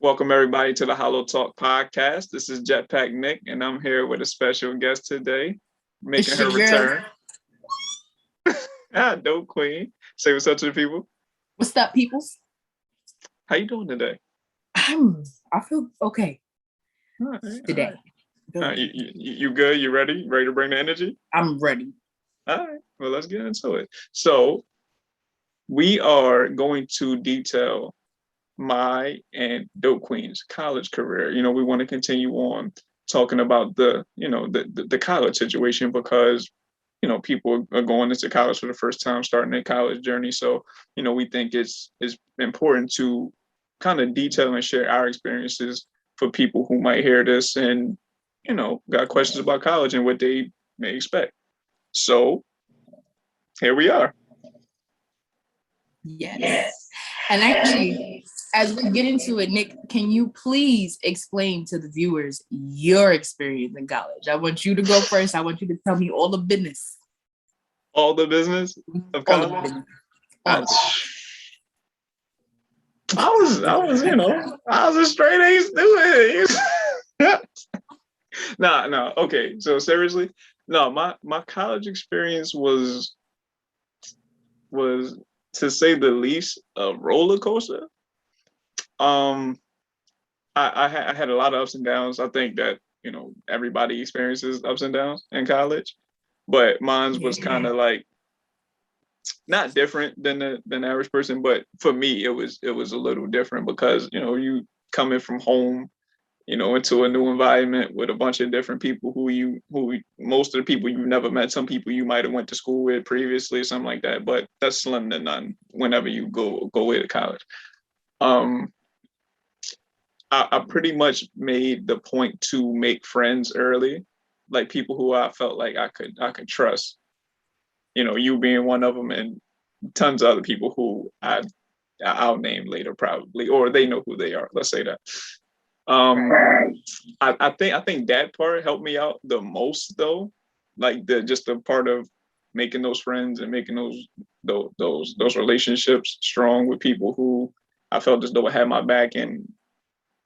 Welcome everybody to the HolloTalk Podcast. This is Jetpack Nik, and I'm here with a special guest today, making her return. DopeQueen. Say what's up to the people. What's up, peoples? How you doing today? I feel okay today. All right. You good? You ready? Ready to bring the energy? I'm ready. All right. Well, let's get into it. So we are going to detail my and DopeQueen's college career. We want to continue on talking about the college situation because, people are going into college for the first time, starting their college journey. So, we think it's important to kind of detail and share our experiences for people who might hear this and, got questions about college and what they may expect. So here we are. Yes. And actually, as we get into it, Nik, can you please explain to the viewers your experience in college? I want you to go first. I want you to tell me all the business. All the business of college? I was a straight A student. No. Okay. So seriously, no, my college experience was to say the least a roller coaster. I had a lot of ups and downs. I think that, everybody experiences ups and downs in college, but mine was kind of like not different than the average person, but for me, it was a little different because, you coming from home, into a new environment with a bunch of different people who most of the people you've never met, some people you might have went to school with previously, something like that, but that's slim to none whenever you go away to college. I pretty much made the point to make friends early, like people who I felt like I could trust. You being one of them, and tons of other people who I'll name later probably, or they know who they are. Let's say that. I think that part helped me out the most though, like the part of making those friends and making those relationships strong with people who I felt as though had my back and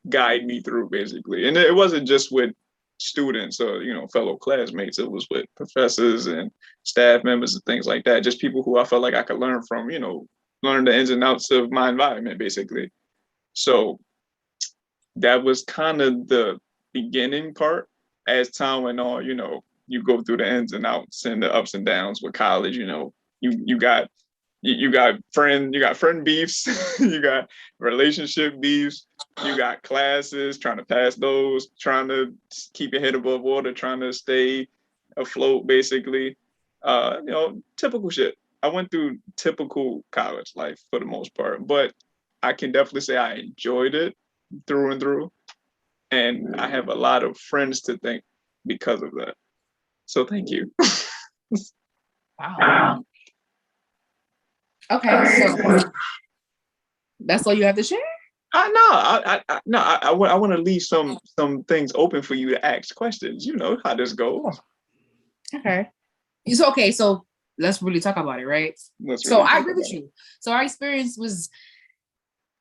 guide me through basically. And it wasn't just with students or fellow classmates, it was with professors and staff members and things like that, just people who I felt like I could learn from, learn the ins and outs of my environment basically. So that was kind of the beginning part. As time went on, you go through the ins and outs and the ups and downs with college. You got friend beefs, you got relationship beefs, you got classes, trying to pass those, trying to keep your head above water, trying to stay afloat, basically. Typical shit. I went through typical college life for the most part, but I can definitely say I enjoyed it through and through. And I have a lot of friends to thank because of that. So thank you. Wow. Okay, so that's all you have to share? I want to leave some things open for you to ask questions. You know how this goes. Okay. So let's really talk about it, right? I agree with you. So our experience was,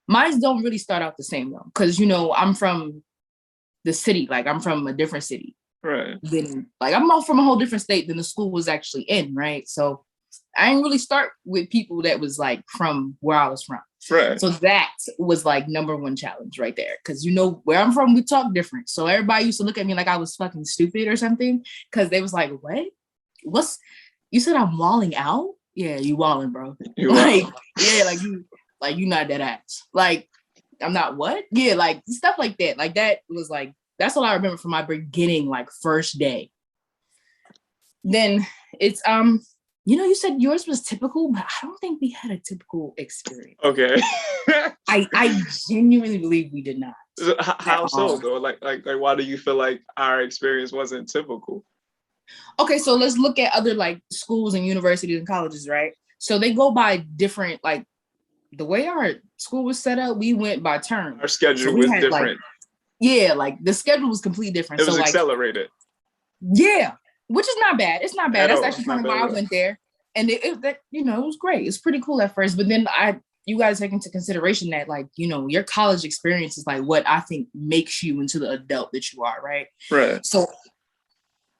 mine don't really start out the same though, because I'm from the city, like I'm from a different city. Right. Then I'm all from a whole different state than the school was actually in, right? So I didn't really start with people that was like from where I was from. Right. So that was like number one challenge right there. Cause where I'm from, we talk different. So everybody used to look at me like I was fucking stupid or something. Cause they was like, you said I'm walling out? Yeah, you walling, bro. You not that ass. Like, I'm not what? Yeah, like stuff like that. Like that was like, that's all I remember from my beginning, like first day. Then it's you said yours was typical, but I don't think we had a typical experience. Okay. I genuinely believe we did not. How so though? Like why do you feel like our experience wasn't typical? Okay, so let's look at other like schools and universities and colleges, right? So they go by different, like the way our school was set up, we went by term. Our schedule was different. Like the schedule was completely different. It was accelerated. Yeah, which is not bad. It's not bad. That's actually kind of why I went there. And it was great. It's pretty cool at first. But then I you got to take into consideration that, like, you know, your college experience is like what I think makes you into the adult that you are, right? Right. So,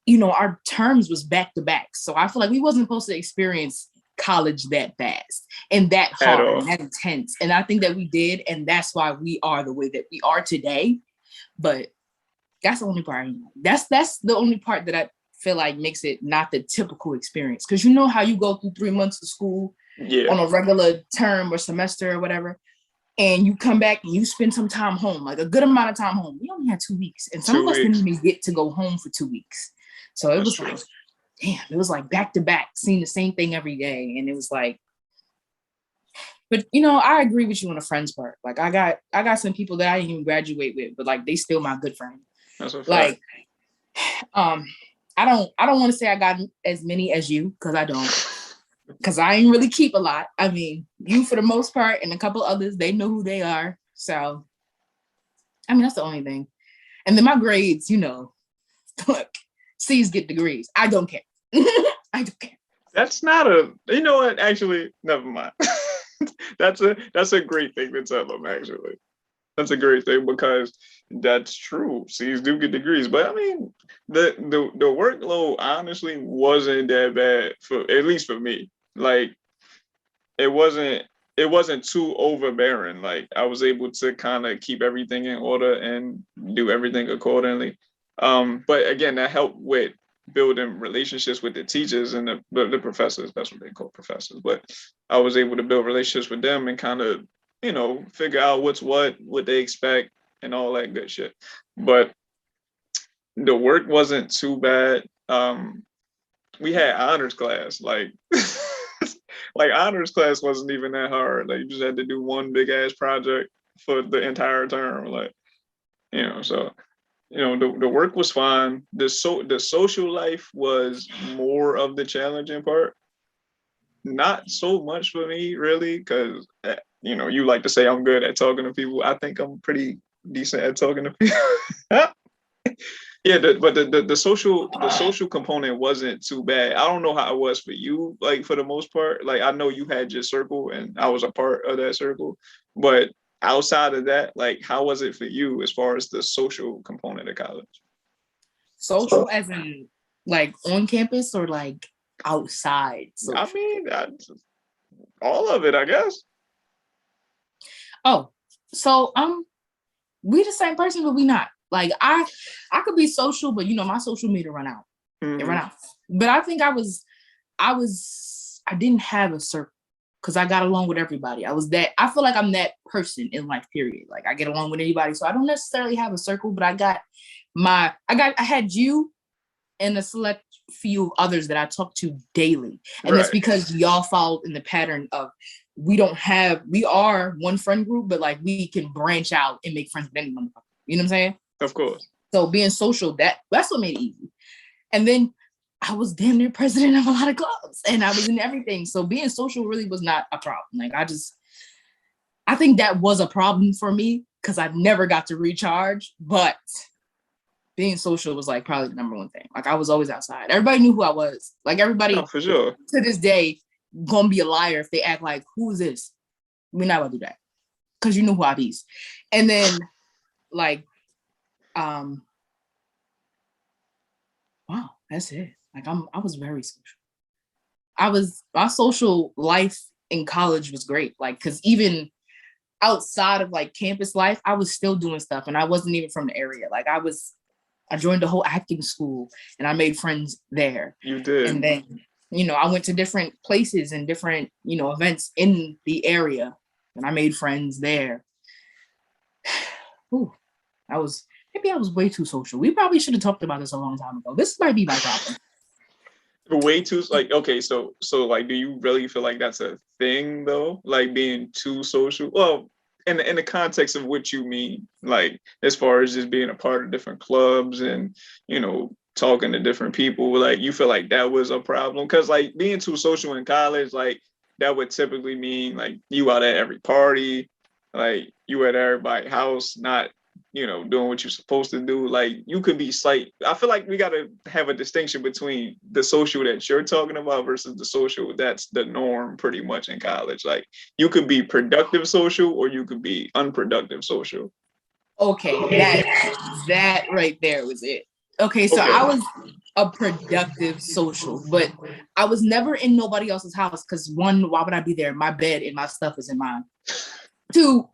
you know, our terms was back to back. So I feel like we wasn't supposed to experience college that fast and that hard and that intense. And I think that we did. And that's why we are the way that we are today. But that's the only part. That's the only part that I feel like makes it not the typical experience. Because you know how you go through 3 months of school on a regular term or semester or whatever, and you come back and you spend some time home, like a good amount of time home. We only had 2 weeks, and some of us didn't even get to go home for 2 weeks. So it was like, damn, it was like back to back, seeing the same thing every day. And it was like, but you know, I agree with you on the friends part. Like I got some people that I didn't even graduate with, but like they still my good friends. That's a fact. Like, I don't want to say I got as many as you, because I don't. Because I ain't really keep a lot. I mean, you for the most part, and a couple others, they know who they are. So, I mean, that's the only thing. And then my grades, you know, look, C's get degrees. I don't care. I don't care. That's not you know what? Actually, never mind. That's a great thing to tell them, actually. That's a great thing, because that's true. C's do get degrees, but I mean, the workload honestly wasn't that bad, for at least for me. Like, it wasn't too overbearing. Like, I was able to kind of keep everything in order and do everything accordingly. But again, that helped with building relationships with the teachers and the professors. That's what they call professors. But I was able to build relationships with them and kind of, you know, figure out what they expect and all that good shit. But the work wasn't too bad. We had honors class, like like honors class wasn't even that hard. Like, you just had to do one big ass project for the entire term. Like, you know, so, you know, the work was fine. The social life was more of the challenging part. Not so much for me, really, because, you know, you like to say I'm good at talking to people. I think I'm pretty decent at talking to people. Yeah, but the social component wasn't too bad. I don't know how it was for you, like, for the most part. Like, I know you had your circle and I was a part of that circle, but outside of that, like, how was it for you as far as the social component of college? Social as in like on campus or like outside? Social? I mean, all of it, I guess. Oh, so we the same person, but we not. Like, I could be social, but you know, my social media run out. Mm-hmm. It run out. But I think I didn't have a circle because I got along with everybody. I feel like I'm that person in life, period. Like, I get along with anybody. So I don't necessarily have a circle, but I had you and a select few others that I talk to daily. And That's because y'all followed in the pattern of, we are one friend group, but like we can branch out and make friends with anyone. You know what I'm saying? Of course. So being social, that's what made it easy. And then I was damn near president of a lot of clubs and I was in everything. So being social really was not a problem. Like, I think that was a problem for me because I never got to recharge, but being social was like probably the number one thing. Like, I was always outside. Everybody knew who I was. Like, everybody for sure to this day gonna be a liar if they act like, who is this? We're not gonna do that. Because you know who I be. And then like, wow, that's it. Like, I was very social. My social life in college was great. Like, cause even outside of like campus life, I was still doing stuff and I wasn't even from the area. Like, I joined the whole acting school and I made friends there. You did. And then, you know, I went to different places and different, you know, events in the area and I made friends there. Ooh, maybe I was way too social. We probably should have talked about this a long time ago. This might be my problem. Way too, like, okay, so like, do you really feel like that's a thing though? Like, being too social? Well, in the context of what you mean, like, as far as just being a part of different clubs and, you know, talking to different people, like, you feel like that was a problem? Because like, being too social in college, like, that would typically mean like you out at every party, like you at everybody's house, not doing what you're supposed to do. Like you could be I feel like we gotta have a distinction between the social that you're talking about versus the social that's the norm pretty much in college. Like you could be productive social or you could be unproductive social. Okay, that right there was it. Okay, so Okay. I was a productive social, but I was never in nobody else's house because one, why would I be there? My bed and my stuff is in mine. Two,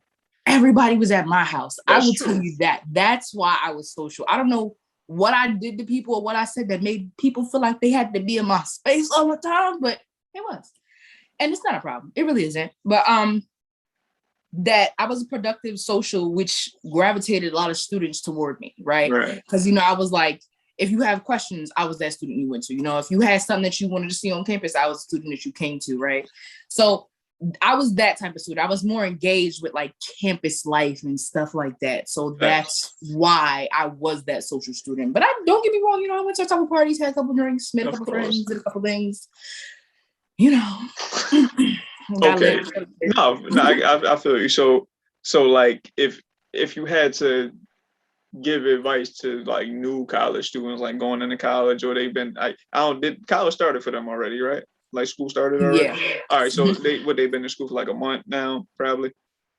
everybody was at my house. I will tell you that. That's why I was social. I don't know what I did to people or what I said that made people feel like they had to be in my space all the time, but it was. And it's not a problem. It really isn't. But that I was a productive social, which gravitated a lot of students toward me, right? Because, I was like, if you have questions, I was that student you went to. If you had something that you wanted to see on campus, I was a student that you came to, right? So I was that type of student. I was more engaged with like campus life and stuff like that. So that's why I was that social student. But don't get me wrong, I went to a couple parties, had a couple drinks, met a couple friends, did a couple things, Okay. No, I feel you. So like if you had to give advice to like new college students, like going into college, or they've been did college started for them already, right? Like school started already? Yeah. All right. So they've been in school for like a month now, probably.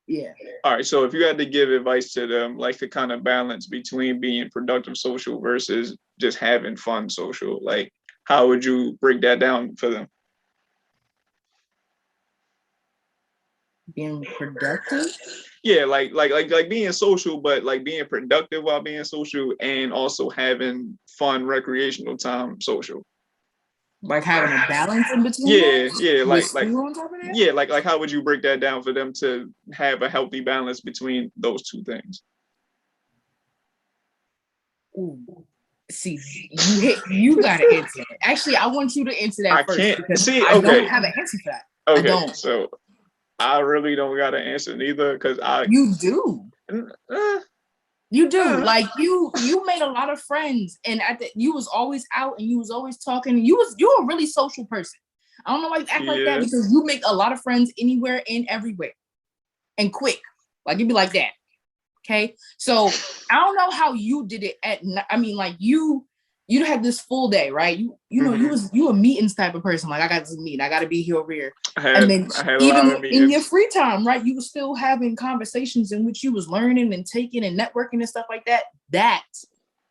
Yeah. All right. So if you had to give advice to them, like the kind of balance between being productive social versus just having fun social, like how would you break that down for them? Being productive? Yeah, like being social, but like being productive while being social, and also having fun recreational time social. Like having a balance in between. Yeah, like how would you break that down for them to have a healthy balance between those two things? Ooh. See, you gotta answer it. Actually, I want you to answer that first. I don't have an answer for that. Okay, I don't. So I really don't got an answer neither because You do. You do. Like you made a lot of friends, and you was always out and you was always talking. You're a really social person. I don't know why you act like that, because you make a lot of friends anywhere and everywhere, and quick. Like you'd be like that. Okay, so I don't know how you did it like you had this full day, right? You you a meetings type of person. Like I got this meeting, I got to be here over here, and then even in your free time, right? You were still having conversations in which you was learning and taking and networking and stuff like that.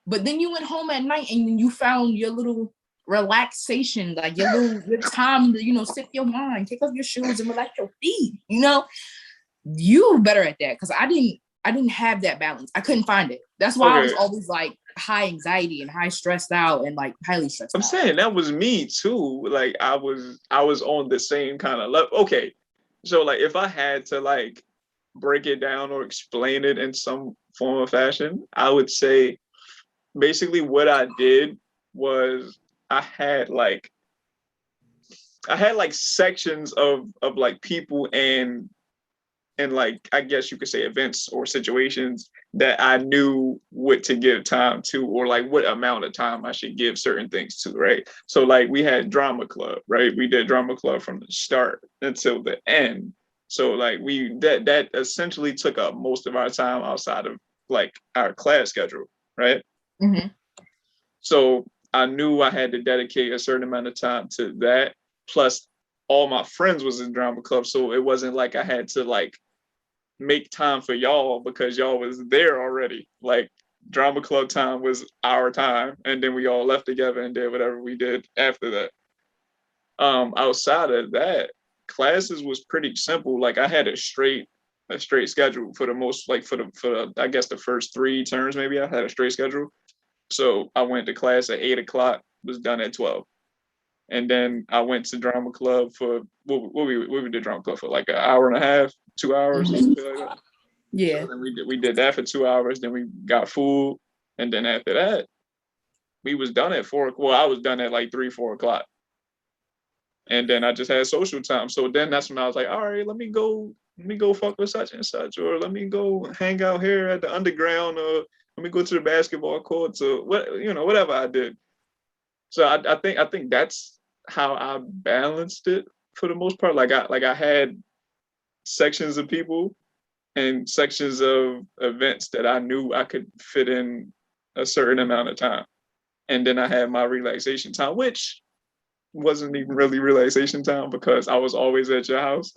But then you went home at night and you found your little relaxation, like your time to sip your wine, kick off your shoes, and relax your feet. You better at that, because I didn't have that balance. I couldn't find it. That's why I was always like high anxiety and high stressed out and like highly stressed out. I'm saying that was me too. Like I was on the same kind of level. Okay. So like if I had to like break it down or explain it in some form of fashion, I would say basically what I did was I had like sections of like people and like I guess you could say events or situations that I knew what to give time to, or like what amount of time I should give certain things to, right? So like we had drama club, right? We did drama club from the start until the end. So like that essentially took up most of our time outside of like our class schedule, right? Mm-hmm. So I knew I had to dedicate a certain amount of time to that. Plus all my friends was in drama club. So it wasn't like I had to like make time for y'all because y'all was there already. Like drama club time was our time, and then we all left together and did whatever we did after that. Outside of that, classes was pretty simple. Like I had a straight schedule for the most, like for the I guess the first 3 terms, maybe I had a straight schedule. So I went to class at 8:00, was done at 12. And then I went to drama club for what we did drama club for like an hour and a half, 2 hours, or something like that. Yeah. So then we did that for 2 hours. Then we got food, and then after that, we was done at 4. Well, I was done at like 3-4 o'clock, and then I just had social time. So then that's when I was like, all right, let me go fuck with such and such, or let me go hang out here at the underground, or let me go to the basketball court, or whatever I did. So I think that's how I balanced it for the most part. Like I had sections of people, and sections of events that I knew I could fit in a certain amount of time. And then I had my relaxation time, which wasn't even really relaxation time because I was always at your house.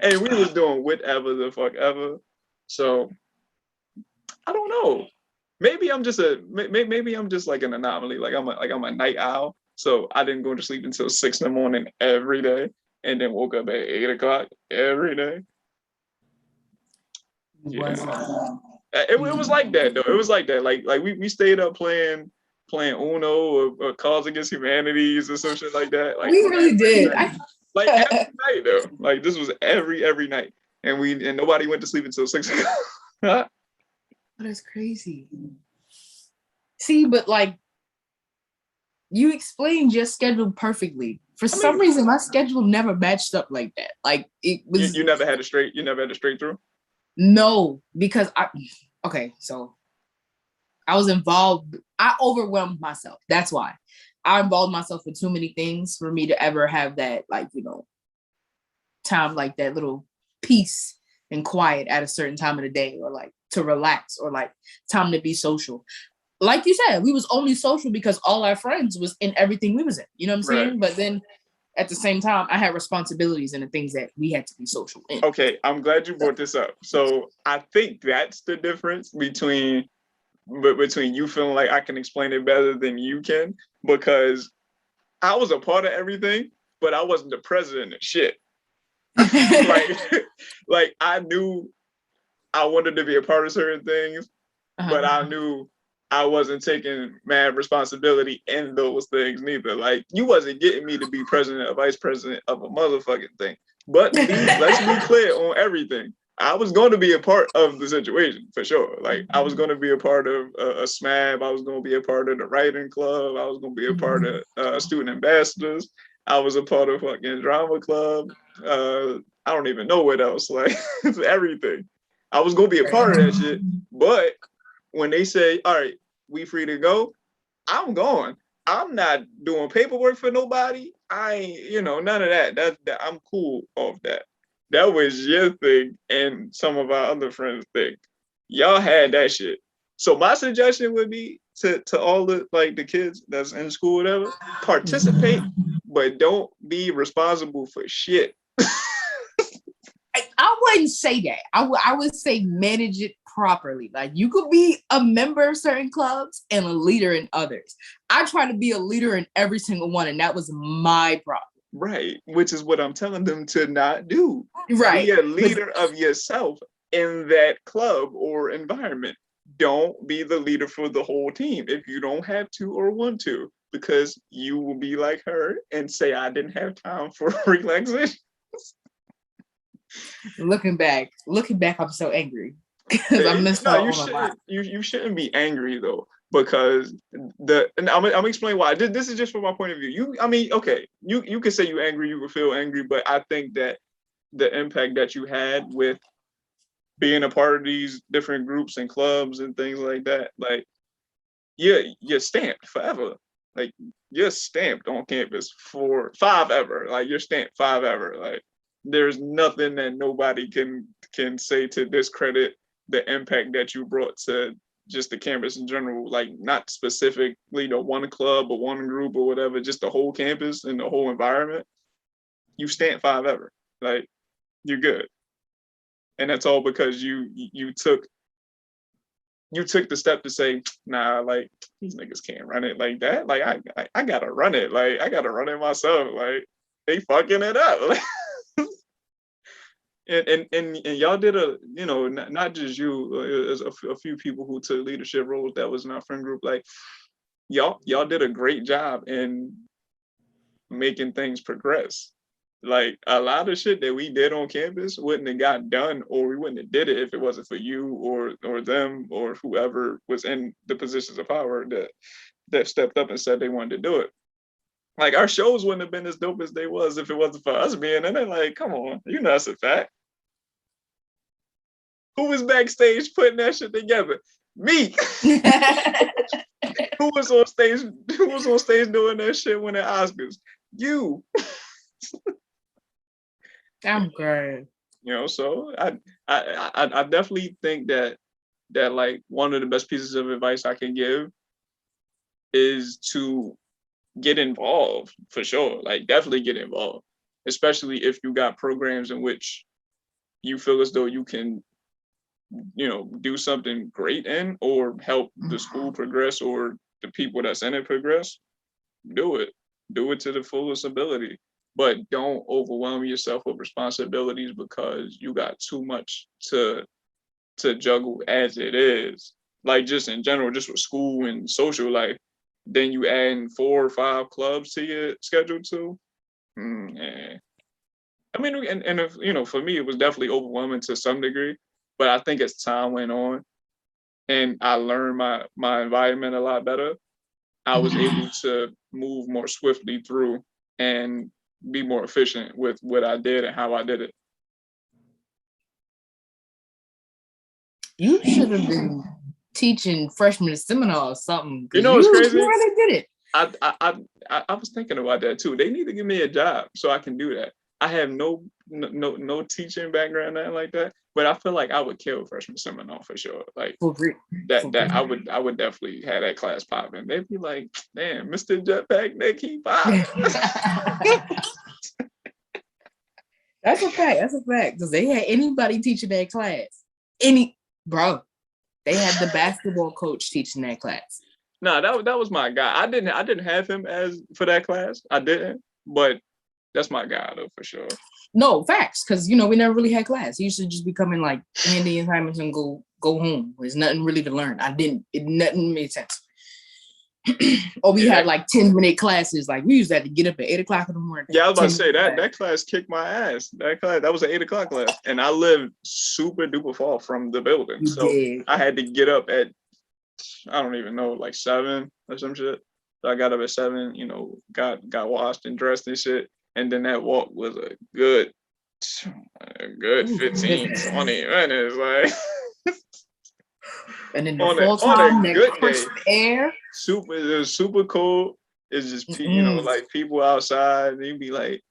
And we was doing whatever the fuck ever. So I don't know. Maybe I'm just like an anomaly. Like I'm a night owl. So I didn't go to sleep until 6 a.m. every day, and then woke up at 8 o'clock every day. Yeah. It was like that though. It was like that. Like we stayed up playing Uno or Cards Against Humanities or some shit like that. Like we really did. Like every night though. Like this was every night, and nobody went to sleep until 6 o'clock. That's crazy. See, but like you explained your schedule perfectly. For some reason, my schedule never matched up like that. Like it was. You never had a straight. You never had a straight through. No, because so I was involved. I overwhelmed myself. That's why I involved myself with too many things for me to ever have that, like, time, like that little peace and quiet at a certain time of the day, or like to relax, or like time to be social. Like you said, we was only social because all our friends was in everything we was in. You know what I'm saying? Right. But then at the same time, I had responsibilities and the things that we had to be social in. Okay, I'm glad you brought this up. So I think that's the difference between you feeling like I can explain it better than you can, because I was a part of everything, but I wasn't the president of shit. like I knew I wanted to be a part of certain things, but I knew I wasn't taking mad responsibility in those things neither. Like you wasn't getting me to be president or vice president of a motherfucking thing. But let's be clear on everything. I was going to be a part of the situation for sure. Like I was going to be a part of a SMAB. I was going to be a part of the writing club. I was going to be a part of student ambassadors. I was a part of fucking drama club. I don't even know what else. Like it's everything. I was going to be a part of that shit. But when they say, all right, we free to go, I'm going. I'm not doing paperwork for nobody. I ain't, none of that. That I'm cool off that. That was your thing and some of our other friends' thing. Y'all had that shit. So my suggestion would be to all the kids that's in school, whatever, participate, but don't be responsible for shit. I wouldn't say that. I would say manage it properly. Like you could be a member of certain clubs and a leader in others. I try to be a leader in every single one, and that was my problem. Right, which is what I'm telling them to not do. Right. Be a leader of yourself in that club or environment. Don't be the leader for the whole team if you don't have to or want to, because you will be like her and say, I didn't have time for relaxation. Looking back, I'm so angry because I missed out on a lot. You shouldn't be angry though, because and I'm gonna explain why. This is just from my point of view. You can say you're angry, you can feel angry, but I think that the impact that you had with being a part of these different groups and clubs and things like that, like you're stamped forever. Like you're stamped on campus for 5 ever. Like you're stamped 5 ever. Like there's nothing that nobody can say to discredit the impact that you brought to just the campus in general, like not specifically to one club or one group or whatever, just the whole campus and the whole environment. You stamped 5 ever. Like you're good. And that's all because you took the step to say, nah, like these niggas can't run it like that. Like I gotta run it. Like I gotta run it myself. Like they fucking it up. Like, and y'all did not just you, there's a few people who took leadership roles that was in our friend group. Like y'all did a great job in making things progress. Like a lot of shit that we did on campus wouldn't have got done, or we wouldn't have did it if it wasn't for you or them or whoever was in the positions of power that stepped up and said they wanted to do it. Like our shows wouldn't have been as dope as they was if it wasn't for us being in it. Like, come on, that's a fact. Who was backstage putting that shit together? Me. Who was on stage doing that shit when the Oscars? You. I'm great. So I definitely think that like one of the best pieces of advice I can give is to get involved for sure. Like definitely get involved, especially if you got programs in which you feel as though you can, do something great in or help the school progress or the people that's in it progress. Do it. Do it to the fullest ability. But don't overwhelm yourself with responsibilities because you got too much to juggle as it is. Like just in general, just with school and social life, then you add 4 or 5 clubs to your schedule too. Yeah. I mean, and if, for me, it was definitely overwhelming to some degree. But I think as time went on and I learned my environment a lot better, I was able to move more swiftly through and be more efficient with what I did and how I did it. You should have been teaching freshman seminar or something. You know what's crazy? You really did it. I was thinking about that too. They need to give me a job so I can do that. I have no teaching background, nothing like that. But I feel like I would kill freshman seminar for sure. Like that I would definitely have that class popping. They'd be like, damn, Mr. Jetpack Nik, he popping. That's a fact. Because they had anybody teaching that class. They had the basketball coach teaching that class. No, that was my guy. I didn't have him as for that class. I didn't, but that's my guy though for sure. No, facts, because we never really had class. He used to just be coming like handy assignments and go home. There's nothing really to learn. Nothing made sense. Or we had like 10-minute classes. Like we used to have to get up at 8 o'clock in the morning. Yeah, I was about to say that class kicked my ass. That was an 8 o'clock class, and I lived super duper far from the building, so I had to get up at I don't even know, like 7 or some shit. So I got up at 7. Got washed and dressed and shit. And then that walk was a good 15, 20 minutes. Like, and then the full time, that crisp air. It was super cold. It's just, like people outside. They'd be like,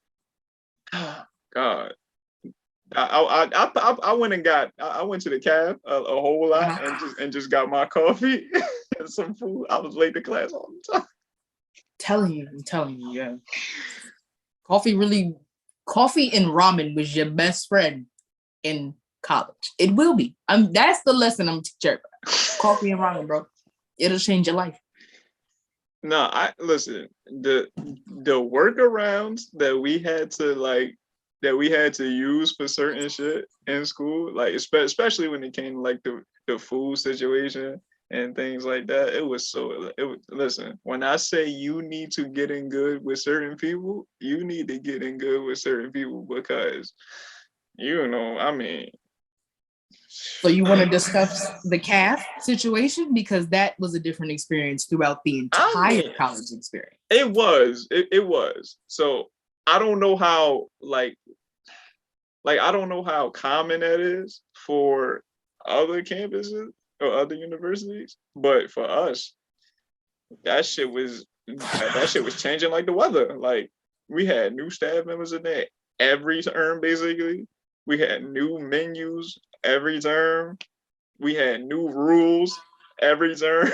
oh, God. I went and I went to the cab a whole lot and just got my coffee and some food. I was late to class all the time. I'm telling you, yeah. Coffee and ramen was your best friend in college. It will be. That's the lesson I'm teaching. Coffee and ramen, bro. It'll change your life. No, listen. The workarounds that we had to use for certain shit in school, like especially when it came to like the food situation and things like that, listen, when I say you need to get in good with certain people, you need to get in good with certain people because, I mean. So you want to discuss the calf situation? Because that was a different experience throughout the entire college experience. It was. So I don't know how, like I don't know how common that is for other campuses or other universities, but for us, that shit was changing like the weather. Like we had new staff members in there every term, basically. We had new menus every term. We had new rules every term.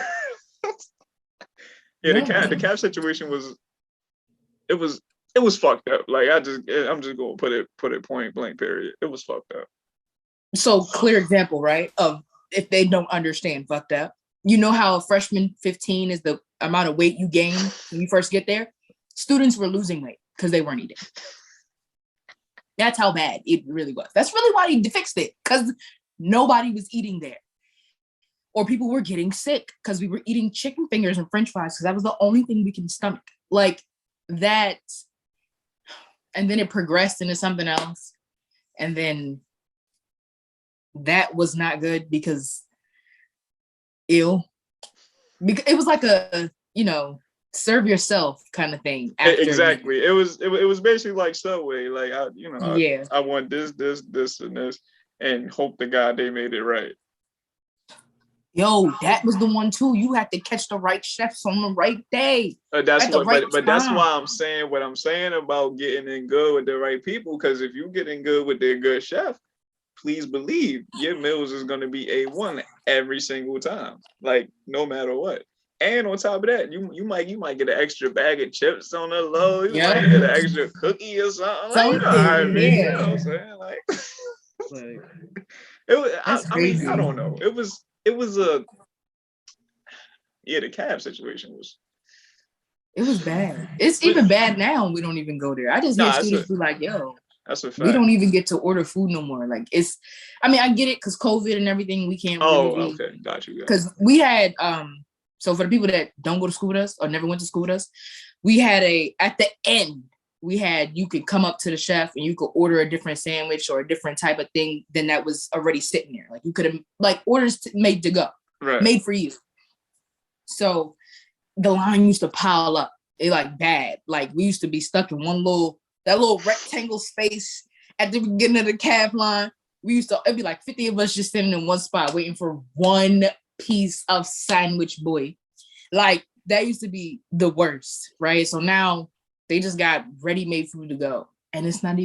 The cap situation was fucked up. Like I'm just gonna put it point blank period. It was fucked up. So clear example, right? Of if they don't understand fucked up. You know how a freshman 15 is the amount of weight you gain when you first get there? Students were losing weight because they weren't eating. That's how bad it really was. That's really why he fixed it, because nobody was eating there. Or people were getting sick because we were eating chicken fingers and french fries because that was the only thing we can stomach. Like that. And then it progressed into something else. And then that was not good because it was like a, serve yourself kind of thing. Exactly. It was basically like Subway. Like I want this, and this, and hope to God they made it right. Yo, that was the one too. You had to catch the right chefs on the right day. But that's why I'm saying what I'm saying about getting in good with the right people. Because if you get in good with their good chef, please believe your meals is gonna be A1 every single time, like no matter what. And on top of that, you might get an extra bag of chips on the low. You might get an extra cookie or something. Like, you know how I mean? You know what I'm saying? Like, it was. I mean, I don't know. It was a the cab situation was. It was bad. It's even bad now. We don't even go there. I just hear students be like, "Yo, that's a fact. We don't even get to order food no more." Like I mean, I get it because COVID and everything. We can't. Okay, got you. Because we had so for the people that don't go to school with us or never went to school with us, we had at the end, you could come up to the chef and you could order a different sandwich or a different type of thing than that was already sitting there. Like you could have like orders made to go, made for you. So the line used to pile up. It like bad. Like we used to be stuck in that little rectangle space at the beginning of the cab line. It'd be like 50 of us just sitting in one spot waiting for one piece of sandwich, boy. Like that used to be the worst, right? So now they just got ready-made food to go. And it's not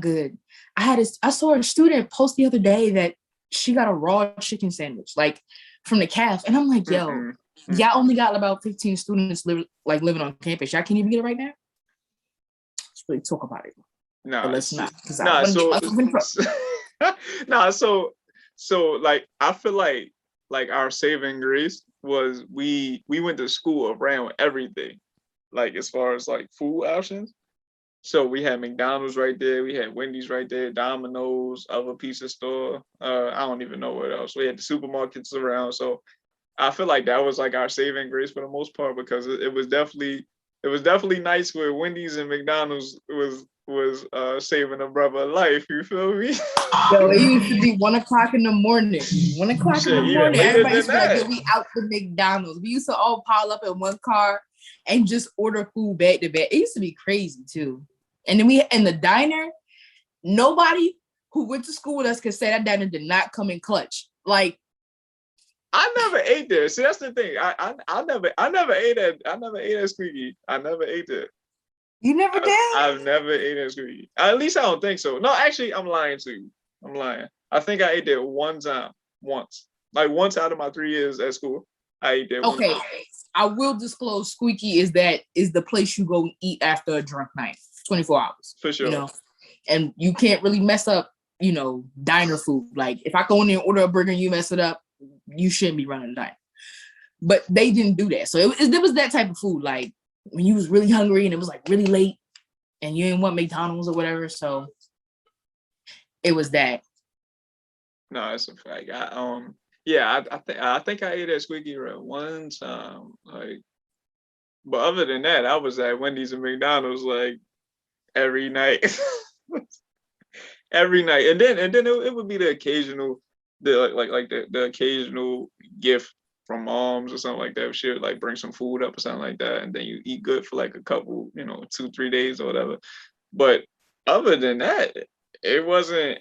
good. I saw a student post the other day that she got a raw chicken sandwich, like from the caf. And I'm like, yo, y'all only got about 15 students living on campus. Y'all can't even get it right now? Let's really talk about it. No, let's not. So like I feel like our saving grace was we went to school around everything, like as far as like food options. So we had McDonald's right there, we had Wendy's right there, Domino's, other pizza store. I don't even know what else. We had the supermarkets around. So I feel like that was like our saving grace for the most part, because it was definitely nice where Wendy's and McDonald's was saving a brother life. You feel me? Yo, it used to be 1:00 in the morning. 1:00 in the morning. Everybody used to be like, yo, we out to McDonald's. We used to all pile up in one car and just order food back to back. It used to be crazy too. And then in the diner, nobody who went to school with us could say that diner did not come in clutch. Like, I never ate there. See, that's the thing. I never ate at Squeaky. I never ate there. You never did? I've never ate at Squeaky. At least I don't think so. No, actually, I'm lying to you. I'm lying. I think I ate there once. Like once out of my 3 years at school, I ate there. Okay, I will disclose Squeaky is the place you go eat after a drunk night, 24 hours. For sure. You know? And you can't really mess up, diner food. Like if I go in there and order a burger and you mess it up, you shouldn't be running a diner. But they didn't do that. So it was that type of food. Like when you was really hungry and it was like really late and you didn't want McDonald's or whatever. So it was that. No, that's a fact. I think I ate at Squeaky one time. Like, but other than that, I was at Wendy's and McDonald's like every night. Every night. And then it would be the occasional the occasional gift from moms or something like that. She would like bring some food up or something like that, and then you eat good for like a couple, 2-3 days or whatever. But other than that, it wasn't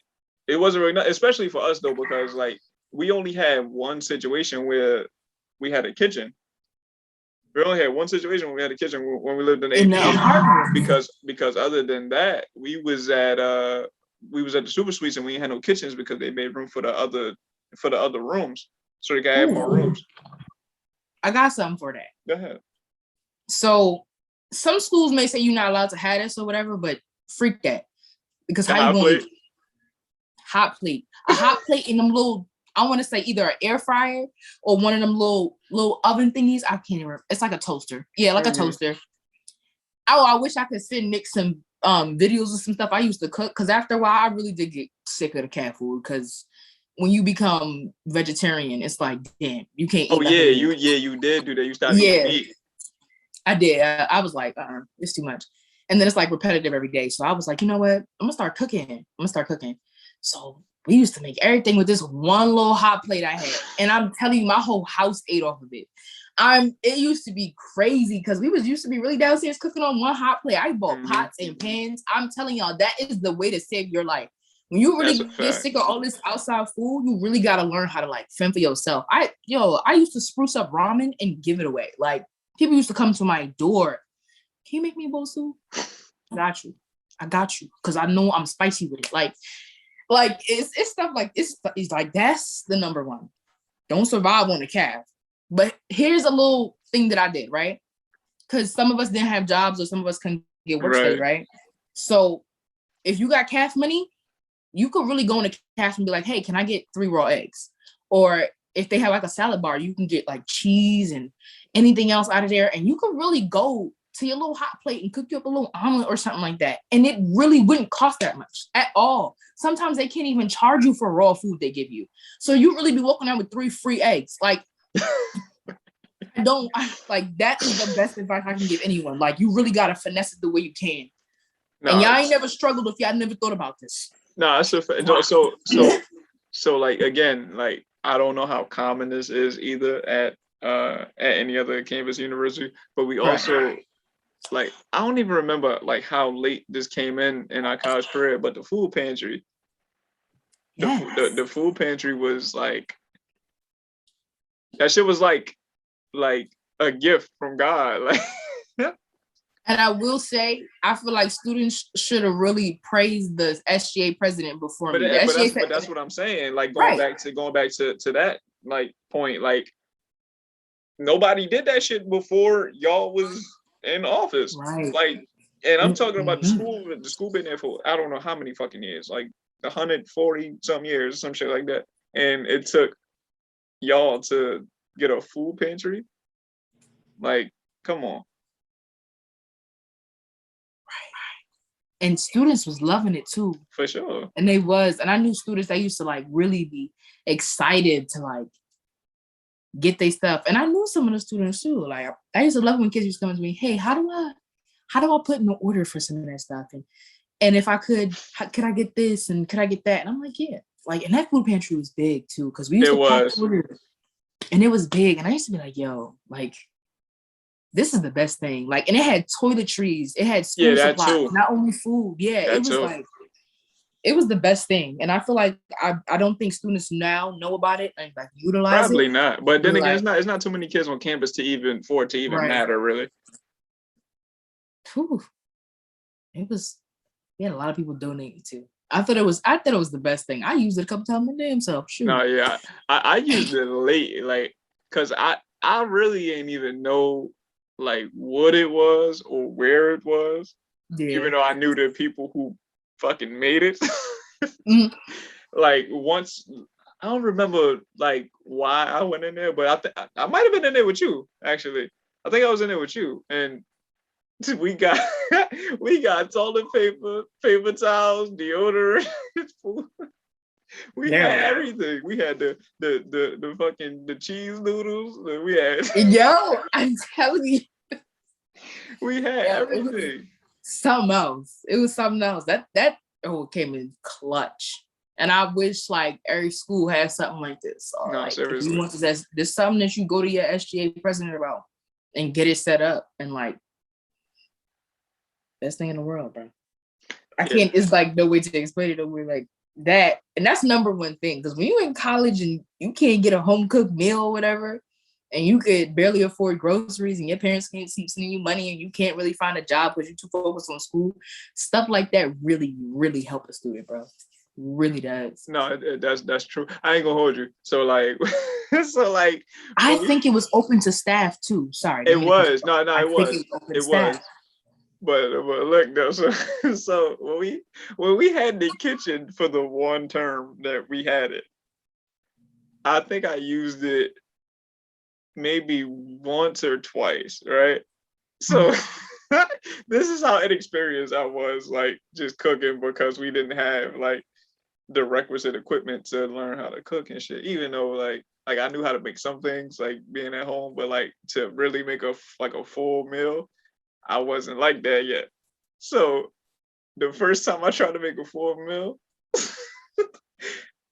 really not, especially for us though, because like we only had one situation where we had a kitchen. We only had one situation when we had a kitchen when we lived in AP, because other than that, we was at the super suites and we had no kitchens because they made room for the other rooms, so they could have more rooms. I got something for that. Go ahead. So some schools may say you're not allowed to have this or whatever, but freak that, because how you want hot plate, a hot plate in them little, I want to say either an air fryer or one of them little oven thingies. I can't even remember. It's like a toaster. Yeah, like a toaster. I wish I could send Nick some videos of some stuff I used to cook, because after a while I really did get sick of the cat food, because when you become vegetarian, it's like, damn, you can't eat. You did do that. You started eating meat. I did. I was like, it's too much. And then it's like repetitive every day. So I was like, you know what? I'm gonna start cooking. So we used to make everything with this one little hot plate I had. And I'm telling you, my whole house ate off of it. It used to be crazy because we used to be really downstairs cooking on one hot plate. I bought pots and pans. I'm telling y'all, that is the way to save your life. When you really get sick of all this outside food, you really got to learn how to like fend for yourself. I used to spruce up ramen and give it away. Like people used to come to my door. Can you make me a bowl of soup? I got you. Because I know I'm spicy with it. Like Like it's stuff like it's like that's the number one. Don't survive on the calf. But here's a little thing that I did, right? Because some of us didn't have jobs or some of us couldn't get work study, right? So if you got calf money, you could really go in the calf and be like, hey, can I get 3 raw eggs? Or if they have like a salad bar, you can get like cheese and anything else out of there. And you can really go to your little hot plate and cook you up a little omelet or something like that. And it really wouldn't cost that much at all. Sometimes they can't even charge you for raw food they give you. So you really be walking around with 3 free eggs. Like, that is the best advice I can give anyone. Like, you really got to finesse it the way you can. No, and y'all ain't never struggled if y'all never thought about this. No, that's so like, again, like, I don't know how common this is either at any other campus university, but we also, like, I don't even remember like how late this came in our college career, but the food pantry, the food pantry was like, that shit was like a gift from God. Like, and I will say, I feel like students should have really praised the SGA president before me. But that's what I'm saying. Like, going back to that like point, like, nobody did that shit before y'all was in office. Right. Like, and I'm talking about the school been there for I don't know how many fucking years, like 140 some years, some shit like that. And it took y'all to get a food pantry. Like, come on. And students was loving it too. For sure. And they was. And I knew students that used to like really be excited to like get their stuff. And I knew some of the students too. Like, I used to love when kids used to come to me, hey, how do I put in an order for some of that stuff? And if I could I get this and could I get that? And I'm like, yeah. Like, and that food pantry was big too, because we used to pack orders. And it was big. And I used to be like, yo, like, this is the best thing. Like, and it had toiletries. It had school supplies, not only food. Yeah, it was like, it was the best thing. And I feel like I don't think students now know about it and like utilize it. Probably not. But then again, it's not too many kids on campus for it to even matter, really. Whew. We had a lot of people donating too. I thought it was the best thing. I used it a couple times my damn self. Shoot. No, yeah. I used it late, like, cause I really ain't even know like what it was or where it was. Yeah. Even though I knew the people who fucking made it. Like, once, I don't remember like why I went in there, but I might have been in there with you, actually. I think I was in there with you, and we got toilet paper towels, deodorant, food. We had everything. We had the fucking the cheese noodles. We had yo, I'm telling you. We had everything. Something else. It was something else. That came in clutch. And I wish like every school had something like this. Or, no, like, seriously. If you want this, there's something that you go to your SGA president about and get it set up, and like, best thing in the world, bro. I can't. It's like no way to explain it. We're like that, and that's number one thing. Because when you're in college and you can't get a home cooked meal or whatever, and you could barely afford groceries, and your parents can't keep sending you money, and you can't really find a job because you're too focused on school, stuff like that really, really help a student, bro. Really does. No, that's true. I ain't gonna hold you. So like, I think it was open to staff too. Sorry. It was. No, it was. It was. But look though, so when we had the kitchen for the one term that we had it, I think I used it maybe once or twice, right? So this is how inexperienced I was, like, just cooking, because we didn't have like the requisite equipment to learn how to cook and shit. Even though like I knew how to make some things, like being at home, but like to really make a full meal, I wasn't like that yet. So the first time I tried to make a full meal,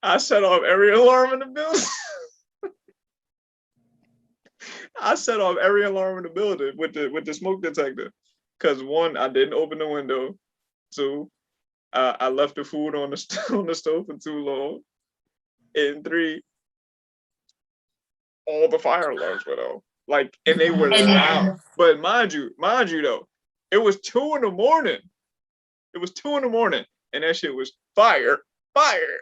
I set off every alarm in the building. I set off every alarm in the building with the smoke detector. Because one, I didn't open the window. Two, I left the food on the stove for too long. And three, all the fire alarms went off. Like, and they were loud. But mind you though, it was 2 a.m. It was 2 a.m, and that shit was fire. fire.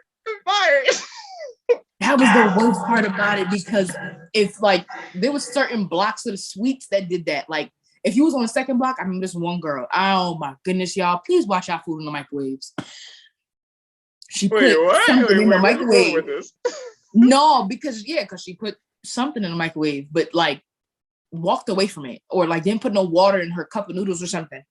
That was the worst part about it, because if like there was certain blocks of the suites that did that. Like if you was on the second block, I remember this one girl. Oh my goodness, y'all! Please watch out food in the microwaves. She put something in the microwave. With this? No, because she put something in the microwave, but like walked away from it, or like didn't put no water in her cup of noodles or something.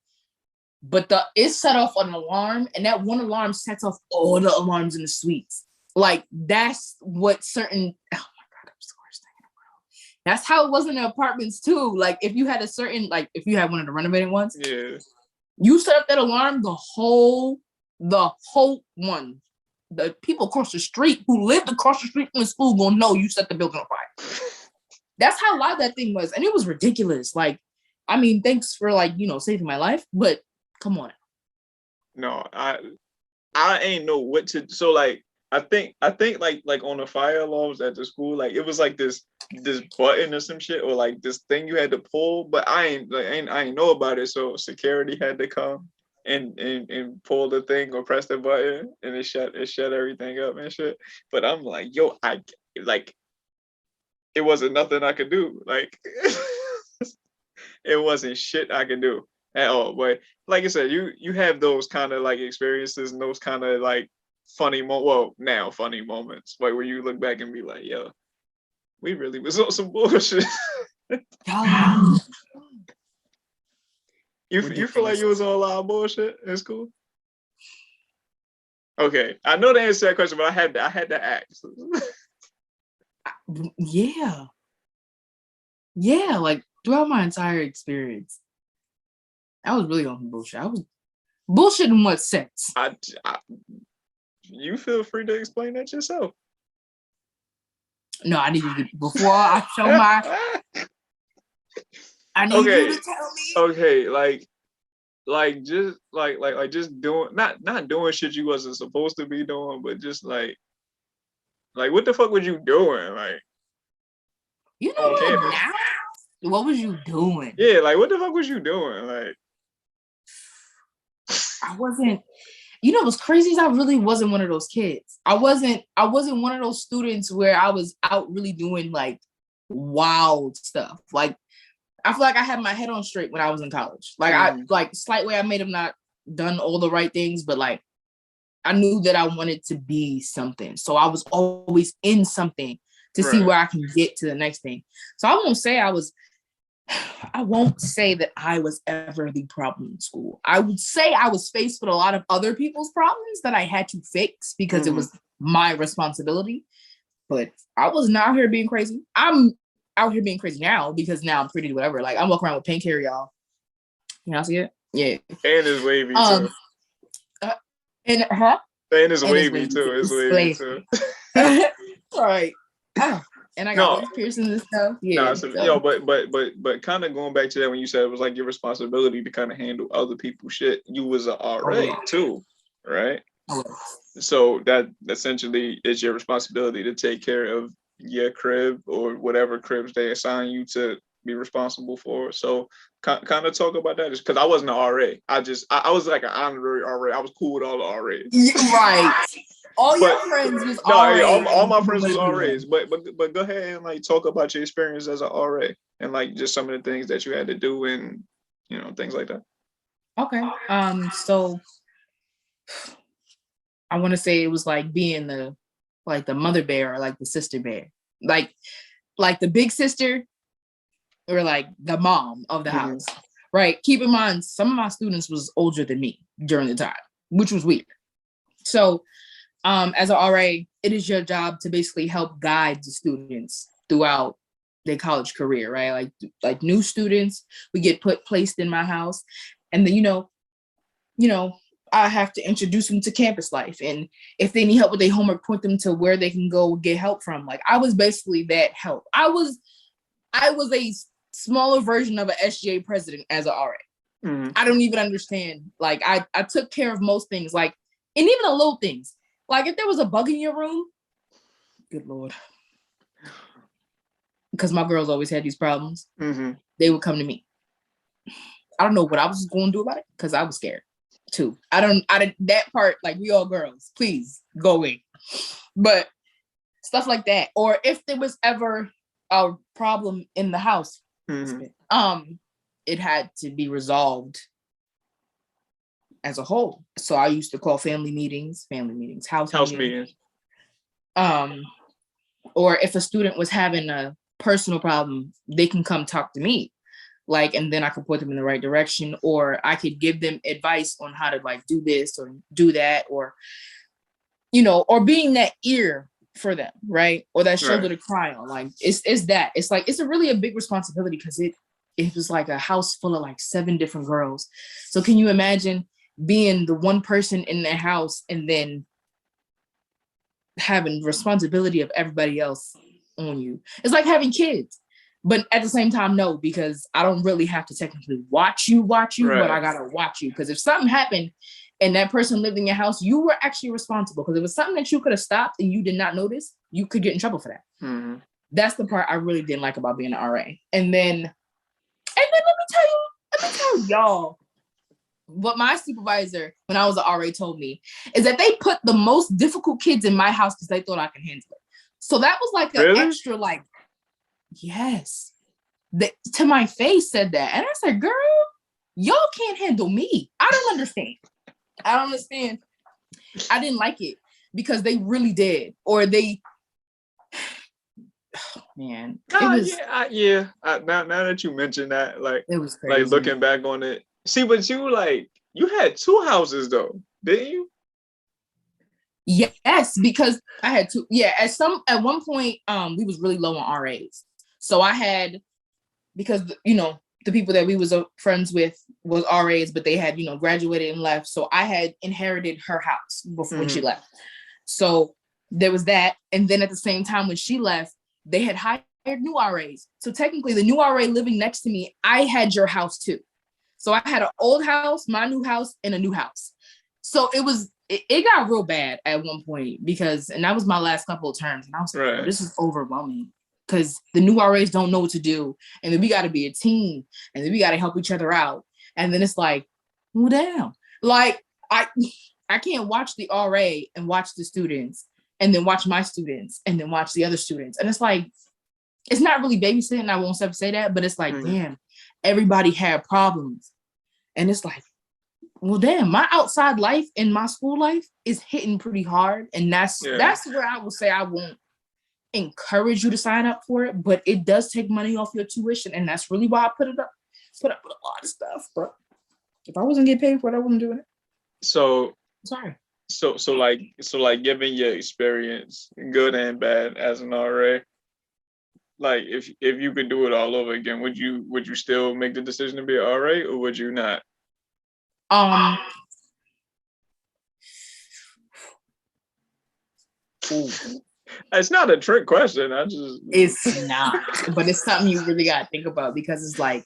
But it set off an alarm, and that one alarm sets off all the alarms in the suites. Like that's what certain. Oh my god, that was the worst thing in the world. That's how it was in the apartments too. Like if you had if you had one of the renovated ones, you set up that alarm, the whole one. The people across the street who lived across the street from the school gonna know you set the building on fire. That's how loud that thing was, and it was ridiculous. Like, I mean, thanks for saving my life, but come on. No, I ain't know what to. So like, I think like on the fire alarms at the school, like it was like this button or some shit, or like this thing you had to pull, but I ain't know about it. So security had to come and pull the thing or press the button, and it shut everything up and shit. But I'm like, yo, it wasn't nothing I could do. Like it wasn't shit I could do at all. But like I said, you have those kind of like experiences and those kind of like funny moments, like where you look back and be like, yo, we really was on some bullshit. You feel like you was on a lot of bullshit in school? Okay, I know the answer to that question, but I had to ask. Yeah, like throughout my entire experience, I was really on some bullshit. I was bullshit in what sense? You feel free to explain that yourself. No, I need you to, before I show my. I need you to tell me. Okay, like just doing not doing shit you wasn't supposed to be doing, but just like what the fuck was you doing? Like, you know what? Now, what was you doing? Yeah, like what the fuck was you doing? Like, I wasn't. You know what's crazy is I really wasn't one of those kids. I wasn't one of those students where I was out really doing like wild stuff. Like I feel like I had my head on straight when I was in college. Like I slight way I may have not done all the right things, but like I knew that I wanted to be something. So I was always in something to see where I can get to the next thing. So I won't say that I was ever the problem in school. I would say I was faced with a lot of other people's problems that I had to fix because it was my responsibility. But I wasn't out here being crazy. I'm out here being crazy now because now I'm pretty to whatever. Like I'm walking around with pink hair, y'all. Can y'all see it? Yeah. And it's wavy too. And it's wavy too. It's wavy too. All right. Oh. And I got these piercings and stuff. Yeah. But kind of going back to that when you said it was like your responsibility to kind of handle other people's shit. You was an RA too, right? So that essentially is your responsibility to take care of your crib or whatever cribs they assign you to be responsible for. So kind of talk about that, just because I wasn't an RA. I was like an honorary RA. I was cool with all the RAs. Right. All your friends was RAs. All my friends was RAs. But go ahead and like talk about your experience as an RA and like just some of the things that you had to do and things like that. Okay. So I want to say it was like being the mother bear or like the sister bear, like the big sister or like the mom of the house, right? Keep in mind, some of my students was older than me during the time, which was weird. So as an RA, it is your job to basically help guide the students throughout their college career, right? Like new students, we get placed in my house, and then I have to introduce them to campus life, and if they need help with their homework, point them to where they can go get help from. Like I was basically that help. I was a smaller version of an SGA president as an RA. I don't even understand. Like I took care of most things, like, and even the little things. Like if there was a bug in your room, good Lord. Because my girls always had these problems. They would come to me. I don't know what I was going to do about it because I was scared. too. I don't that part, like, we all girls, please go away. But stuff like that. Or if there was ever a problem in the house, it had to be resolved as a whole. So I used to call family meetings, house meetings. Or if a student was having a personal problem, they can come talk to me. Like, and then I could point them in the right direction, or I could give them advice on how to like do this or do that, or, you know, or being that ear for them, right? Or that shoulder to cry on. Like, it's that. It's like, it's a big responsibility because it was like a house full of like 7 different girls. So can you imagine being the one person in the house and then having responsibility of everybody else on you? It's like having kids. But at the same time, no, because I don't really have to technically watch you, but I gotta watch you. Because if something happened and that person lived in your house, you were actually responsible. Because if it was something that you could have stopped and you did not notice, you could get in trouble for that. That's the part I really didn't like about being an RA. And then let me tell y'all what my supervisor, when I was an RA, told me is that they put the most difficult kids in my house because they thought I could handle it. So that was like an extra, like, yes, to my face said that. And I said, girl, y'all can't handle me. I don't understand. I didn't like it because they really did. Or they, man. Now that you mentioned that, like, it was crazy. Like looking back on it. See, but you had 2 houses though, didn't you? Yes, because I had 2. Yeah, at one point, we was really low on RAs. So I had, because, you know, the people that we was friends with was RAs, but they had, you know, graduated and left. So I had inherited her house before when she left. So there was that. And then at the same time, when she left, they had hired new RAs. So technically the new RA living next to me, I had your house too. So I had an old house, my new house, and a new house. So it got real bad at one point and that was my last couple of terms. And I was like, oh, this is overwhelming. Because the new RAs don't know what to do. And then we got to be a team. And then we got to help each other out. And then it's like, well, damn. Like, I can't watch the RA and watch the students and then watch my students and then watch the other students. And it's like, it's not really babysitting. I won't ever say that. But it's like, damn, everybody had problems. And it's like, well, damn, my outside life and my school life is hitting pretty hard. And that's where I would say I won't encourage you to sign up for it, but it does take money off your tuition, and that's really why I put up with a lot of stuff. But if I wasn't getting paid for it, I wouldn't do it. So sorry. So given your experience, good and bad, as an RA, like if you could do it all over again, would you still make the decision to be an RA, or would you not? It's not a trick question. It's not, but it's something you really got to think about, because it's like,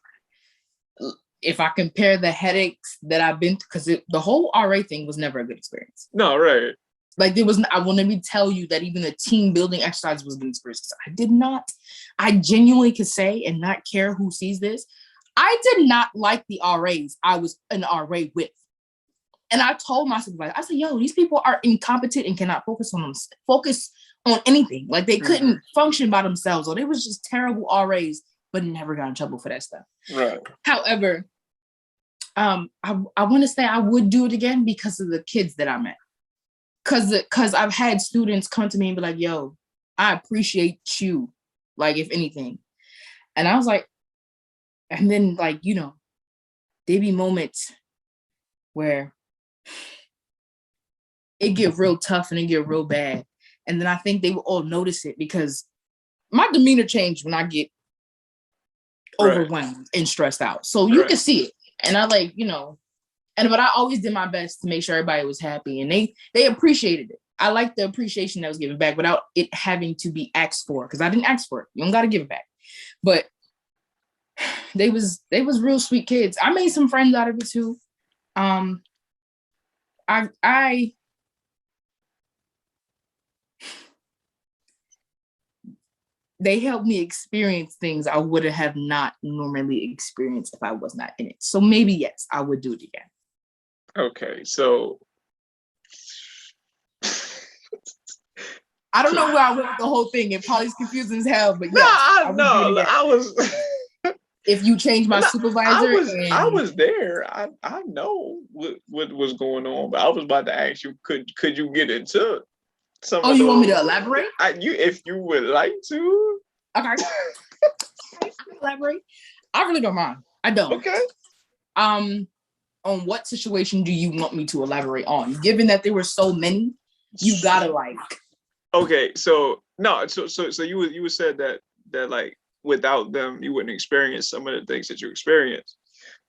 if I compare the headaches that I've been through, because the whole RA thing was never a good experience. No, right. Like, I will let me tell you that even the team building exercise was a good experience. I genuinely could say, and not care who sees this, I did not like the RAs I was an RA with. And I told my supervisor, I said, yo, these people are incompetent and cannot focus on anything. Like, they couldn't function by themselves, or they was just terrible RAs, but never got in trouble for that stuff. Right. However, I want to say I would do it again because of the kids that I met. Because I've had students come to me and be like, yo, I appreciate you, like, if anything. And I was like, and then, like, you know, there be moments where it get real tough and it get real bad. And then I think they will all notice it, because my demeanor changed when I get overwhelmed and stressed out. So you can see it. And I, like, you know, but I always did my best to make sure everybody was happy, and they appreciated it. I like the appreciation that was given back without it having to be asked for, because I didn't ask for it. You don't got to give it back. But they was real sweet kids. I made some friends out of it too. They helped me experience things I would have not normally experienced if I was not in it. So maybe, yes, I would do it again. Okay, so I don't know where I went with the whole thing. It probably is confusing as hell, but no, yes, I was doing that. I was. If you change my No, supervisor I and was there. I know what was going on, but I was about to ask you, could you get into some oh, of you want me those? to elaborate? If you would like to. Okay. Elaborate. I really don't mind. I don't. Okay. On what situation do you want me to elaborate on? Given that there were so many, you gotta like. Okay, so no, so you said that like without them you wouldn't experience some of the things that you experienced.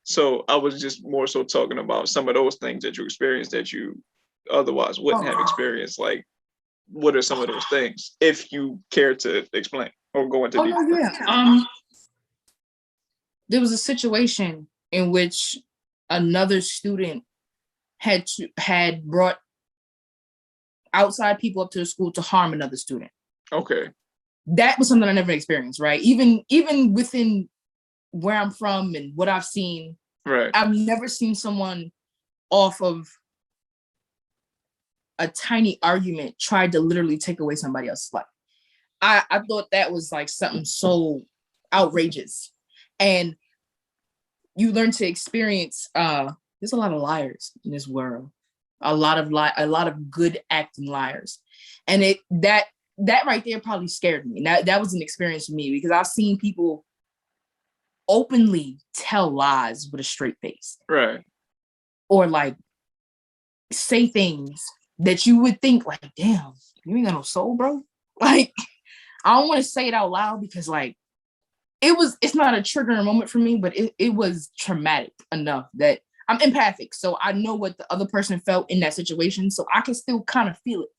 So I was just more so talking about some of those things that you experienced that you otherwise wouldn't have experienced. Like, what are some of those things, if you care to explain or go into detail? No, yeah. There was a situation in which another student had brought outside people up to the school to harm another student. Okay. That was something I never experienced, right? Even within where I'm from and what I've seen, right. I've never seen someone off of a tiny argument tried to literally take away somebody else's life. I thought that was like something so outrageous. And you learn to experience there's a lot of liars in this world. A lot of good acting liars. And that right there probably scared me. That was an experience for me because I've seen people openly tell lies with a straight face. Right. Or like say things that you would think like, damn, you ain't got no soul, bro. Like, I don't want to say it out loud because like it's not a triggering moment for me, but it was traumatic enough that I'm empathic. So I know what the other person felt in that situation. So I can still kind of feel it.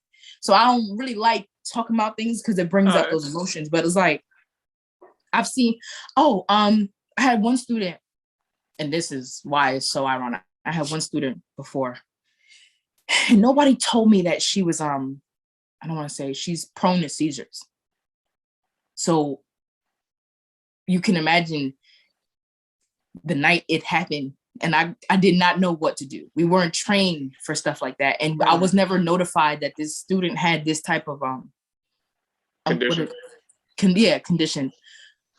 So I don't really like talking about things because it brings up those emotions. But it's like, I've seen, I had one student, and this is why it's so ironic. I had one student before, and nobody told me that she was, I don't want to say, she's prone to seizures. So you can imagine the night it happened, and I did not know what to do. We weren't trained for stuff like that. And I was never notified that this student had this type of condition. Condition.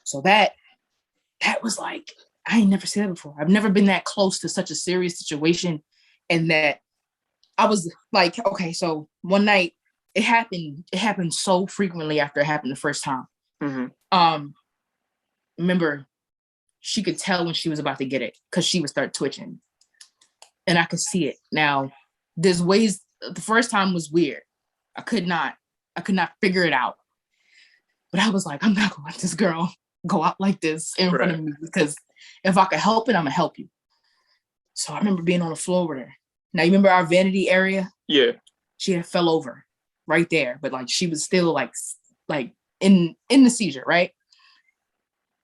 So that was like, I ain't never seen that before. I've never been that close to such a serious situation. And that I was like, okay, so one night it happened so frequently after it happened the first time. Mm-hmm. Remember, she could tell when she was about to get it because she would start twitching. And I could see it. Now, there's ways, the first time was weird. I could not figure it out. But I was like, I'm not gonna let this girl go out like this in front of me because if I could help it, I'm gonna help you. So I remember being on the floor with her. Now, you remember our vanity area? Yeah. She had fell over right there, but like she was still like in the seizure, right?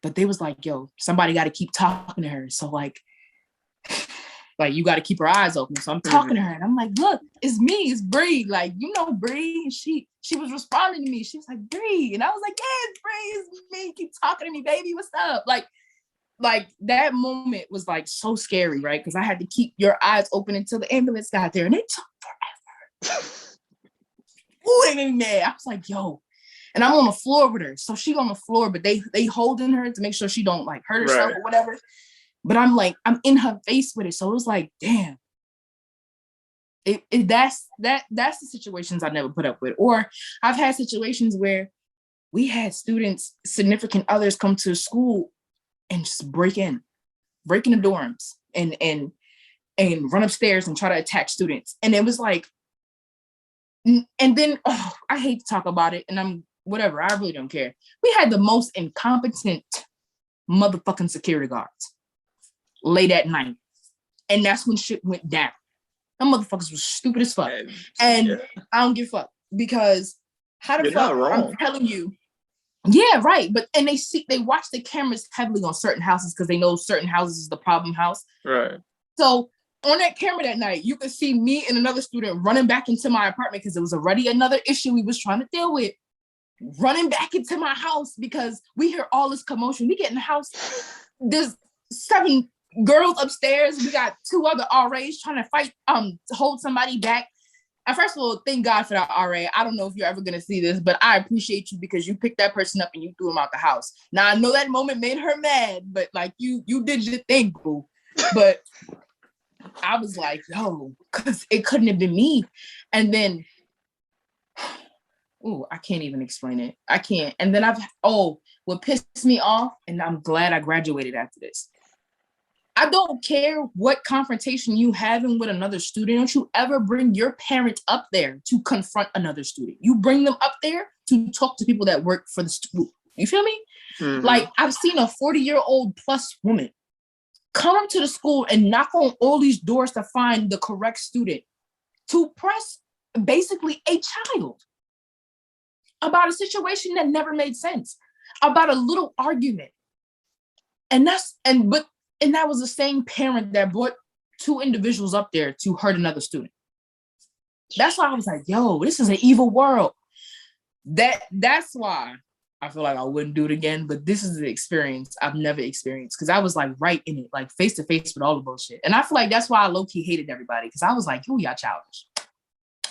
But they was like, yo, somebody got to keep talking to her. So like you got to keep her eyes open. So I'm talking to her and I'm like, look, it's me, it's Bree. Like, you know, Bree. And she was responding to me. She was like, Bree. And I was like, yeah, it's Bree, it's me. Keep talking to me, baby. What's up? Like that moment was like so scary, right? Because I had to keep your eyes open until the ambulance got there. And it took forever. Ooh, they made me mad. I was like, yo. And I'm on the floor with her. So she on the floor, but they holding her to make sure she don't like hurt herself or whatever. But I'm in her face with it. So it was like, damn. That's the situations I never put up with. Or I've had situations where we had students, significant others come to school and just break in the dorms and run upstairs and try to attack students. And it was like, and then I hate to talk about it, and I'm whatever, I really don't care. We had the most incompetent motherfucking security guards late at night. And that's when shit went down. Them motherfuckers was stupid as fuck. And I don't give a fuck because how the fuck I'm telling you. Yeah, right. But and they watch the cameras heavily on certain houses because they know certain houses is the problem house. Right. So on that camera that night, you could see me and another student running back into my apartment because it was already another issue we was trying to deal with. Running back into my house because we hear all this commotion. We get in the house. There's 7 girls upstairs. We got 2 other RAs trying to fight, to hold somebody back. And first of all, thank God for that RA. I don't know if you're ever going to see this, but I appreciate you because you picked that person up and you threw him out the house. Now, I know that moment made her mad, but like you did your thing, boo. But I was like, yo, because it couldn't have been me. And then, I can't even explain it. I can't. And then what pissed me off, and I'm glad I graduated after this. I don't care what confrontation you having with another student. Don't you ever bring your parent up there to confront another student. You bring them up there to talk to people that work for the school. You feel me? Mm-hmm. Like, I've seen a 40-year-old plus woman come up to the school and knock on all these doors to find the correct student to press basically a child about a situation that never made sense, about a little argument. And that was the same parent that brought 2 individuals up there to hurt another student. That's why I was like, yo, this is an evil world. That's why I feel like I wouldn't do it again. But this is the experience I've never experienced because I was like right in it, like face to face with all the bullshit. And I feel like that's why I low-key hated everybody because I was like, yo, y'all childish.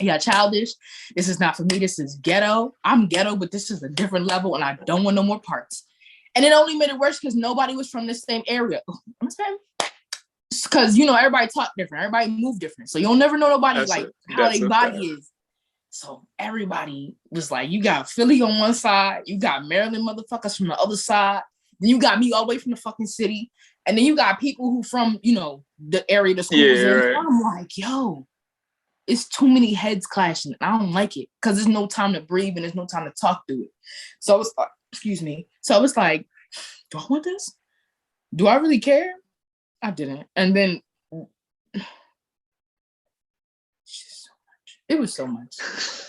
Y'all childish. This is not for me. This is ghetto. I'm ghetto, but this is a different level and I don't want no more parts. And it only made it worse because nobody was from the same area. Because, everybody talk different. Everybody move different. So you'll never know nobody how their body is. So everybody was like, you got Philly on one side. You got Maryland motherfuckers from the other side. Then you got me all the way from the fucking city. And then you got people who from, the area the school was in. Right. I'm like, yo, it's too many heads clashing. I don't like it because there's no time to breathe and there's no time to talk through it. So it's excuse me. So it's like, do I want this? Do I really care? I didn't. And then it was so much.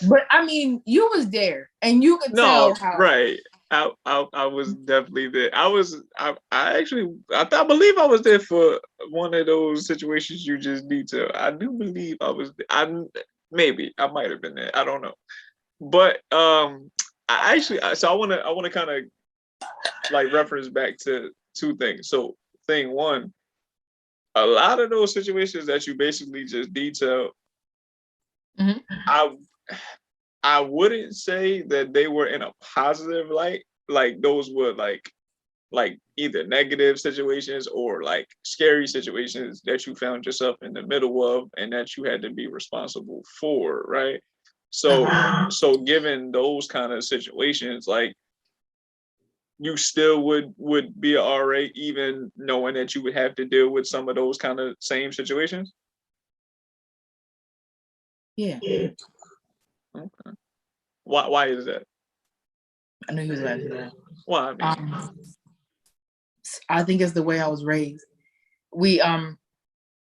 But I mean, you was there and you could tell how. Right. I was definitely there. I believe I was there for one of those situations you just detailed. I do believe I was there. I might have been there. I don't know. But I want to kind of like reference back to 2 things. So thing one, a lot of those situations that you basically just detailed, mm-hmm. I wouldn't say that they were in a positive light. Like those were like either negative situations or like scary situations that you found yourself in the middle of and that you had to be responsible for, right? So given those kind of situations, like you still would be an RA even knowing that you would have to deal with some of those kind of same situations? Yeah. Okay. Why is that? I knew he was laughing at that. Why? I think it's the way I was raised. We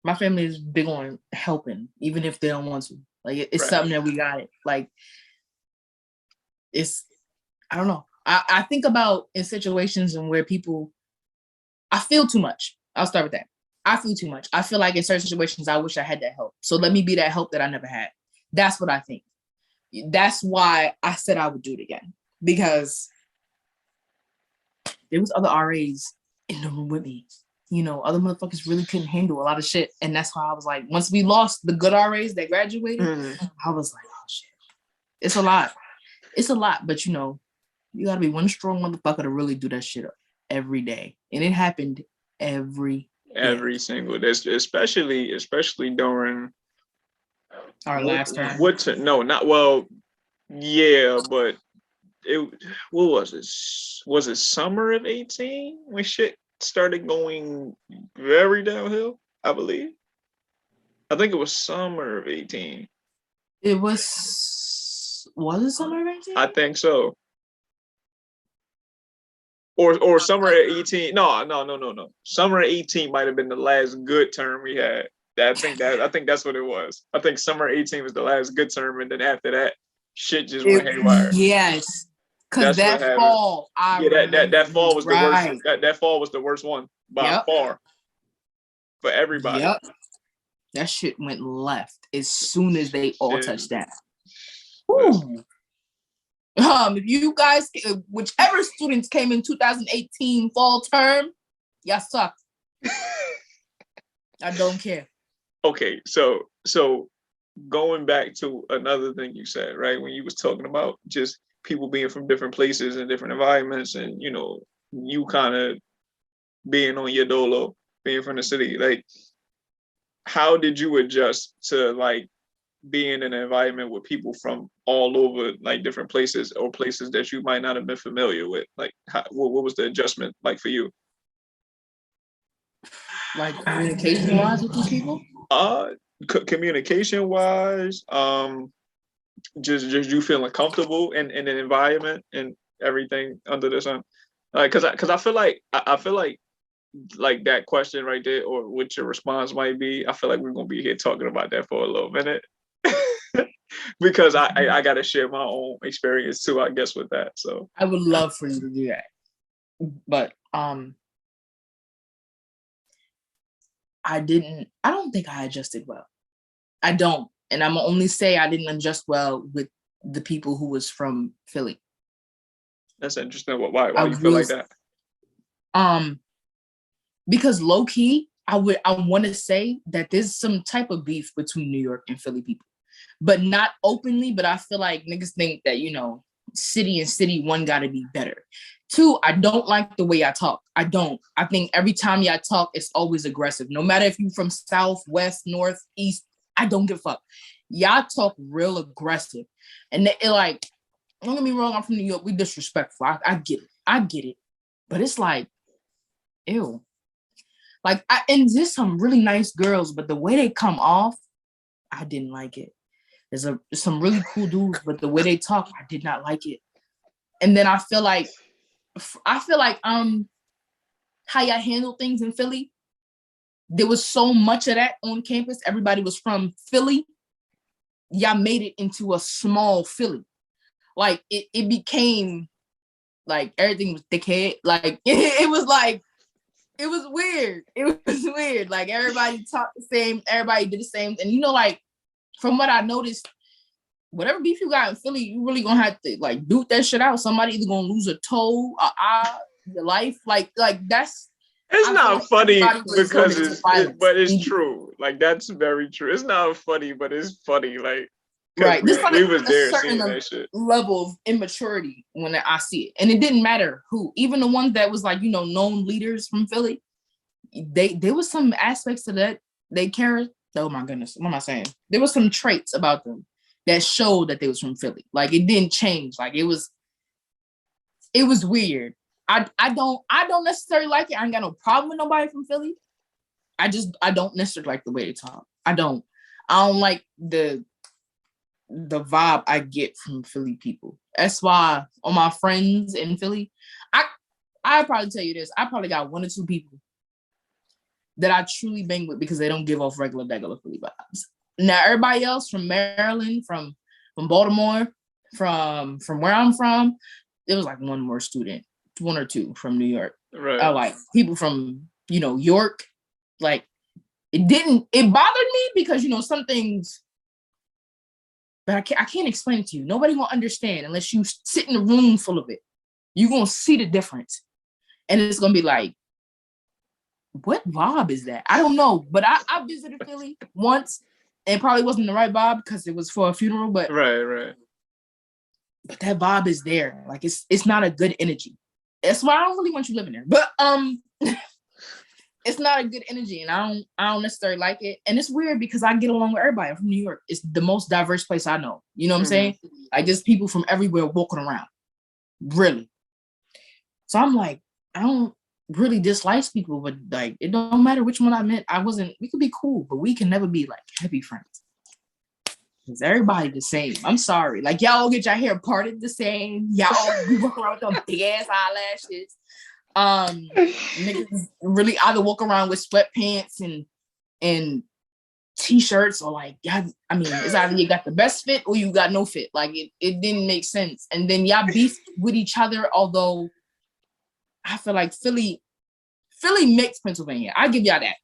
my family is big on helping, even if they don't want to. Like it's right. Something that we got it. Like it's I don't know. I think about in situations and where people I feel too much. I'll start with that. I feel too much. I feel like in certain situations I wish I had that help. So let me be that help that I never had. That's what I think. That's why I said I would do it again. Because there was other RAs in the room with me. Other motherfuckers really couldn't handle a lot of shit. And that's why I was like, once we lost the good RAs that graduated, I was like, oh shit. It's a lot. It's a lot, but you gotta be one strong motherfucker to really do that shit every day. And it happened every single day, especially during our last term. Yeah, but what was it? Was it summer of 18 when shit started going very downhill? I believe. I think it was summer of 18. It was it summer of 18? I think so. Or summer of 18. No. Summer of 18 might have been the last good term we had. I think that's what it was. I think summer 18 was the last good term, and then after that, shit just went haywire. Yes. Because that fall, that fall was the worst. That fall was the worst one by far for everybody. Yep. That shit went left as soon as they all touched down. If you guys, whichever students came in 2018 fall term, y'all sucked. I don't care. Okay, so going back to another thing you said, right? When you was talking about just people being from different places and different environments, and you kind of being on your dolo, being from the city, like how did you adjust to like being in an environment with people from all over, like different places or places that you might not have been familiar with? Like, what was the adjustment like for you? Like communication wise with these people? Communication wise, just you feeling comfortable in an environment and everything under the sun. Because I feel like I feel like that question right there, or what your response might be. I feel like we're gonna be here talking about that for a little minute. Because I gotta share my own experience too, I guess, with that. So I would love for you to do that. But I don't think I adjusted well. I don't. And I'm gonna only say I didn't adjust well with the people who was from Philly. That's interesting. Why do you feel like that? Because low key, I want to say that there's some type of beef between New York and Philly people, but not openly. But I feel like niggas think that, city and city, one got to be better. Two, I don't like the way I talk. I don't. I think every time y'all talk, it's always aggressive. No matter if you from South, West, North, East, I don't give a fuck. Y'all talk real aggressive. And it like, don't get me wrong, I'm from New York. We disrespectful. I get it. I get it. But it's like, ew. Like, and there's some really nice girls, but the way they come off, I didn't like it. There's some really cool dudes, but the way they talk, I did not like it. And then I feel like how y'all handle things in Philly, there was so much of that on campus. Everybody was from Philly. Y'all made it into a small Philly. Like it became like everything was dickhead. Like it was like, it was weird. It was weird. Like everybody talked the same, everybody did the same. And like from what I noticed, whatever beef you got in Philly, you really gonna have to like duke that shit out. Somebody either gonna lose a toe, an eye, your life. Like that's. It's not like funny because but it's Mm-hmm. true. Like that's very true. It's not funny, but it's funny. Like right, this we was there certain seeing that shit. Level of immaturity when I see it, and it didn't matter who. Even the ones that was like known leaders from Philly, there was some aspects to that they carried. Oh my goodness, what am I saying? There was some traits about them that showed that they was from Philly. Like it didn't change. Like it was weird. I don't necessarily like it. I ain't got no problem with nobody from Philly. I don't necessarily like the way they talk. I don't like the vibe I get from Philly people. That's why all my friends in Philly, I probably tell you this, I probably got one or two people that I truly bang with because they don't give off regular Philly vibes. Now everybody else from Maryland, from Baltimore, from where I'm from, it was like one more student, one or two from New York. Right. Like people from York. Like it bothered me because some things, but I can't explain it to you. Nobody gonna understand unless you sit in a room full of it. You're gonna see the difference, and it's gonna be like, what vibe is that? I don't know, but I visited Philly once, and it probably wasn't the right vibe because it was for a funeral. But right. But that vibe is there. Like it's not a good energy. That's why I don't really want you living there. But it's not a good energy, and I don't necessarily like it. And it's weird because I get along with everybody. I'm from New York. It's the most diverse place I know. You know what I'm saying? Like just people from everywhere walking around. Really. So I'm like, I don't really dislike people, but like it don't matter which one I met. We could be cool, but we can never be like happy friends. Because everybody the same. I'm sorry. Like y'all get your hair parted the same. Y'all walk around with them big ass eyelashes. Niggas really either walk around with sweatpants and t-shirts or like y'all, I mean, it's either you got the best fit or you got no fit. Like it didn't make sense. And then y'all beef with each other, although I feel like Philly makes Pennsylvania. I give y'all that.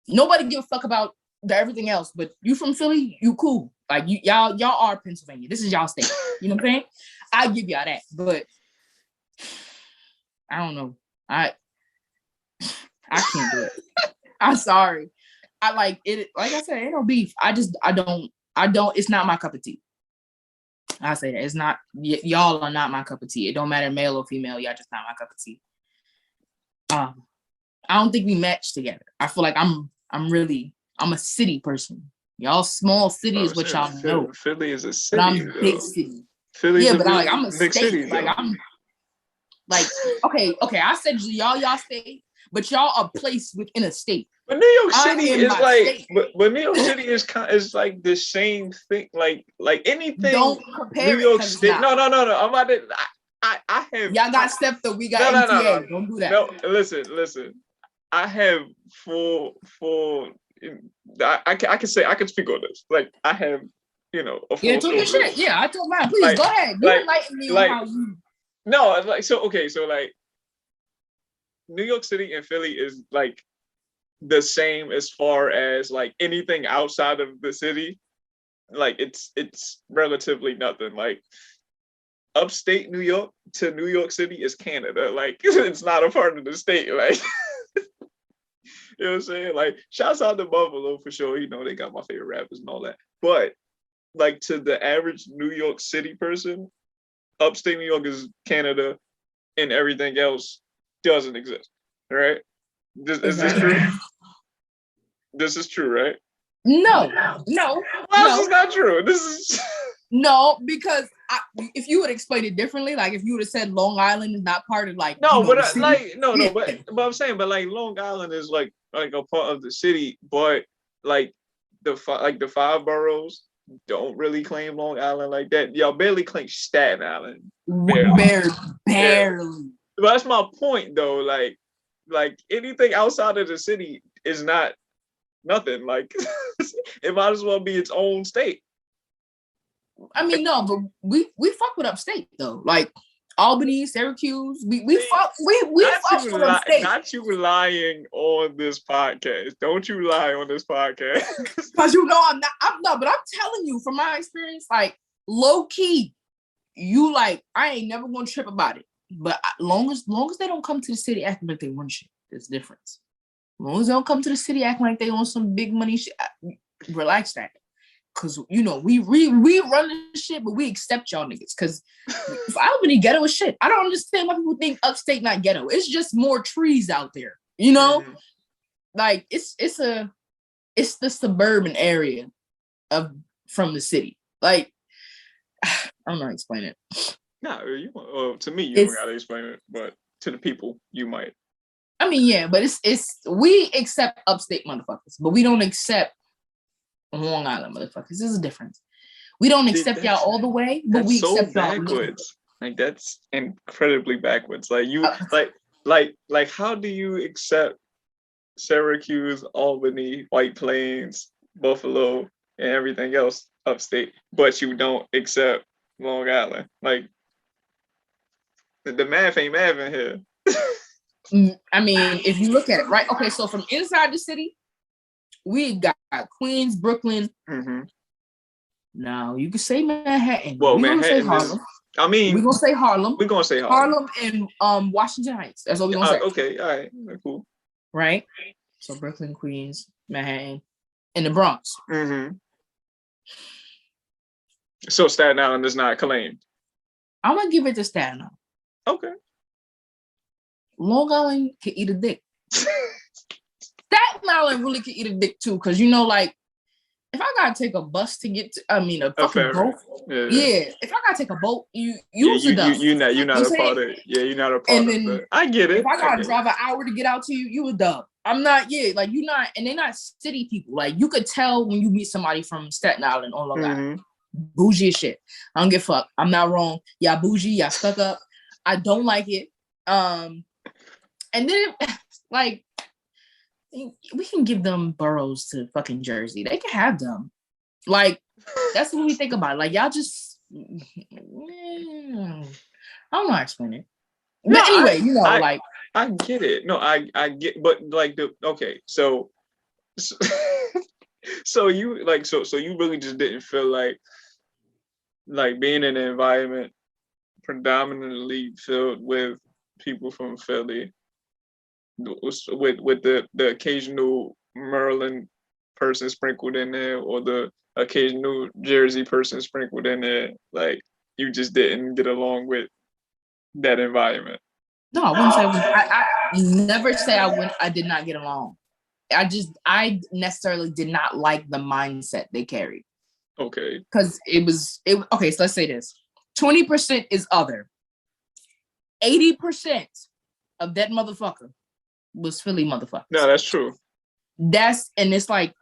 Nobody give a fuck about everything else, but you from Philly, you cool. Like y'all are Pennsylvania. This is y'all state. You know what I'm saying? I give y'all that, but I don't know. I can't do it. I'm sorry. I like it. Like I said, ain't no beef. I don't. It's not my cup of tea. I say that it's not. Y'all are not my cup of tea. It don't matter male or female. Y'all just not my cup of tea. I don't think we match together. I feel like I'm a city person. Y'all small city is what y'all know. Philly is a city. But I'm big city. Philly's yeah, but I'm a big state. City, like I'm like okay. I said y'all state, but y'all are placed within a state. But New York City is like, but New York City is like the same thing. Like anything. Don't compare New York State. No. I'm about to. I have. Y'all got SEPTA. We got MTA. No. Don't do that. No, listen. I have full. I can speak on this. Like I have, a full. Yeah, talk your shit. Yeah, I told mine. Please go ahead. You enlighten me on how you. No, so New York City and Philly is like the same as far as like anything outside of the city. Like it's relatively nothing. Like upstate New York to New York City is Canada. Like it's not a part of the state. Like you know what I'm saying? Like shouts out to Buffalo for sure. They got my favorite rappers and all that. But like to the average New York City person, upstate New York is Canada and everything else doesn't exist. Right? Is this true? This is true, right? No. Well, this is not true. This is no, because if you would explain it differently, like if you would have said Long Island is not part of like but I'm saying, but like Long Island is like a part of the city, but like the five boroughs don't really claim Long Island like that. Y'all barely claim Staten Island. Barely. Yeah. But that's my point, though. Like anything outside of the city is not nothing. Like it might as well be its own state. I mean, no, but we fuck with upstate though. Like Albany, Syracuse, we fuck with upstate. Not you lying on this podcast. Don't you lie on this podcast. Because I'm not, but I'm telling you from my experience, like low key, you like I ain't never gonna trip about it. But long as they don't come to the city acting like they run shit, there's a difference. As long as they don't come to the city acting like they want some big money shit, relax that. Cause we run this shit, but we accept y'all niggas. Cause if Albany ghetto is shit, I don't understand why people think upstate not ghetto. It's just more trees out there, Mm-hmm. Like it's the suburban area from the city. Like I don't know how to explain it. No, to me you don't gotta explain it, but to the people you might. I mean, yeah, but it's we accept upstate motherfuckers, but we don't accept Long Island motherfuckers. There's a difference. We don't accept y'all all the way, but we accept y'all backwards. Like that's incredibly backwards. Like you like how do you accept Syracuse, Albany, White Plains, Buffalo, and everything else upstate, but you don't accept Long Island? Like the math ain't math in here. I mean, if you look at it, right? Okay, so from inside the city, we got Queens, Brooklyn. Mm-hmm. Now you can say Manhattan. Well, Manhattan is. I mean, we're gonna say Harlem. We're gonna say Harlem. And Washington Heights. That's what we're gonna say. Okay, all right, cool. Right. So Brooklyn, Queens, Manhattan, and the Bronx. Mm-hmm. So Staten Island is not claimed. I'm gonna give it to Staten Island. Okay. Long Island can eat a dick. Staten Island really can eat a dick too, because like if I gotta take a bus to get to, a fucking boat. Yeah. If I gotta take a boat, you're not a part of it. Yeah, you're not a part of it. I get it. If I gotta drive an hour to get out to you, you a dub. I'm not, like you're not, and they're not city people. Like you could tell when you meet somebody from Staten Island or Long Island. Bougie as shit. I don't give a fuck. I'm not wrong. Y'all bougie, y'all stuck up. I don't like it. And then like we can give them boroughs to fucking Jersey. They can have them. Like that's what we think about. Like y'all just I don't know how to explain it. But anyway, I get it. No, I get, but like so you so you really just didn't feel like being in an environment predominantly filled with people from Philly with the occasional Maryland person sprinkled in there, or the occasional Jersey person sprinkled in there. Like, you just didn't get along with that environment. No, I wouldn't say I never say I did not get along. I necessarily did not like the mindset they carried. Okay. Because okay, so let's say this. 20% is other. 80% of that motherfucker was Philly motherfuckers. No, that's true. And it's like,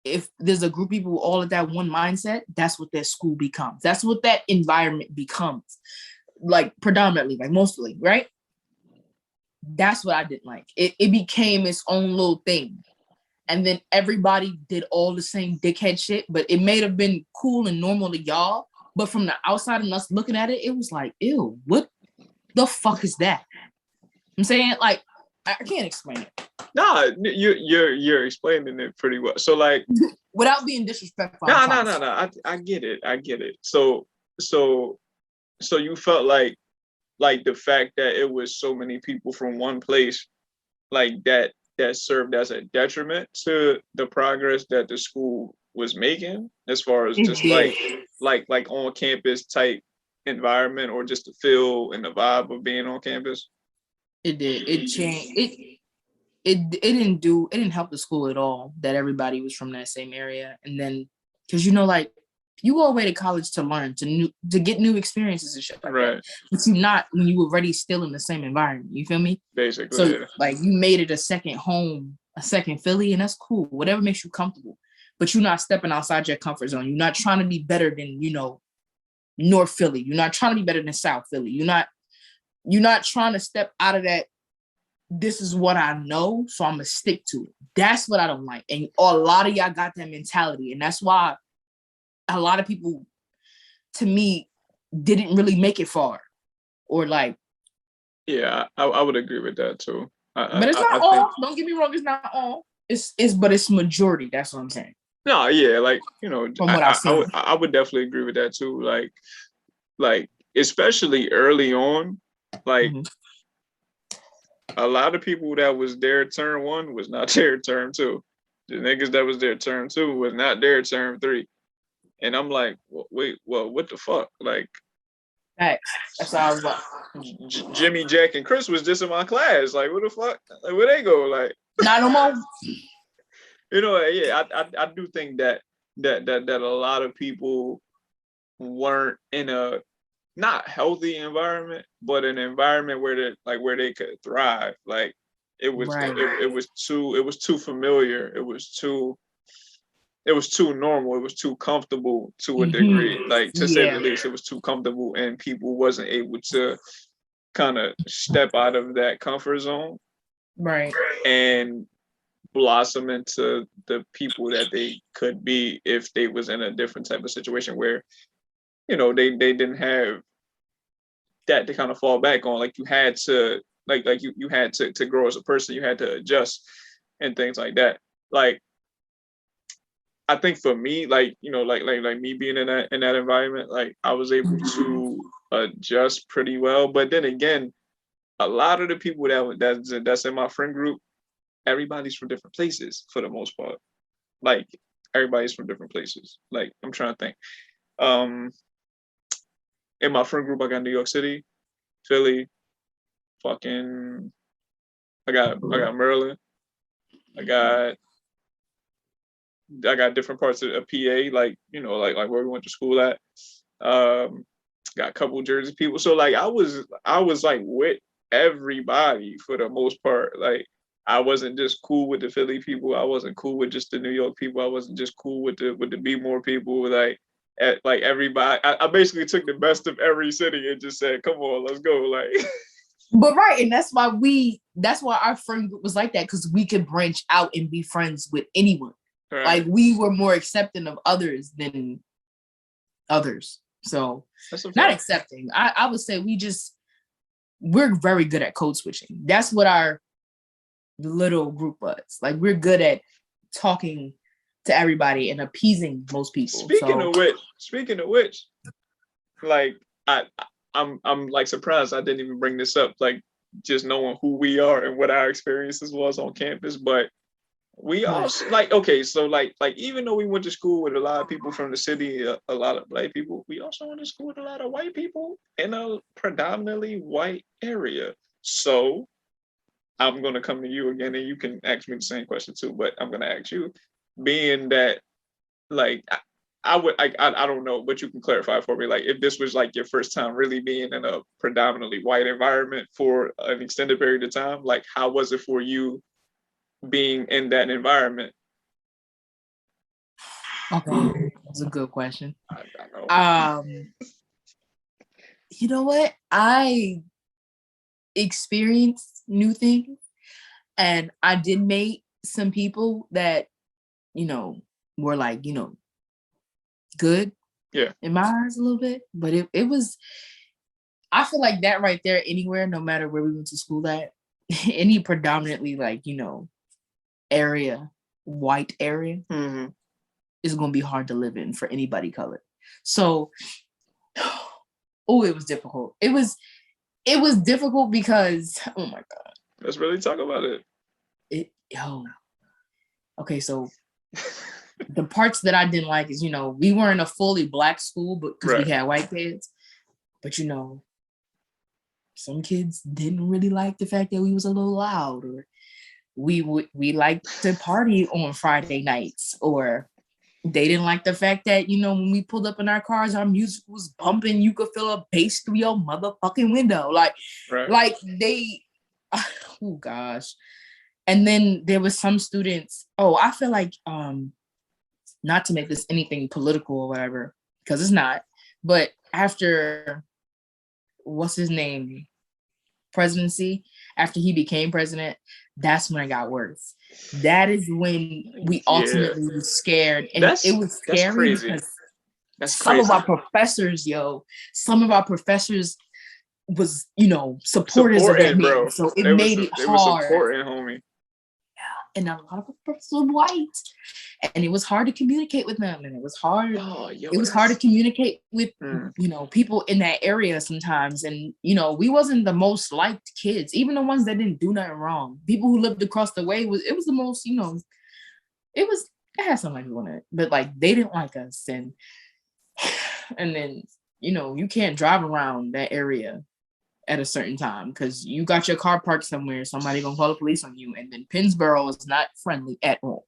if there's a group of people all of that one mindset, that's what that school becomes. That's what that environment becomes. Like, predominantly, like mostly, right? That's what I didn't like. It became its own little thing. And then everybody did all the same dickhead shit, but it may have been cool and normal to y'all. But from the outside and us looking at it, it was like, ew, what the fuck is that? I'm saying, like, I can't explain it. Nah, you're explaining it pretty well. So, like, without being disrespectful. No. I get it. So you felt like the fact that it was so many people from one place, like that served as a detriment to the progress that the school was making, as far as just like on campus type environment, or just the feel and the vibe of being on campus. It did. It changed. It didn't help the school at all that everybody was from that same area. And then, because like, you go away to college to learn, to get new experiences and shit like right. that. But you're not when you were already still in the same environment. You feel me? Basically. So like, you made it a second home, a second Philly, and that's cool. Whatever makes you comfortable. But you're not stepping outside your comfort zone. You're not trying to be better than, North Philly. You're not trying to be better than South Philly. You're not trying to step out of that. This is what I know, so I'm gonna stick to it. That's what I don't like. And a lot of y'all got that mentality. And that's why a lot of people, to me, didn't really make it far. Or like, yeah, I would agree with that too. But it's not all. Don't get me wrong, it's not all. But it's majority. That's what I'm saying. No, yeah, like, from what I've seen. I would definitely agree with that too. Like especially early on, like. Mm-hmm. A lot of people that was there turn 1 was not there turn 2. The niggas that was there turn 2 was not there turn 3. And I'm like, wait, what the fuck? Like, that's what I was like. Jimmy, Jack, and Chris was just in my class. Like, what the fuck? Like, where they go? Like, not no more. Yeah, I do think that a lot of people weren't in a not healthy environment, but an environment where they could thrive. Like, it was right. it was too familiar. It was too normal. It was too comfortable to a degree. Like, to say the least, it was too comfortable, and people wasn't able to kind of step out of that comfort zone, right, and blossom into the people that they could be if they was in a different type of situation where they didn't have that to kind of fall back on. Like, you had to you had to grow as a person. You had to adjust and things like that. Like, I think for me, like me being in that environment, like, I was able to adjust pretty well. But then again, a lot of the people that's in my friend group, everybody's from different places for the most part. Like, everybody's from different places. Like, I'm trying to think. In my friend group, I got New York City, Philly, I got Maryland, I got different parts of PA, like where we went to school at. Got a couple Jersey people, so like I was like with everybody for the most part. Like, I wasn't just cool with the Philly people. I wasn't cool with just the New York people. I wasn't just cool with the Be More people. Like everybody, I basically took the best of every city and just said, "Come on, let's go!" Like, but right, and that's why our friend group was like that, because we could branch out and be friends with anyone. Right. Like, we were more accepting of others than others. So, not accepting. I would say we're very good at code switching. That's what our little group was. Like, we're good at talking to everybody and appeasing most people. Speaking of which, like, I'm like surprised I didn't even bring this up, like, just knowing who we are and what our experiences was on campus. But We also like even though we went to school with a lot of people from the city, a lot of black people, we also went to school with a lot of white people in a predominantly white area. So I'm gonna come to you again, and you can ask me the same question too. But I'm gonna ask you, being that like I don't know, but you can clarify for me. Like if this was like your first time really being in a predominantly white environment for an extended period of time, like how was it for you being in that environment? Okay, that's a good question. I know. You know what? I experienced new things, and I did meet some people that, you know, were like, you know, good in my eyes a little bit. But it was, I feel like that right there, anywhere, no matter where we went to school at, any predominantly like, you know, area, white area, is going to be hard to live in for anybody colored. So, it was difficult. It was difficult because, oh my God. Let's really talk about it. Okay, so the parts that I didn't like is, you know, we weren't a fully black school, but because we had white kids. But, you know, some kids didn't really like the fact that we was a little loud, or we liked to party on Friday nights, or they didn't like the fact that, you know, when we pulled up in our cars, our music was bumping. You could feel a bass through your motherfucking window. Like they, oh gosh. And then there was some students. Oh, I feel like, not to make this anything political or whatever, because it's not, but after, what's his name? Presidency, after he became president, that's when it got worse. That is when we ultimately were scared. And it was scary because some of our professors was, you know, supporters of that man. So it made it hard. Was supporting, homie. And a lot of professors were white, and it was hard to communicate with them, and it was hard. It was hard to communicate with, you know, people in that area sometimes. And, you know, we wasn't the most liked kids, even the ones that didn't do nothing wrong. People who lived across the way it was the most, you know, it had somebody on it, but like they didn't like us. And then, you know, you can't drive around that area at a certain time because you got your car parked somewhere, somebody gonna call the police on you. And then Pennsboro is not friendly at all.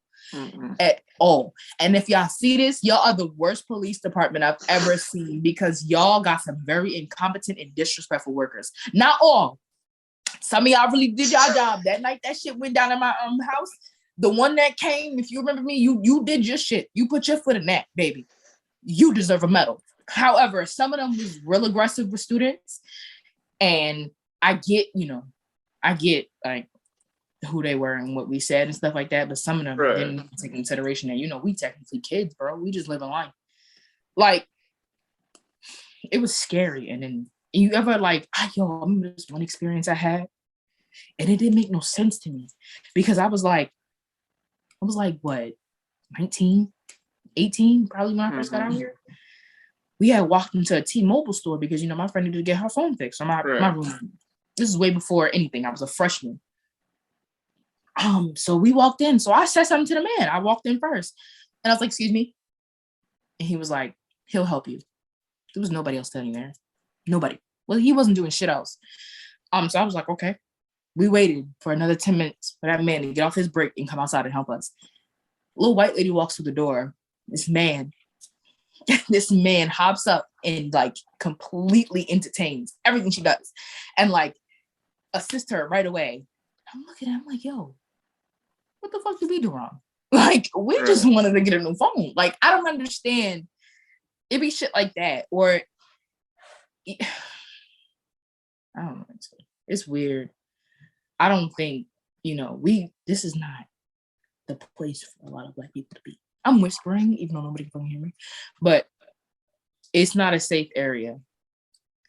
At all. And if y'all see this, y'all are the worst police department I've ever seen, because y'all got some very incompetent and disrespectful workers. Not all. Some of y'all really did y'all job. That night that shit went down in my house. The one that came, if you remember me, you did your shit. You put your foot in that, baby. You deserve a medal. However, some of them was real aggressive with students. And I get like who they were and what we said and stuff like that, but some of them didn't take consideration that, you know, we technically kids, bro. We just live in life. Like, it was scary. And then you ever like, I remember this one experience I had, and it didn't make no sense to me, because I was like, what, 19, 18, probably when I first got out here. We had walked into a T-Mobile store because, you know, my friend needed to get her phone fixed. So my room. This is way before anything. I was a freshman. So we walked in. So I said something to the man. I walked in first, and I was like, "Excuse me," and he was like, "He'll help you." There was nobody else standing there. Nobody. Well, he wasn't doing shit else. So I was like, okay. We waited for another 10 minutes for that man to get off his break and come outside and help us. A little white lady walks through the door. This man hops up and like completely entertains everything she does, and like assists her right away. I'm looking at him like, yo, what the fuck did we do wrong? Like, we just wanted to get a new phone. Like, I don't understand. It be shit like that. Or I don't know. It's weird. I don't think, you know, this is not the place for a lot of black people to be. I'm whispering, even though nobody can hear me, but it's not a safe area.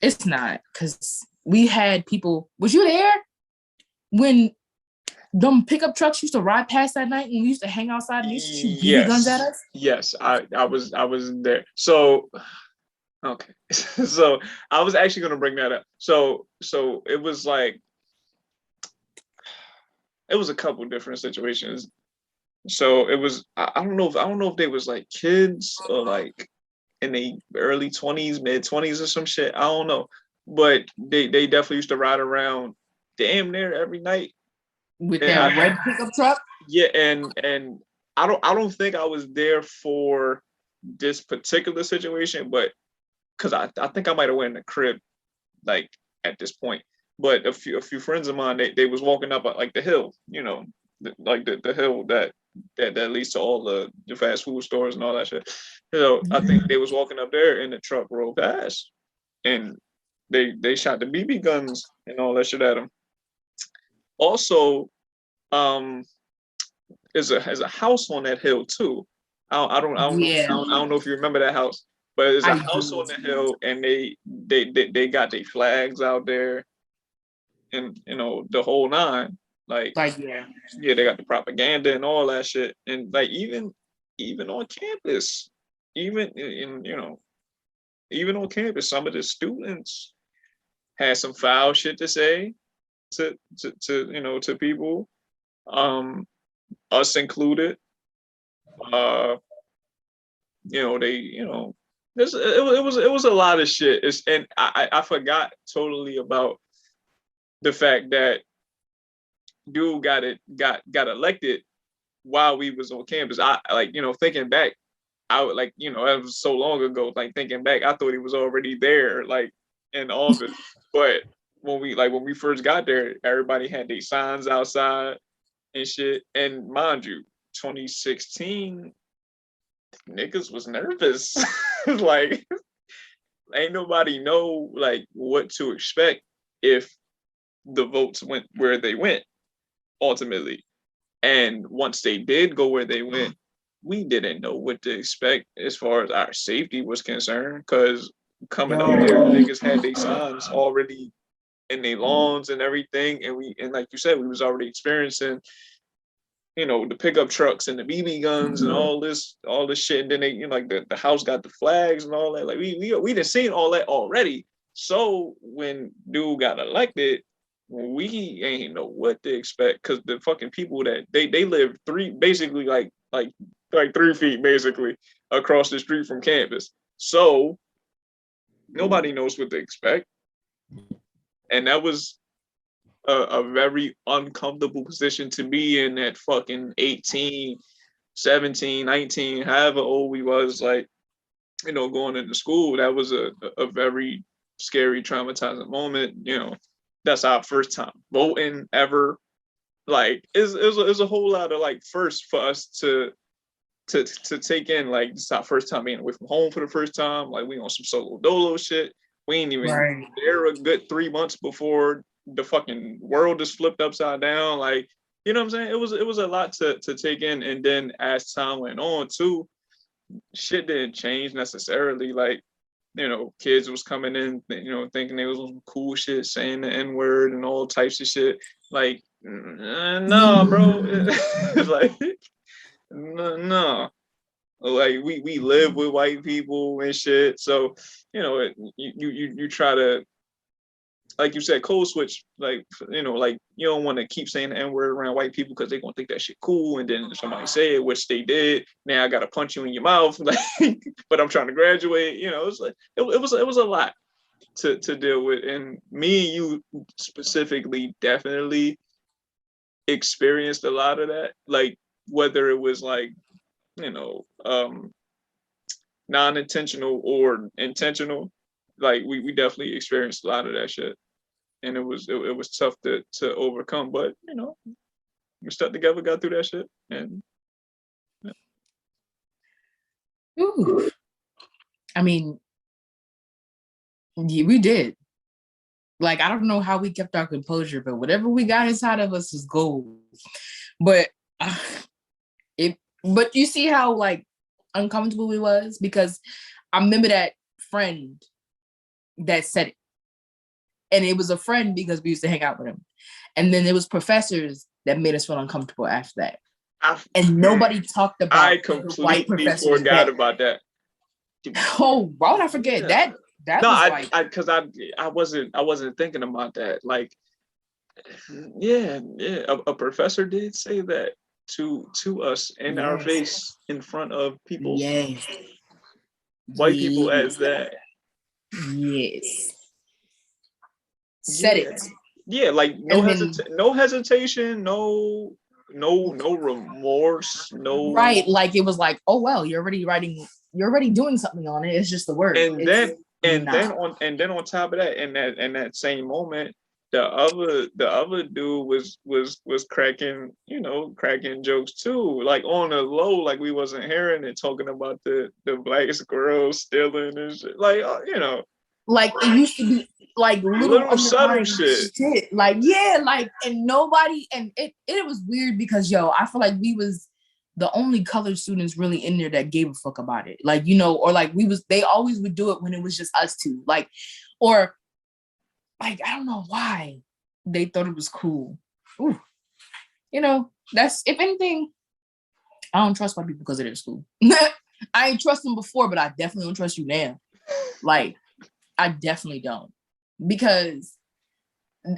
It's not, because we had people. Was you there when them pickup trucks used to ride past that night, and we used to hang outside and used to shoot BB guns at us? Yes, I was there. So, okay, so I was actually going to bring that up. So it was like, it was a couple different situations. So it was, I don't know if they was like kids or like in the early 20s, mid 20s or some shit. I don't know. But they definitely used to ride around damn near every night. With And that red pickup truck. yeah, and I don't think I was there for this particular situation, but because I think I might have went in the crib like at this point. But a few friends of mine, they was walking up like the hill, like the hill that leads to all the fast food stores and all that shit. So I think they was walking up there and the truck rolled past and they shot the BB guns and all that shit at them. Also, um, there's a house on that hill too. I don't know if you remember that house, but there's a I house do. on the hill and they got their flags out there and the whole nine. Like Like, yeah. yeah, they got the propaganda and all that shit. And like even on campus, even in even on campus, some of the students had some foul shit to say to people, us included. Uh, they it was a lot of shit. And I forgot totally about the fact that dude got elected while we was on campus. I like thinking back, I would like that was so long ago. Like thinking back, I thought he was already there, like in office. But when we first got there, everybody had their signs outside and shit. And mind you, 2016 niggas was nervous. Like ain't nobody know like what to expect if the votes went where they went ultimately. And once they did go where they went, we didn't know what to expect as far as our safety was concerned. Because coming up there, niggas had their signs already in their lawns and everything, and like you said, we was already experiencing, the pickup trucks and the BB guns and all this shit. And then they, like the house got the flags and all that. Like we done seen all that already. So when dude got elected, we ain't know what to expect because the fucking people that they live basically like 3 feet basically across the street from campus. So nobody knows what to expect. And that was a very uncomfortable position to be in at fucking 18, 17, 19, however old we was, like, going into school. That was a very scary, traumatizing moment. That's our first time voting ever. Like, it's a whole lot of like first for us to take in. Like, this is our first time being away from home for the first time. Like, we on some solo dolo shit. We ain't even there a good 3 months before the fucking world just flipped upside down. Like, you know what I'm saying? It was a lot to take in. And then as time went on too, shit didn't change necessarily. Like, kids was coming in, thinking they was on some cool shit, saying the N-word and all types of shit. Like, nah, bro. It's like, no. Like we live with white people and shit. So, you try to, like you said, code switch, like, like you don't want to keep saying the N-word around white people because they're gonna think that shit cool, and then somebody say it, which they did. Now I gotta punch you in your mouth, like, but I'm trying to graduate. It's like it was a lot to deal with, and me and you specifically definitely experienced a lot of that. Like whether it was like non-intentional or intentional, like we definitely experienced a lot of that shit. And it was tough to overcome, but we stuck together, got through that shit, and yeah. Ooh. I mean, yeah, we did. Like, I don't know how we kept our composure, but whatever we got inside of us was gold. But but you see how like uncomfortable we was, because I remember that friend that said it. And it was a friend because we used to hang out with him. And then there was professors that made us feel uncomfortable after that. And nobody talked about I completely forgot about that. Oh, why would I forget that? That no, was because I wasn't thinking about that. Like, yeah, a professor did say that. to us in our face in front of people. Yes. White people as that. Yes. Said it. Yeah, like no hesitation, no remorse, no. Right, like it was like, oh well, you're already doing something on it. It's just the word. And then on top of that, in that same moment, the other dude was cracking jokes too, like on the low, like we wasn't hearing it, talking about the black girls stealing and shit, like like it used to be like little subtle shit. Like yeah, like and nobody, and it was weird because I feel like we was the only colored students really in there that gave a fuck about it, like or like they always would do it when it was just us two, like, or like I don't know why they thought it was cool. Ooh. That's, if anything, I don't trust white people because of their school. I ain't trust them before, but I definitely don't trust you now. Like I definitely don't, because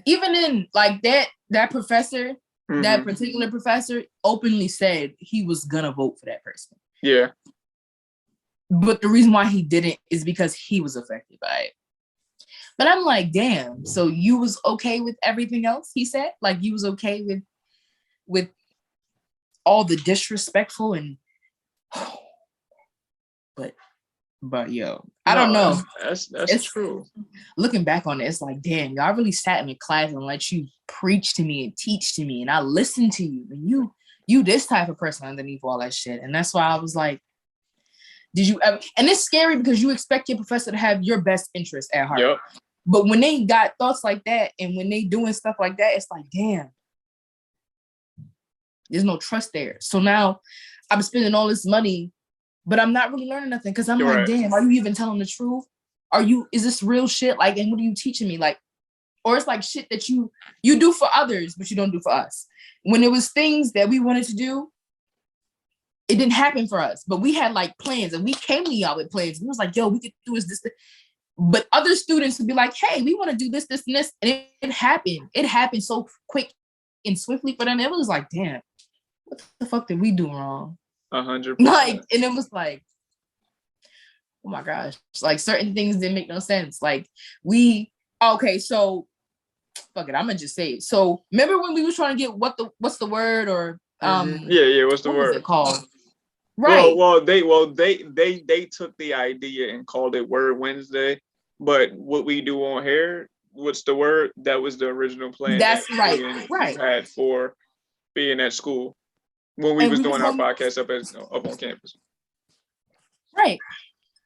even in like that professor, that particular professor openly said he was gonna vote for that person. Yeah. But the reason why he didn't is because he was affected by it. But I'm like, damn, so you was okay with everything else he said? Like you was okay with all the disrespectful and but I don't know. That's true. Looking back on it, it's like, damn, y'all really sat in a class and let you preach to me and teach to me, and I listened to you, and you this type of person underneath all that shit. And that's why I was like, did you ever? And it's scary because you expect your professor to have your best interest at heart. Yep. But when they got thoughts like that, and when they doing stuff like that, it's like, damn, there's no trust there. So now I'm spending all this money, but I'm not really learning nothing because I'm like, damn, are you even telling the truth? Is this real shit? Like, and what are you teaching me? Like, or it's like shit that you do for others, but you don't do for us. When it was things that we wanted to do, it didn't happen for us, but we had like plans, and we came to y'all with plans. We was like, yo, we could do this. But other students would be like, hey, we want to do this, this, and this. And it happened. It happened so quick and swiftly for them. It was like, damn, what the fuck did we do wrong? 100%. Like, and it was like, oh my gosh, like certain things didn't make no sense. Like so fuck it, I'm gonna just say it. So remember when we was trying to get what's the word, or what's the word? Was it called? Right. Well, they took the idea and called it Word Wednesday, but what we do on here, what's the word? That was the original plan. That's right. Right. Had for being at school when we was doing our podcast up on campus. Right.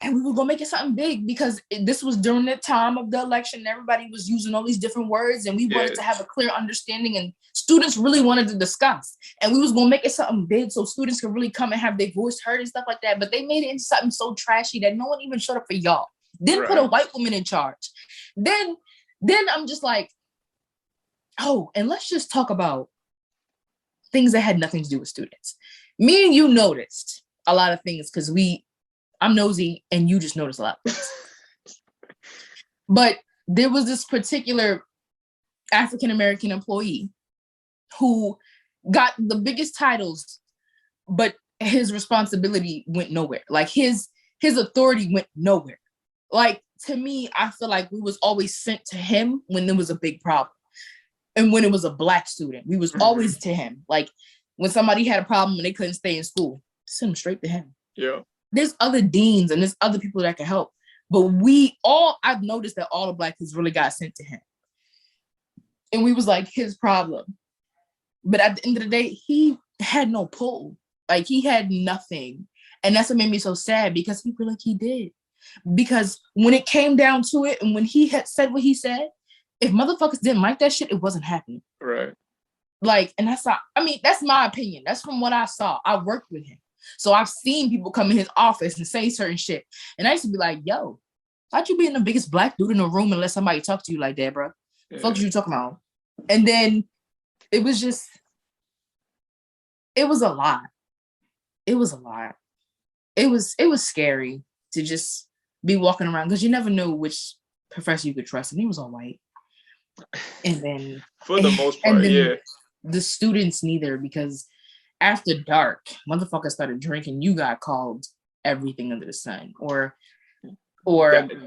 And we were gonna make it something big because this was during the time of the election. Everybody was using all these different words, and we wanted to have a clear understanding, and students really wanted to discuss. And we was gonna make it something big so students could really come and have their voice heard and stuff like that. But they made it into something so trashy that no one even showed up for y'all. Then put a white woman in charge. Then I'm just like, oh, and let's just talk about things that had nothing to do with students. Me and you noticed a lot of things because I'm nosy and you just notice a lot of things. But there was this particular African-American employee who got the biggest titles, but his responsibility went nowhere. Like his authority went nowhere. Like, to me, I feel like we was always sent to him when there was a big problem. And when it was a Black student, we was always to him. Like when somebody had a problem and they couldn't stay in school, send them straight to him. Yeah. There's other deans and there's other people that can help. But I've noticed that all the Black kids really got sent to him. And we was like his problem. But at the end of the day, he had no pull. Like he had nothing. And that's what made me so sad, because he feel like he did. Because when it came down to it, and when he had said what he said, if motherfuckers didn't like that shit, it wasn't happening. Right. Like, and that's my opinion. That's from what I saw. I worked with him. So I've seen people come in his office and say certain shit. And I used to be like, yo, how'd you be the biggest Black dude in the room and let somebody talk to you like that, bro? Yeah. Fuck you talking about? And then it was a lot. It was a lot. It was scary to just be walking around, because you never know which professor you could trust. And he was all white. And then for the most part, the students neither, because after dark, motherfucker started drinking, you got called everything under the sun, or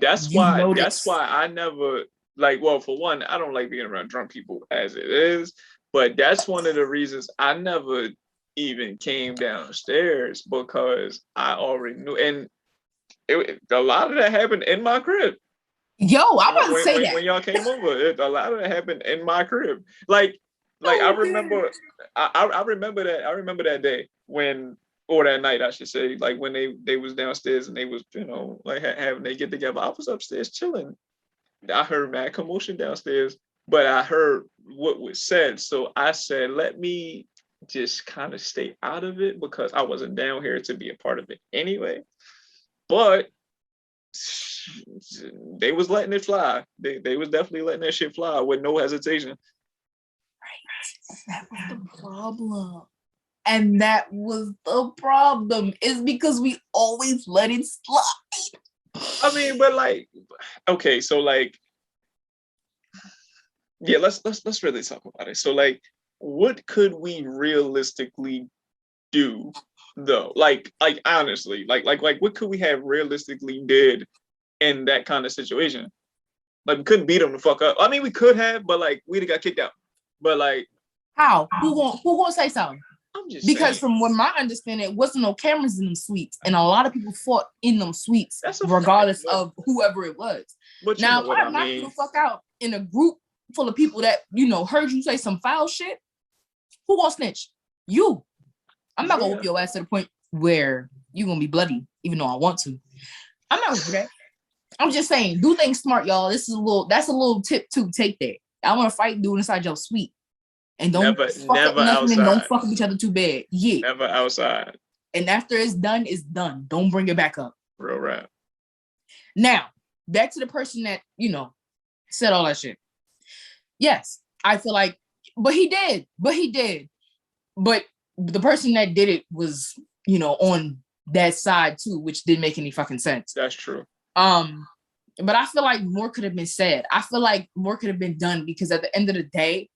that's you why noticed. I never like. Well, for one, I don't like being around drunk people as it is, but that's one of the reasons I never even came downstairs, because I already knew, and a lot of that happened in my crib. Yo, I'm about to say that. When y'all came over, a lot of that happened in my crib. Like I Oh, remember, I remember that. I remember that day when, or that night, I should say, like when they was downstairs and they was, like having they get together. I was upstairs chilling. I heard mad commotion downstairs, but I heard what was said. So I said, let me just kind of stay out of it, because I wasn't down here to be a part of it anyway. But they was letting it fly. They was definitely letting that shit fly with no hesitation. Right. That was the problem. And that was the problem. Is because we always let it slide. I mean, but like, okay, so like, yeah, let's really talk about it. So like, what could we realistically do though? Like honestly, like what could we have realistically did in that kind of situation? Like, we couldn't beat them the fuck up. I mean, we could have, but like, we'd have got kicked out. But like, how? Who gonna say something? I'm just because saying. from what my understanding, it wasn't no cameras in them suites, and a lot of people fought in them suites, regardless of whoever it was. But now, if I knock you the fuck out in a group full of people that heard you say some foul shit, who gonna snitch? You. I'm not gonna whoop your ass to the point where you gonna be bloody, even though I want to. I'm not gonna do that. I'm just saying, do things smart, y'all. That's a little tip to take that. I want to fight, do it inside your suite. And don't fuck up nothing, and don't fuck with each other too bad. Yeah. Never outside. And after it's done, it's done. Don't bring it back up. Real rap. Now, back to the person that, said all that shit. Yes, I feel like, but he did. But the person that did it was, on that side too, which didn't make any fucking sense. That's true. But I feel like more could have been said. I feel like more could have been done, because at the end of the day,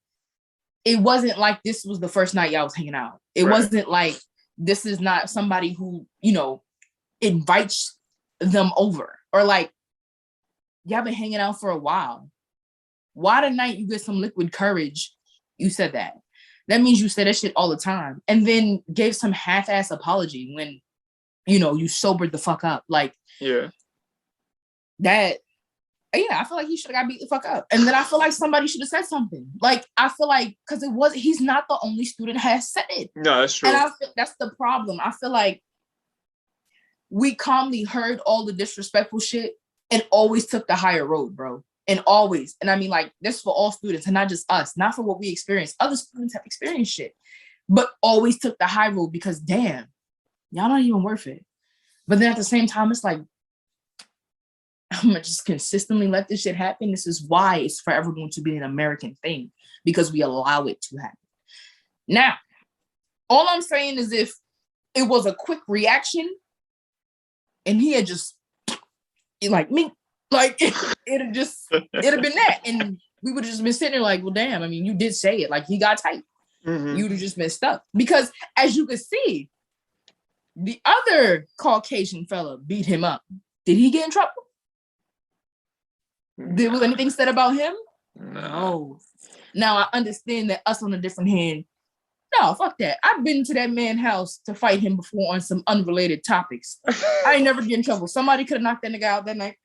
it wasn't like this was the first night y'all was hanging out. It wasn't like this is not somebody who, invites them over, or like y'all been hanging out for a while. Why tonight you get some liquid courage? You said that. That means you say that shit all the time, and then gave some half-ass apology when, you sobered the fuck up. Like, that. Yeah, I feel like he should have got beat the fuck up. And then I feel like somebody should have said something. Like, I feel like, because he's not the only student that has said it. No, that's true. And I feel that's the problem. I feel like we calmly heard all the disrespectful shit and always took the higher road, bro. And always. And I mean, like, this for all students and not just us. Not for what we experienced. Other students have experienced shit. But always took the high road, because damn, y'all not even worth it. But then at the same time, it's like, I'm gonna just consistently let this shit happen. This is why it's forever going to be an American thing, because we allow it to happen. Now, all I'm saying is, if it was a quick reaction and he had just like me, like it'd have been that, and we would have just been sitting there like, well, damn. I mean, you did say it. Like, he got tight. Mm-hmm. You'd have just been stuck, because as you could see, the other Caucasian fella beat him up. Did he get in trouble? Was anything said about him? No. Now I understand that us on a different hand. No, fuck that. I've been to that man's house to fight him before on some unrelated topics. I ain't never get in trouble. Somebody could have knocked that nigga out that night.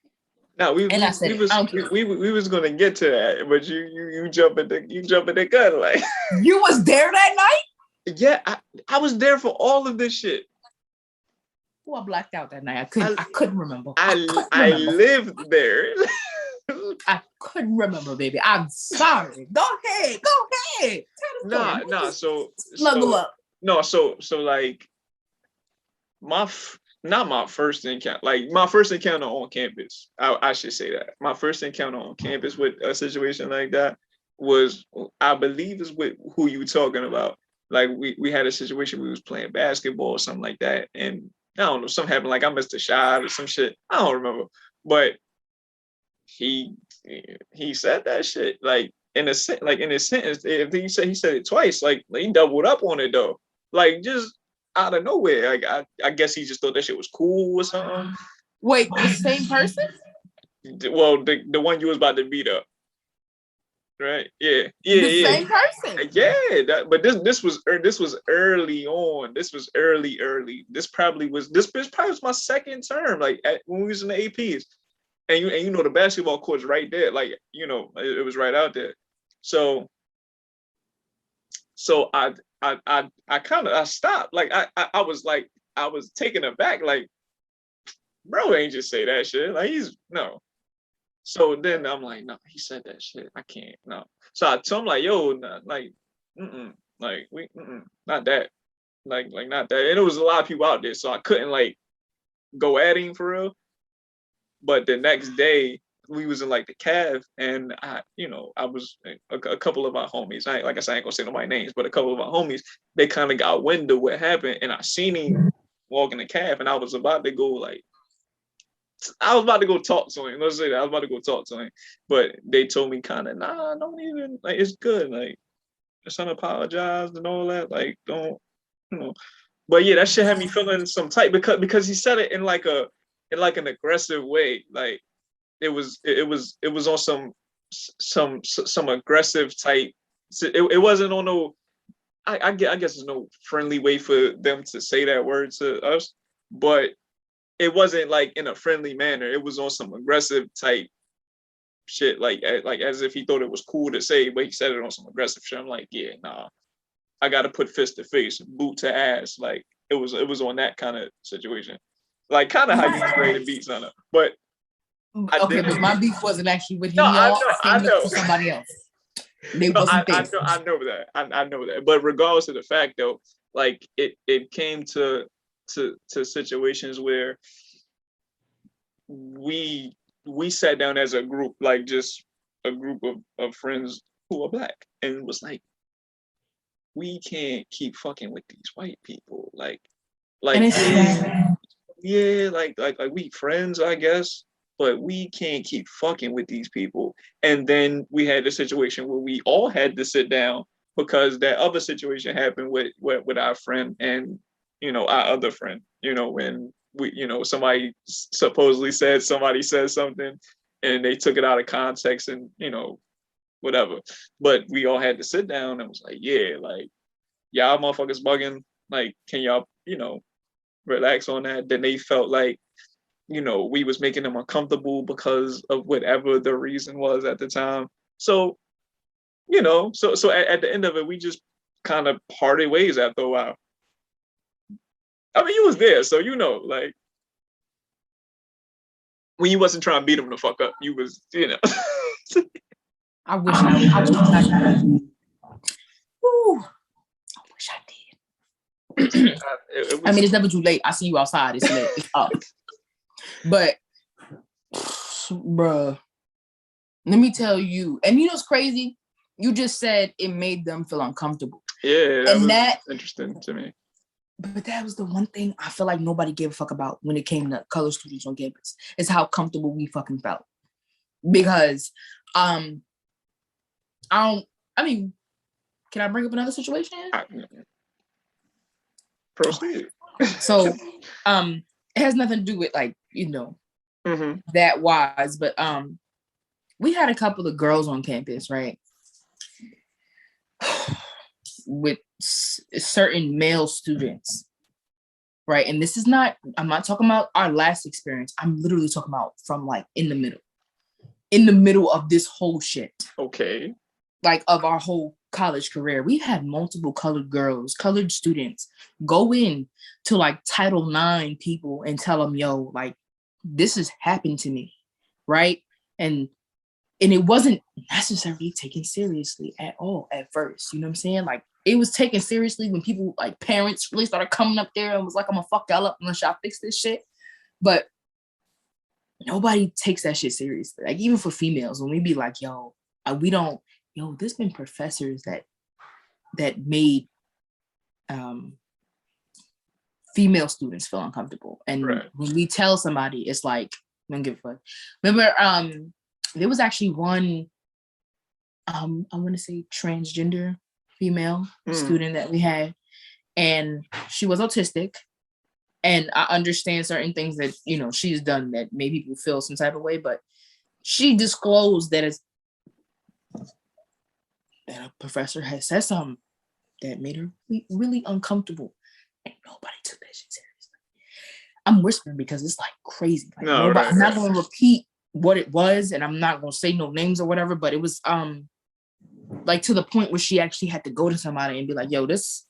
No, we was gonna get to that, but you jump at the gun like. You was there that night? Yeah, I was there for all of this shit. Oh, I blacked out that night. I couldn't remember. I lived there. I couldn't remember, baby. I'm sorry. Go ahead. Nah. So up. No, so like not my first encounter. Like, my first encounter on campus. I should say that my first encounter on campus with a situation like that was, I believe, is with who you were talking about. Like, we had a situation. We was playing basketball or something like that, and I don't know, something happened. Like, I missed a shot or some shit. I don't remember, but he said that shit like in his sentence. If he said it twice, like he doubled up on it though. like just out of nowhere. Like I guess he just thought that shit was cool or something. Wait, the same person? Well, the one you was about to beat up, right? Yeah. The same person. Yeah, but this was early on. This was early. This probably was my second term. Like when we was in the APs, and you know the basketball court's right there. Like it was right out there. So I kind of stopped. Like I was taken aback. Like bro ain't just say that shit. Like he's no. So then I'm like, no, he said that shit. I can't, no. So I told him like, yo, like, like we, not that, like not that. And there was a lot of people out there, so I couldn't like go at him for real. But the next day, we was in like the Cav, and I was a couple of our homies. Like I said, I ain't gonna say nobody's names, but a couple of our homies, they kind of got wind of what happened, and I seen him walking the Cav, and I was about to go like. I was about to go talk to him. Let's say that I was about to go talk to him, but they told me kind of, nah, don't even like. It's good, like, just unapologized and all that. Like, don't, you know. But yeah, that shit had me feeling some type because he said it in like an aggressive way. Like it was on some aggressive type. It wasn't on no. I guess there's no friendly way for them to say that word to us, but it wasn't like in a friendly manner. It was on some aggressive type shit, like as if he thought it was cool to say, but he said it on some aggressive shit. I'm like, yeah, nah, I got to put fist to face, boot to ass. Like it was on that kind of situation, like kind of how you was ready to beat something. But okay, but my beef wasn't actually with him, no, y'all. I know. For somebody else. They no, wasn't there. I know that. I know that. But regardless of the fact, though, like it came to situations where we sat down as a group, like just a group of friends who are black, and it was like, we can't keep fucking with these white people. Like yeah, like we friends, I guess, but we can't keep fucking with these people. And then we had a situation where we all had to sit down because that other situation happened with our friend and our other friend. When we somebody supposedly said somebody said something and they took it out of context and whatever. But we all had to sit down and was like, yeah, like y'all motherfuckers bugging. Like, can y'all relax on that? Then they felt like we was making them uncomfortable because of whatever the reason was at the time. So so at the end of it, we just kind of parted ways after a while. I mean, you was there, so like when you wasn't trying to beat him the fuck up, you was I wish I did. Ooh, I wish I did. I mean, it's never too late. I see you outside. It's late. It's up. But, bruh, let me tell you. And you know what's crazy? You just said it made them feel uncomfortable. Yeah, that was interesting to me. But that was the one thing I feel like nobody gave a fuck about when it came to color students on campus, is how comfortable we fucking felt. Because, can I bring up another situation? Proceed. So, it has nothing to do with that wise, but we had a couple of girls on campus, right? With certain male students, right? And this is I'm not talking about our last experience. I'm literally talking about from like in the middle of this whole shit. Okay. Like of our whole college career. We had multiple colored students go in to like Title IX people and tell them, yo, like this has happened to me, right? And it wasn't necessarily taken seriously at all at first. You know what I'm saying? Like it was taken seriously when people like parents really started coming up there and was like, I'm gonna fuck y'all up unless y'all fix this shit. But nobody takes that shit seriously. Like even for females, when we be like, there's been professors that made female students feel uncomfortable. And right. When we tell somebody, it's like, don't give a fuck. Remember, there was actually one, I want to say transgender female student that we had. and she was autistic. And I understand certain things that, you know, she's done that made people feel some type of way, but she disclosed that a professor has said something that made her really uncomfortable. And nobody took that shit seriously. I'm whispering because it's like crazy. Like I'm not going to repeat what it was, and I'm not going to say no names or whatever, but it was like to the point where she actually had to go to somebody and be like, yo, this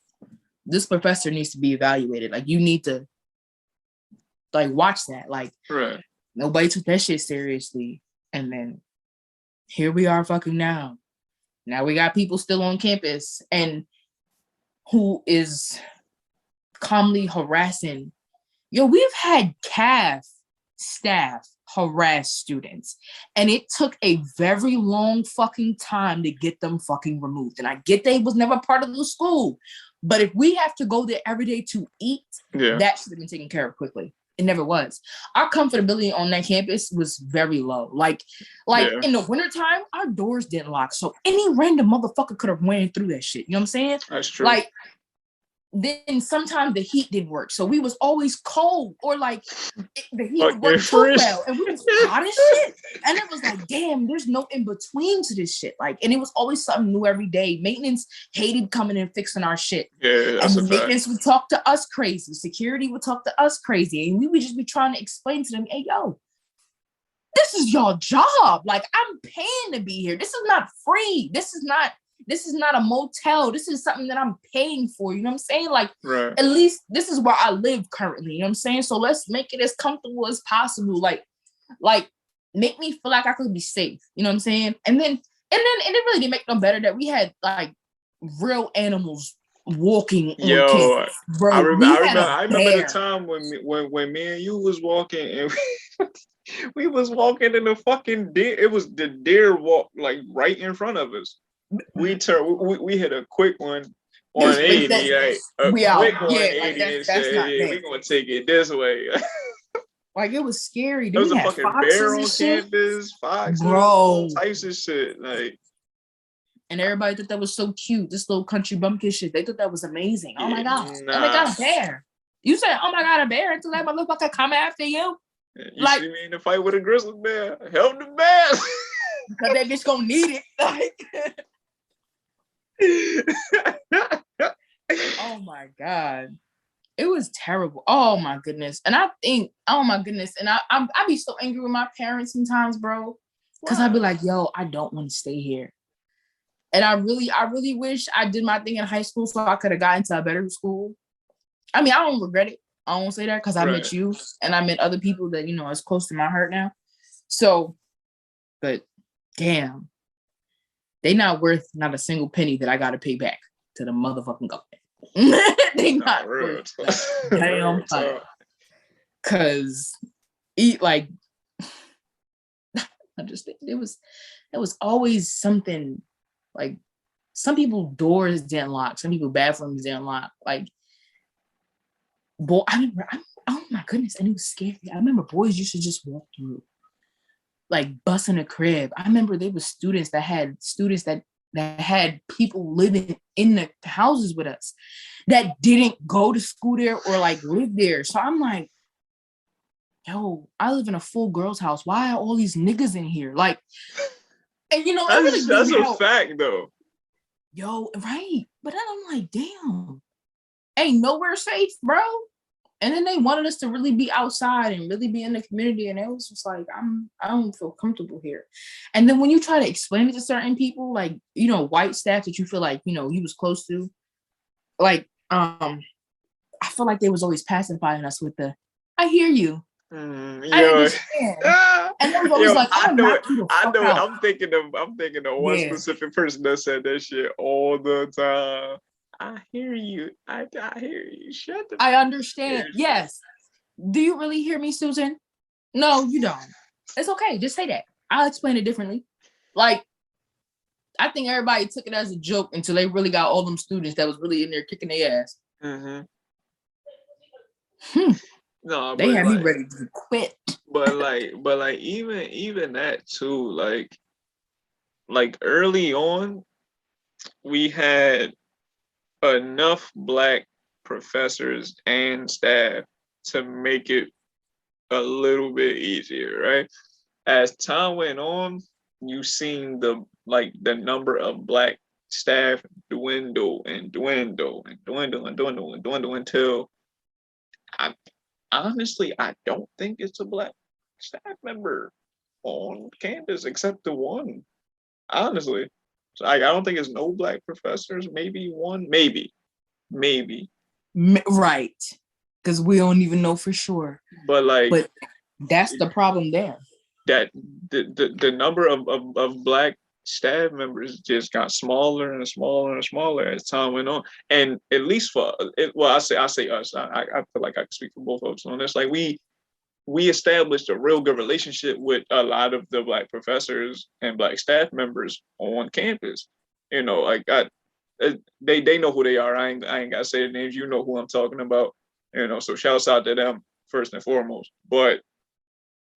professor needs to be evaluated. Like, you need to like watch that. Like, nobody took that shit seriously. And then here we are fucking now. Now we got people still on campus and who is calmly harassing. Yo, we've had CAF staff harass students, and it took a very long fucking time to get them fucking removed. And I get they was never part of the school, but if we have to go there every day to eat, that should have been taken care of quickly. It never was. Our comfortability on that campus was very low. Like in the wintertime, our doors didn't lock. So any random motherfucker could have ran through that shit. You know what I'm saying? That's true. Like, then sometimes the heat didn't work. So we was always cold, or like the heat would work too well. And we was hot as shit. And it was like, damn, there's no in between to this shit. Like, and it was always something new every day. Maintenance hated coming and fixing our shit. Yeah, that's and the maintenance would talk to us crazy. Security would talk to us crazy. And we would just be trying to explain to them, hey, yo, this is your job. Like, I'm paying to be here. This is not free. This is not a motel. This is something that I'm paying for. You know what I'm saying? Like, at least this is where I live currently. You know what I'm saying? So let's make it as comfortable as possible. Like make me feel like I could be safe. You know what I'm saying? And then it really didn't make no better that we had like real animals walking on campus. Bro, I remember the time when me and you was walking and we was walking in the fucking deer. It was the deer walk like right in front of us. We hit a quick one on 80, like a quick 180 and said, "Yeah, we're gonna take it this way." Like, it was scary. There was a fucking bear on campus, foxes, all types of shit. Like, and everybody thought that was so cute. This little country bumpkin shit. They thought that was amazing. Oh my god! And they got a bear. You said, "Oh my god, a bear!" until that motherfucker come after you. You see me in the fight with a grizzly bear. Help the bear. Because that bitch gonna need it. Like. Oh my god, it was terrible. Oh my goodness. And I think, oh my goodness, and I be so angry with my parents sometimes, bro, because I'd be like, yo, I don't want to stay here. And I really wish I did my thing in high school so I could have gotten to a better school. I mean, I don't regret it. I won't say that because I met you and I met other people that, you know, is close to my heart now. So, but damn. They not worth not a single penny that I got to pay back to the motherfucking government. They not worth damn penny. Cause like, I just think it was always something. Like, some people doors didn't lock, some people bathrooms didn't lock. Like, boy, I remember. Oh my goodness, and it was scary. I remember boys used to just walk through. Like, busing a crib. I remember there was students that had people living in the houses with us that didn't go to school there or like live there. So I'm like, yo, I live in a full girls' house. Why are all these niggas in here? Like, and you know, that's a fact though. Yo, right. But then I'm like, damn, ain't nowhere safe, bro. And then they wanted us to really be outside and really be in the community. And it was just like, I don't feel comfortable here. And then when you try to explain it to certain people, like, you know, white staff that you feel like, you know, you was close to, like, I feel like they was always pacifying us with the, I hear you. I understand. And I was always like, I know it. I'm thinking of one specific person that said that shit all the time. I hear you. I hear you. Shut the. I understand. Yes. Do you really hear me, Susan? No, you don't. It's okay. Just say that. I'll explain it differently. Like, I think everybody took it as a joke until they really got all them students that was really in there kicking their ass. Mm-hmm. No, they had me ready to quit. But even that too. Like early on, we had enough Black professors and staff to make it a little bit easier, right? As time went on, you seen the number of Black staff dwindle and dwindle and dwindle and dwindle and dwindle until I honestly I don't think it's a Black staff member on campus except the one. Honestly, so I don't think it's no Black professors. Maybe one, maybe. Right, because we don't even know for sure. But that's the problem there. That the number of Black staff members just got smaller and smaller and smaller as time went on. And at least for it, well, I say us. I feel like I can speak for both of us on this. Like we established a real good relationship with a lot of the Black professors and Black staff members on campus. You know, like they know who they are. I ain't gotta say their names. You know who I'm talking about. You know, so shouts out to them first and foremost. But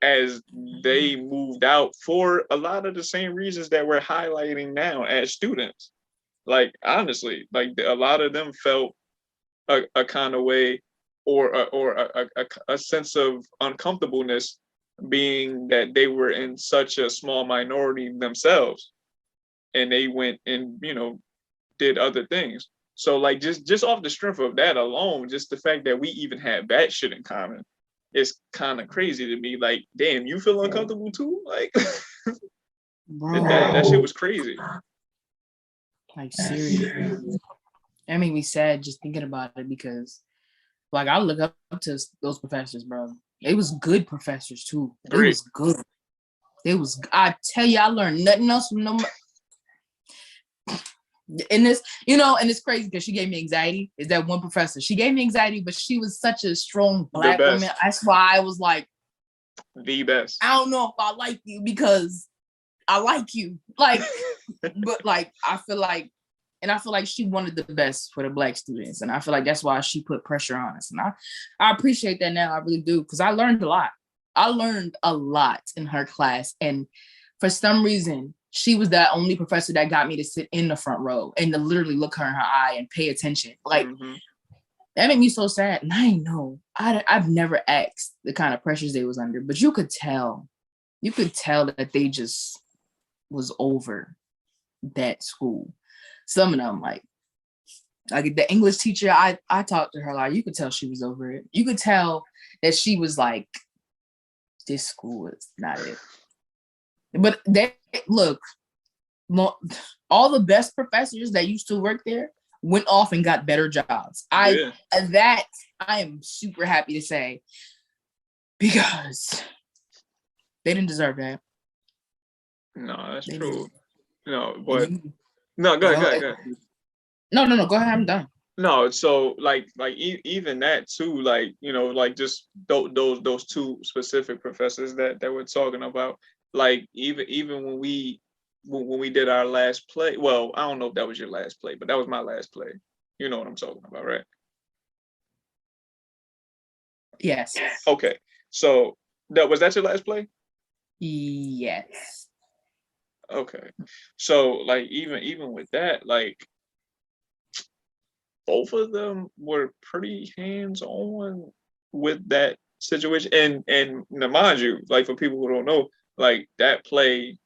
as they moved out for a lot of the same reasons that we're highlighting now as students, like honestly, like a lot of them felt a kind of way or a sense of uncomfortableness being that they were in such a small minority themselves and they went and did other things. So like just off the strength of that alone, just the fact that we even had that shit in common, it's kind of crazy to me. Like, damn, you feel uncomfortable too? Like that shit was crazy. Like seriously. That made me sad just thinking about it because like I look up to those professors, bro. They was good professors too. They was good. I tell you, I learned nothing else from them. And this, and it's crazy because she gave me anxiety. Is that one professor? She gave me anxiety, but she was such a strong Black woman. That's why I was like, the best. I don't know if I like you because I like you. Like, but like, I feel like she wanted the best for the Black students. And I feel like that's why she put pressure on us. And I appreciate that now. I really do. Because I learned a lot. I learned a lot in her class. And for some reason, she was the only professor that got me to sit in the front row and to literally look her in her eye and pay attention. Like, that made me so sad. And I know, I've never asked the kind of pressures they was under, but you could tell that they just was over that school. Some of them, like the English teacher, I talked to her, like, you could tell she was over it. You could tell that she was like, this school is not it. But look, all the best professors that used to work there went off and got better jobs. I am super happy to say, because they didn't deserve that. No, that's true. No, but no, go ahead. No, go ahead. I'm done. No, so like even that too, like like just those two specific professors that we're talking about. Like even when we did our last play, well, I don't know if that was your last play, but that was my last play. You know what I'm talking about, right? Yes. Okay. So was that your last play? Yes. Okay. So like even with that, like both of them were pretty hands-on with that situation. And mind you, like for people who don't know, like that play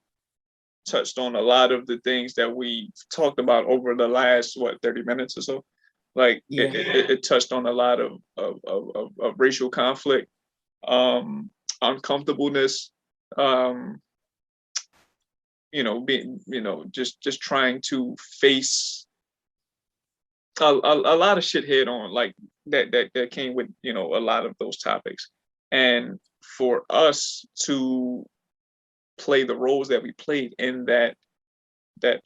touched on a lot of the things that we talked about over the last 30 minutes or so. Like it touched on a lot of racial conflict, uncomfortableness, being just trying to face a lot of shit head on, like that came with a lot of those topics. And for us to play the roles that we played in that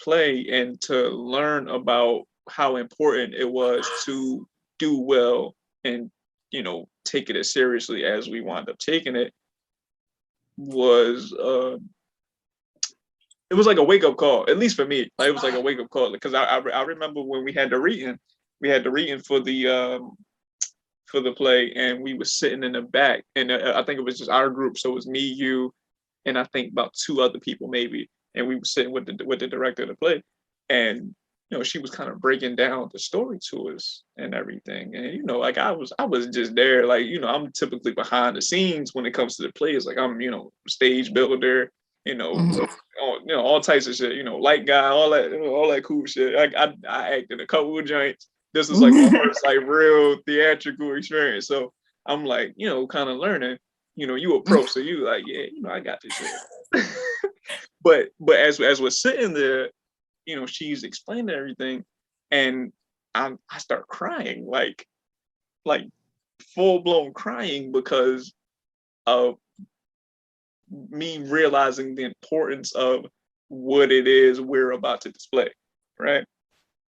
play and to learn about how important it was to do well and take it as seriously as we wound up taking it was it was like a wake-up call, at least for me. Like, it was like a wake-up call because I remember when we had the reading for the play, and we were sitting in the back, and I think it was just our group, so it was me, you, and I think about two other people maybe, and we were sitting with the director of the play, and she was kind of breaking down the story to us and everything. And, like I was just there, like, I'm typically behind the scenes when it comes to the plays. Like I'm, stage builder, all types of shit, light guy, all that cool shit. I acted a couple of joints. This was like my first like real theatrical experience. So I'm like, kind of learning, you a pro. So you like, yeah, I got this shit. but as we're sitting there, she's explaining everything, and I start crying, like full blown crying, because of me realizing the importance of what it is we're about to display, right?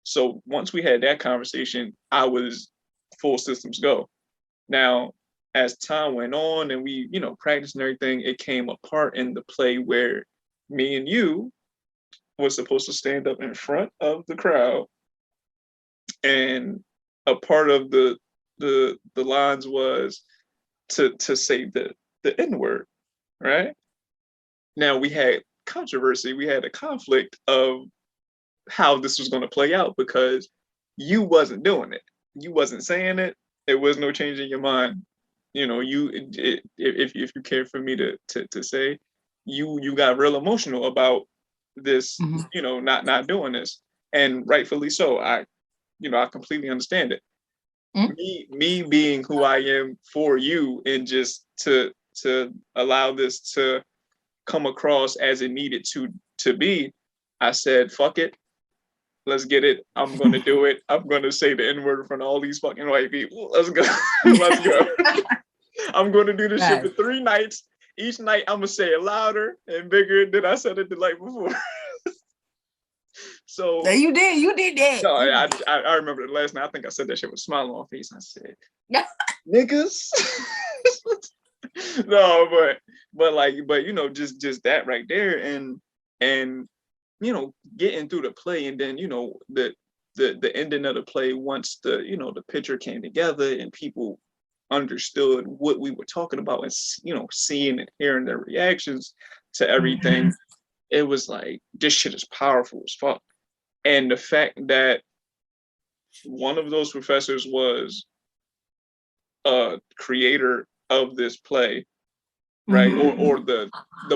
So once we had that conversation, I was full systems go. Now, as time went on and we, practiced and everything, it came apart in the play where me and you was supposed to stand up in front of the crowd, and a part of the lines was to say the N-word, right? Now we had controversy, we had a conflict of how this was going to play out, because you wasn't doing it, you wasn't saying it, there was no change in your mind. If you care for me to say, you got real emotional about this, not doing this, and rightfully so. I completely understand it. Me being who I am for you, and just to allow this to come across as it needed to be, I said, fuck it, let's get it. I'm gonna do it. I'm gonna say the N-word in front of all these fucking white people. Let's go. Let's go. I'm gonna do this shit for 3 nights. Each night I'm gonna say it louder and bigger than I said it the night before. So you did that. No, I remember the last night. I think I said that shit with a smile on my face. I said, niggas. No, but just that right there, and getting through the play, and then the ending of the play, once the picture came together and people understood what we were talking about, and seeing and hearing their reactions to everything, it was like, this shit is powerful as fuck. And the fact that one of those professors was a creator of this play, right? Or the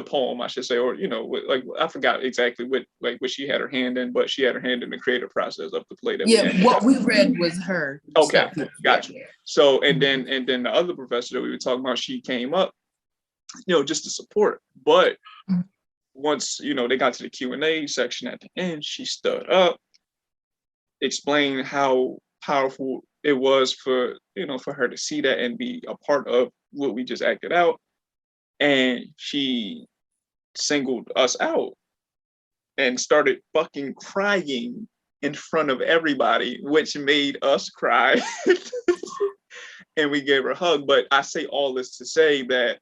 poem, I should say, or like, I forgot exactly what she had her hand in, but she had her hand in the creative process of the play. What we read was her. Okay, gotcha. Yeah. So and then the other professor that we were talking about, she came up, just to support. But once they got to the Q&A section at the end, she stood up, explained how powerful it was for her to see that and be a part of what we just acted out. And she singled us out and started fucking crying in front of everybody, which made us cry. And we gave her a hug. But I say all this to say that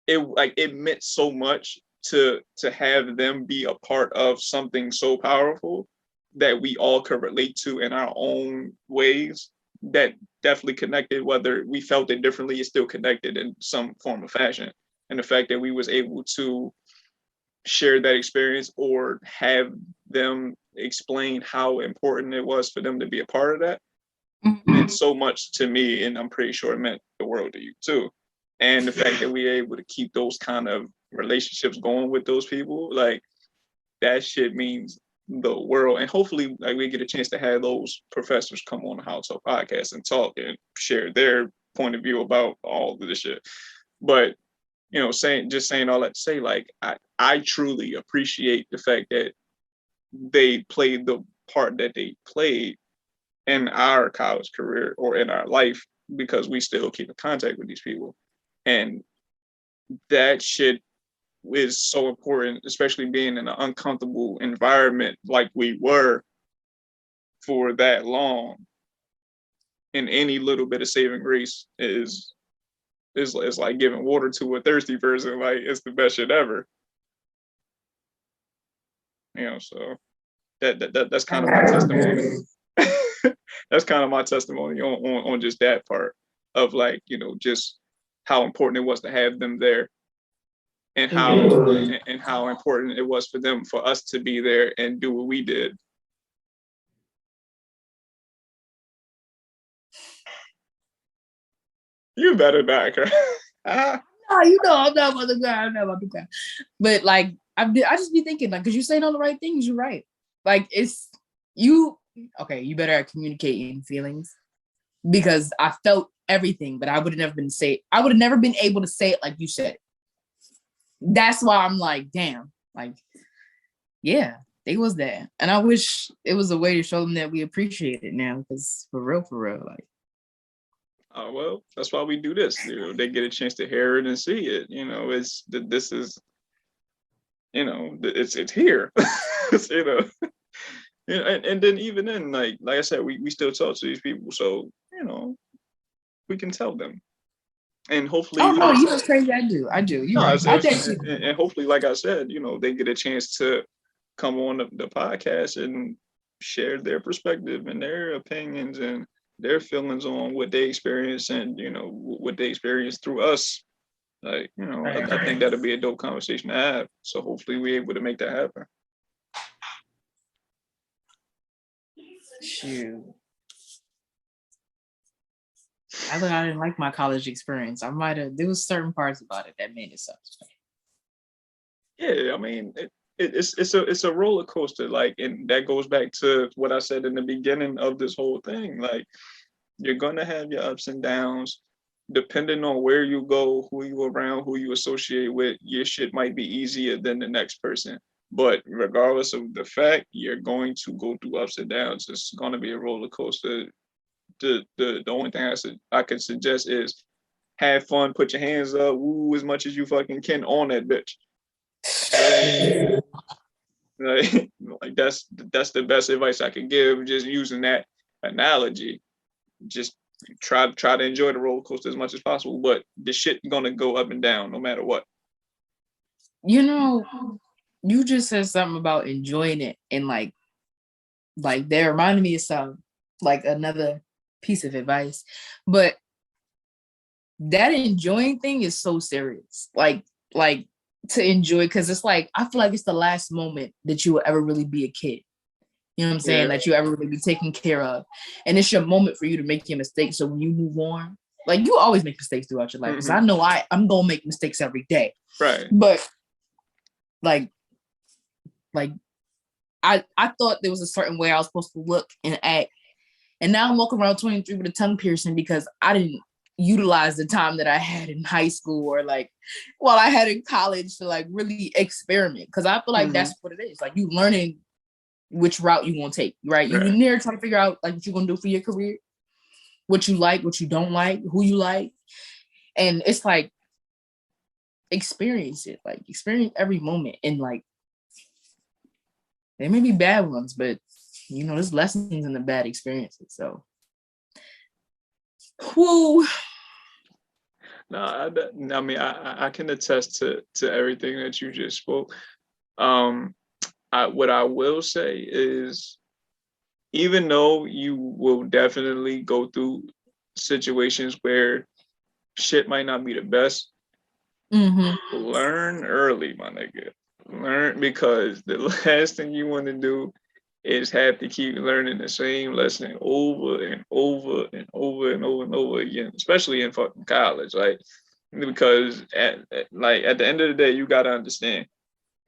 it meant so much to have them be a part of something so powerful that we all could relate to in our own ways, that definitely connected. Whether we felt it differently, it still connected in some form of fashion. And the fact that we was able to share that experience, or have them explain how important it was for them to be a part of that, meant so much to me, and I'm pretty sure it meant the world to you too. And the fact that we were able to keep those kind of relationships going with those people, like, that shit means the world. And hopefully, like, we get a chance to have those professors come on the HolloTalk Podcast and talk and share their point of view about all of this shit. But saying all that to say, like, I truly appreciate the fact that they played the part that they played in our college career or in our life, because we still keep in contact with these people. And that shit is so important, especially being in an uncomfortable environment like we were for that long. And any little bit of saving grace is like giving water to a thirsty person. Like, it's the best shit ever. So that's kind of my testimony. That's kind of my testimony on just that part of, like, just how important it was to have them there. and how important it was for them, for us to be there and do what we did. You better not cry. No, you know I'm not about to cry. I'm not about to cry. But like I just be thinking, like, because you're saying all the right things, you're right. Like it's you okay, you better at communicating feelings, because I felt everything, but I would have never been able to say it like you said it. That's why I'm like, damn, like, yeah, they was there. And I wish it was a way to show them that we appreciate it now, because for real, like. Oh, well, that's why we do this. They get a chance to hear it and see it. This is, it's here. you know, and then even then, like I said, we still talk to these people, so we can tell them, and hopefully. Oh no, you know crazy. I do. You know, and hopefully, like I said, they get a chance to come on the podcast and share their perspective and their opinions and their feelings on what they experience and what they experience through us. Like I think that'll be a dope conversation to have. So hopefully we're able to make that happen. Shoot. I thought I didn't like my college experience. There was certain parts about it that made it suck. Yeah, I mean, it's a roller coaster. Like, and that goes back to what I said in the beginning of this whole thing. Like, you're gonna have your ups and downs, depending on where you go, who you around, who you associate with. Your shit might be easier than the next person. But regardless of the fact, you're going to go through ups and downs. It's gonna be a roller coaster. The only thing I could suggest is have fun, put your hands up, woo as much as you fucking can on that bitch. Like that's the best advice I can give. Just using that analogy, just try to enjoy the roller coaster as much as possible. But the shit gonna go up and down no matter what. You just said something about enjoying it, and like that reminded me of some like another piece of advice, but that enjoying thing is so serious. Like to enjoy, because it's like I feel like it's the last moment that you will ever really be a kid. You know what I'm saying? That you ever really be taken care of, and it's your moment for you to make your mistakes. So when you move on, like you always make mistakes throughout your life. Because I know I'm gonna make mistakes every day. Right. But like I thought there was a certain way I was supposed to look and act. And now I'm walking around 23 with a tongue piercing because I didn't utilize the time that I had in high school or like while I had in college to like really experiment. Because I feel like that's what it is. Like you learning which route you want to take, right? You're near trying to figure out like what you're going to do for your career, what you like, what you don't like, who you like. And it's like, experience it. Like experience every moment. And like, there may be bad ones, but there's lessons in the bad experiences. So, whoo. No, I mean, I can attest to everything that you just spoke. What I will say is, even though you will definitely go through situations where shit might not be the best, learn early, my nigga. Learn, because the last thing you want to do is have to keep learning the same lesson over and over and over and over and over again, especially in fucking college. Like, because at the end of the day, you gotta understand,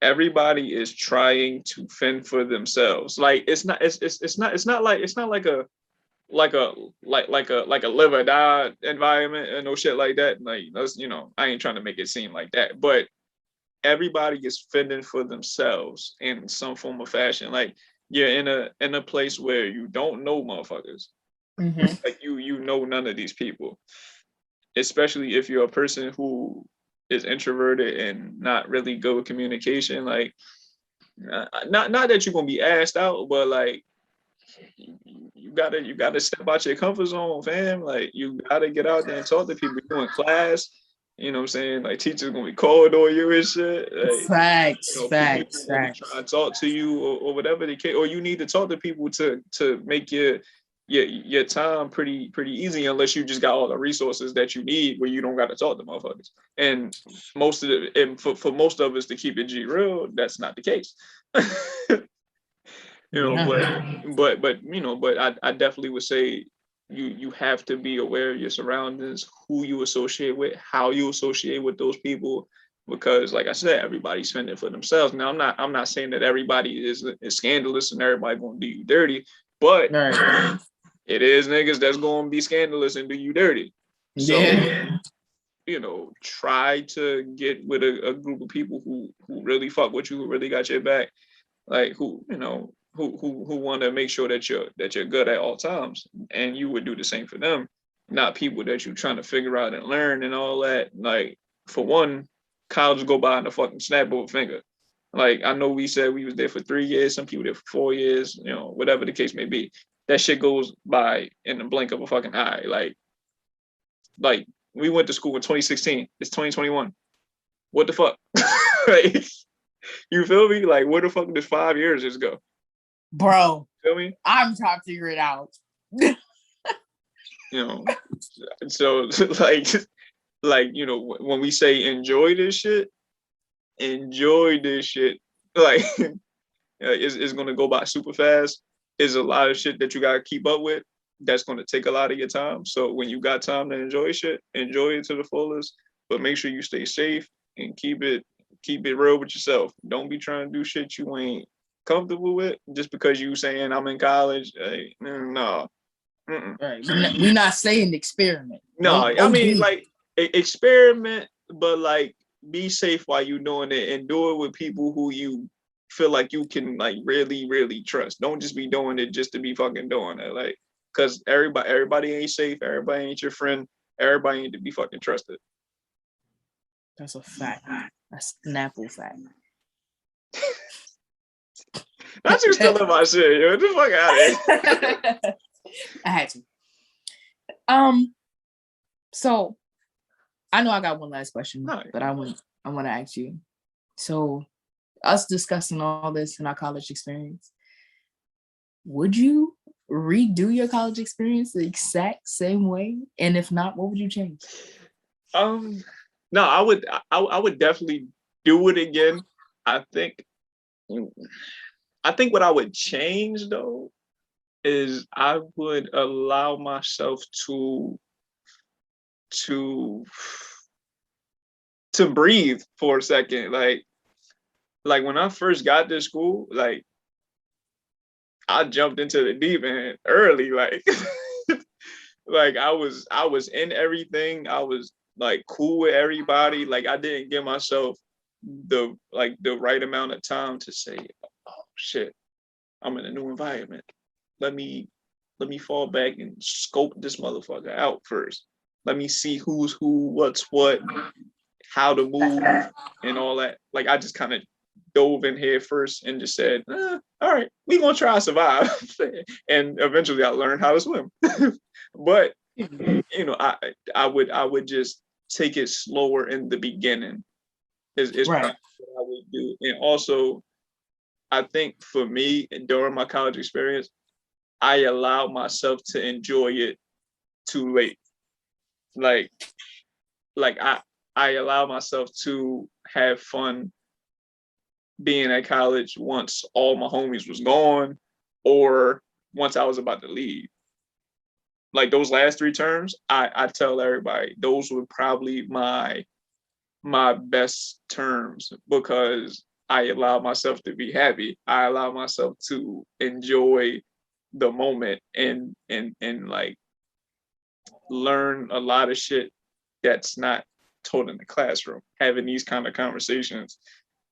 everybody is trying to fend for themselves. Like it's not like a live or die environment and no shit like that. Like that's I ain't trying to make it seem like that, but everybody is fending for themselves in some form of fashion. Like you're in a place where you don't know motherfuckers. Like you know none of these people, especially if you're a person who is introverted and not really good with communication. Like not that you're gonna be asked out, but like you gotta step out your comfort zone, fam. Like you gotta get out there and talk to people. You're in class, you know what I'm saying? Like teachers gonna be cold on you and shit. Like, facts. Trying to talk to you or whatever the case, or you need to talk to people to make your your time pretty easy unless you just got all the resources that you need where you don't got to talk to motherfuckers. And for most of us to keep it G real, that's not the case. But I definitely would say you have to be aware of your surroundings, who you associate with, how you associate with those people, because like I said, everybody's fending for themselves. Now I'm not saying that everybody is scandalous and everybody gonna do you dirty, but it is niggas that's gonna be scandalous and do you dirty. So try to get with a group of people who really fuck with you, who really got your back, like who want to make sure that you're good at all times, and you would do the same for them, not people that you're trying to figure out and learn and all that. Like, for one, college go by in a fucking snap of a finger. Like, I know we said we was there for 3 years, some people there for 4 years, whatever the case may be. That shit goes by in the blink of a fucking eye. Like we went to school in 2016. It's 2021. What the fuck? Like, you feel me? Like, where the fuck did 5 years just go? Bro, Feel me? I'm trying to figure it out. So like when we say enjoy this shit, like it's gonna go by super fast. There's a lot of shit that you gotta keep up with. That's gonna take a lot of your time. So when you got time to enjoy shit, enjoy it to the fullest. But make sure you stay safe and keep it real with yourself. Don't be trying to do shit you ain't comfortable with just because you saying I'm in college. No. Right. We're not saying experiment. No, I mean, like, experiment, but like be safe while you doing it, and do it with people who you feel like you can like really, really trust. Don't just be doing it just to be fucking doing it. Like, cause everybody ain't safe, everybody ain't your friend, everybody ain't to be fucking trusted. That's a fact. That's an apple fact. Not you still in my shit, yo. Get the fuck out of here. I had to. So I know I got one last question, but I want to ask you. So, us discussing all this in our college experience, would you redo your college experience the exact same way? And if not, what would you change? No, I would definitely do it again. I think what I would change though is I would allow myself to breathe for a second. Like when I first got to school, like I jumped into the deep end early. Like like I was in everything. I was like cool with everybody. Like I didn't give myself the right amount of time to say, oh shit, I'm in a new environment. Let me fall back and scope this motherfucker out first. Let me see who's who, what's what, how to move, and all that. Like I just kind of dove in here first and just said, all right, we gonna try to survive. And eventually I learned how to swim. But I would just take it slower in the beginning. Is right. What I would do. And also, I think for me, during my college experience, I allowed myself to enjoy it too late. Like I allowed myself to have fun being at college once all my homies was gone, or once I was about to leave. Like those last 3 terms, I tell everybody those were probably my best terms, because I allowed myself to be happy. I allowed myself to enjoy the moment and like learn a lot of shit that's not taught in the classroom. Having these kind of conversations,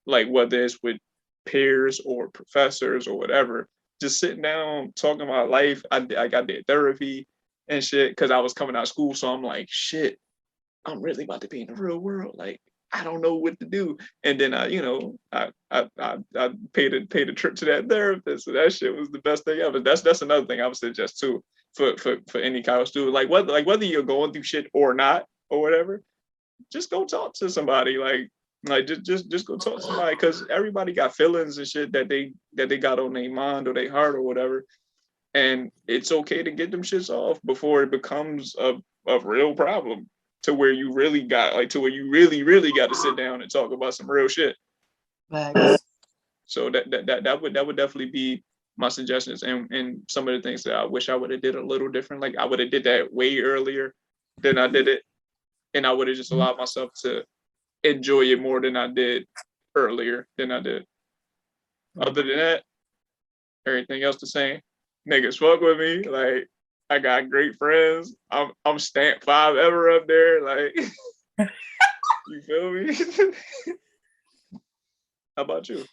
like whether it's with peers or professors or whatever, just sitting down talking about life. I did therapy and shit because I was coming out of school, so I'm like, shit, I'm really about to be in the real world. Like I don't know what to do. And then I paid a trip to that therapist. So that shit was the best thing ever. That's another thing I would suggest too for any college student. Like whether you're going through shit or not or whatever, just go talk to somebody. Like just go talk to somebody, because everybody got feelings and shit that they got on their mind or their heart or whatever. And it's okay to get them shits off before it becomes a real problem to where you really got like to where you really got to sit down and talk about some real shit. Facts. So that would definitely be my suggestions, and some of the things that I wish I would have did a little different. Like I would have did that way earlier than I did it, and I would have just allowed myself to enjoy it more than I did earlier than I did. Other than that, everything else the same. Niggas fuck with me. Like I got great friends. I'm stamp 5 ever up there. Like you feel me? How about you?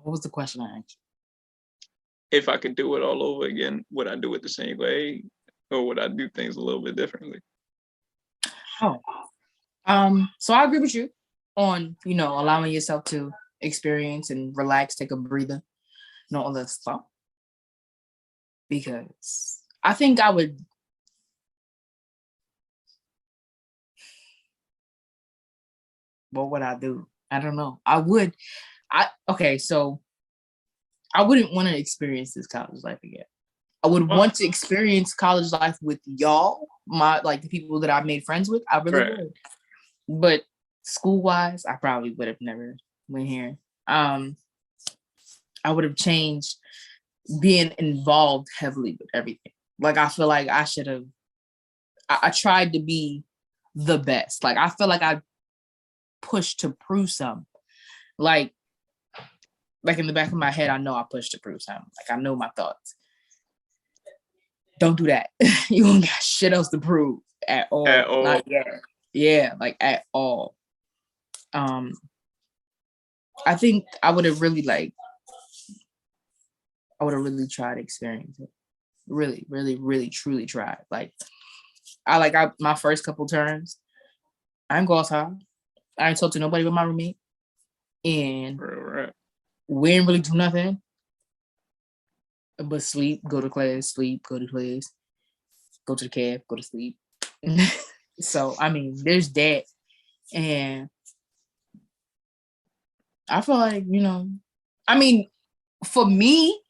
What was the question I asked? If I could do it all over again, would I do it the same way, or would I do things a little bit differently? Oh, so I agree with you on, allowing yourself to experience and relax, take a breather, and all that stuff. Because I think I would. What would I do? I don't know. So I wouldn't want to experience this college life again. I would want to experience college life with y'all, the people that I made friends with. I really would. But school-wise, I probably would have never went here. I would have changed being involved heavily with everything. Like I feel like I should have. I tried to be the best. Like I feel like I pushed to prove something. Like in the back of my head, I know I pushed to prove something. Like I know my thoughts. Don't do that. You don't got shit else to prove at all. At all. Not yet. Yeah, like at all. I think I would have really tried to experience it. Really, really, really, truly tried. Like my first couple terms, I didn't go outside. I didn't talk to nobody but my roommate. And we didn't really do nothing but sleep, go to class, sleep, go to class, go to the cab, go to sleep. So, I mean, there's that. And I feel like, for me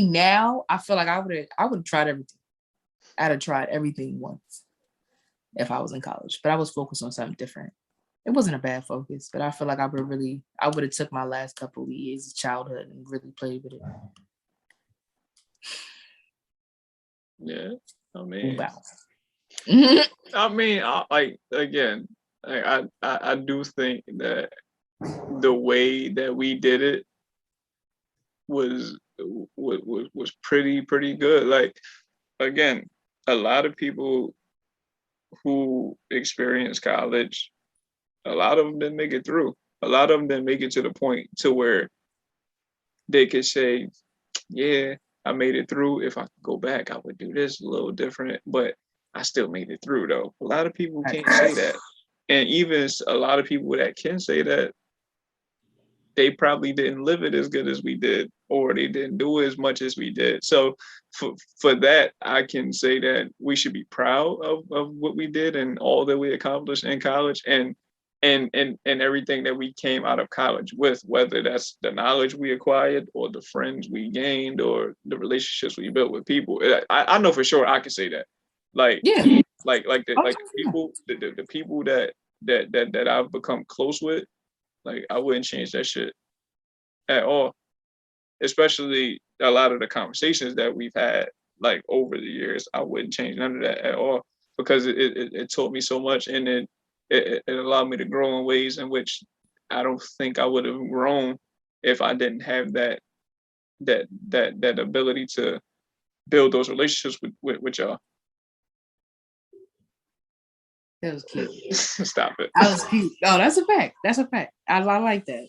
now, I feel like I would have tried everything. I'd have tried everything once if I was in college, but I was focused on something different. It wasn't a bad focus, but I feel like I would have took my last couple of years of childhood and really played with it. Yeah, I mean, I do think that the way that we did it was pretty good. Like, again, a lot of people who experience college, a lot of them didn't make it through. A lot of them didn't make it to the point to where they could say, yeah, I made it through. If I could go back, I would do this a little different, but I still made it through though. A lot of people can't say that. And even a lot of people that can say that, they probably didn't live it as good as we did, or they didn't do as much as we did. So for that, I can say that we should be proud of what we did and all that we accomplished in college, and everything that we came out of college with, whether that's the knowledge we acquired or the friends we gained or the relationships we built with people. I know for sure I can say that. Like, yeah. like the people that I've become close with, like I wouldn't change that shit at all. Especially a lot of the conversations that we've had like over the years, I wouldn't change none of that at all, because it taught me so much, and it allowed me to grow in ways in which I don't think I would have grown if I didn't have that ability to build those relationships with y'all. That was cute. Stop it. That was cute. Oh, that's a fact. That's a fact. I like that.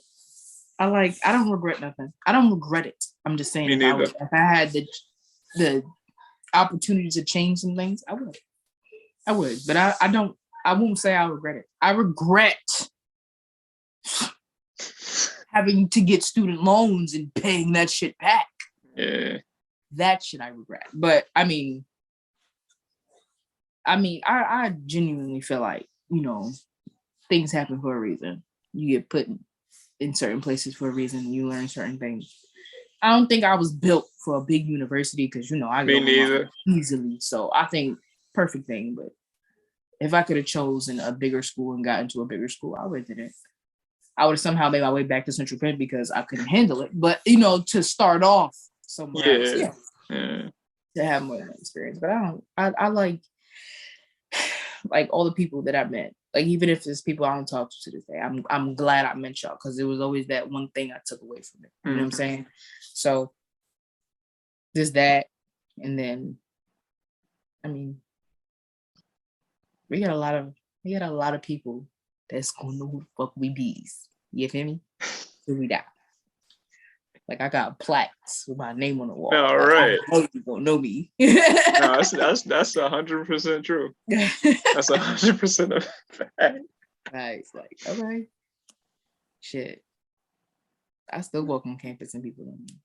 I don't regret nothing. I don't regret it. I'm just saying, if I had the opportunity to change some things, I would. But I won't say I regret it. I regret having to get student loans and paying that shit back. Yeah. That shit I regret. But I mean, I genuinely feel like, things happen for a reason. You get put in certain places for a reason. You learn certain things. I don't think I was built for a big university because I Me get neither. overwhelmed easily. So I think perfect thing. But if I could have chosen a bigger school and got into a bigger school, I would have did it. I would have somehow made my way back to Central Penn because I couldn't handle it. But to start off somewhere else, Yeah. to have more experience. But I like all the people that I met. Like even if it's people I don't talk to this day, I'm glad I met y'all because it was always that one thing I took away from it. You know what I'm saying? So there's that, and then I mean, we got a lot of people that's gonna know who the fuck we bees. You feel me? Till we die. Like I got plaques with my name on the wall. All like, right. I know you gonna know me. No, that's 100% true. That's 100% a fact. Right. Like, okay. Shit. I still walk on campus and people don't know.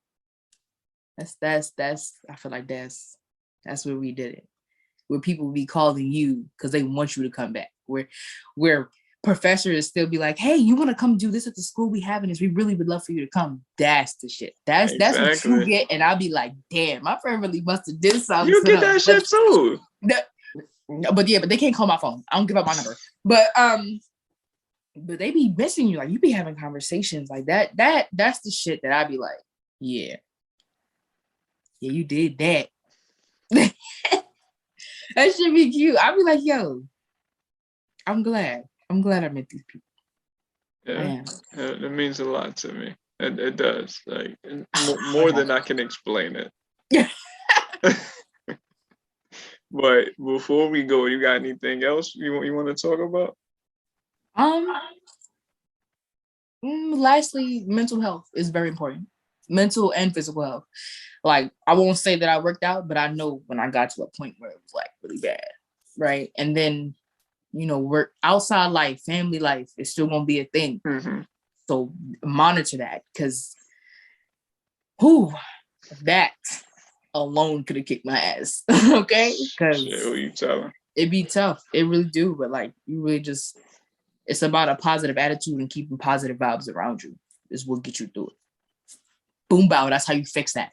That's I feel like that's where we did it. Where people be calling you because they want you to come back. Where professors still be like, hey, you want to come do this at the school we have, and we really would love for you to come. That's the shit. That's what you get. And I'll be like, damn, my friend really must have did something. You get that shit too. But they can't call my phone. I don't give up my number. But they be missing you. Like you be having conversations like that. That's the shit that I be like, yeah, you did that. That should be cute. I'd be like, yo, I'm glad I met these people. Yeah, it means a lot to me. It does. Like more than I can explain it. Yeah. But before we go, you got anything else you want to talk about? Lastly, mental health is very important. Mental and physical health. Like I won't say that I worked out, but I know when I got to a point where it was like really bad, right? And then work outside life, family life is still gonna be a thing. Mm-hmm. So monitor that because that alone could have kicked my ass. Okay, because you telling? It'd be tough. It really do, but like you really just. It's about a positive attitude and keeping positive vibes around you is what gets you through it. Boom, bow. That's how you fix that.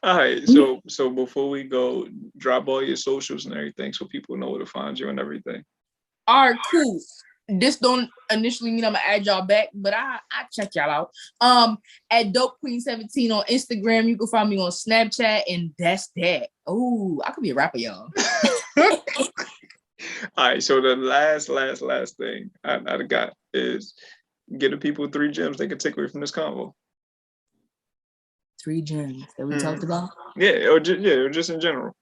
All right. So before we go, drop all your socials and everything so people know where to find you and everything. All right, cool. This don't initially mean I'm gonna add y'all back, but I check y'all out. At DopeQueen17 on Instagram. You can find me on Snapchat, and that's that. Oh, I could be a rapper, y'all. All right, so the last thing I got is get the people 3 gems they can take away from this convo. 3 gems that we talked about? Yeah, or just in general.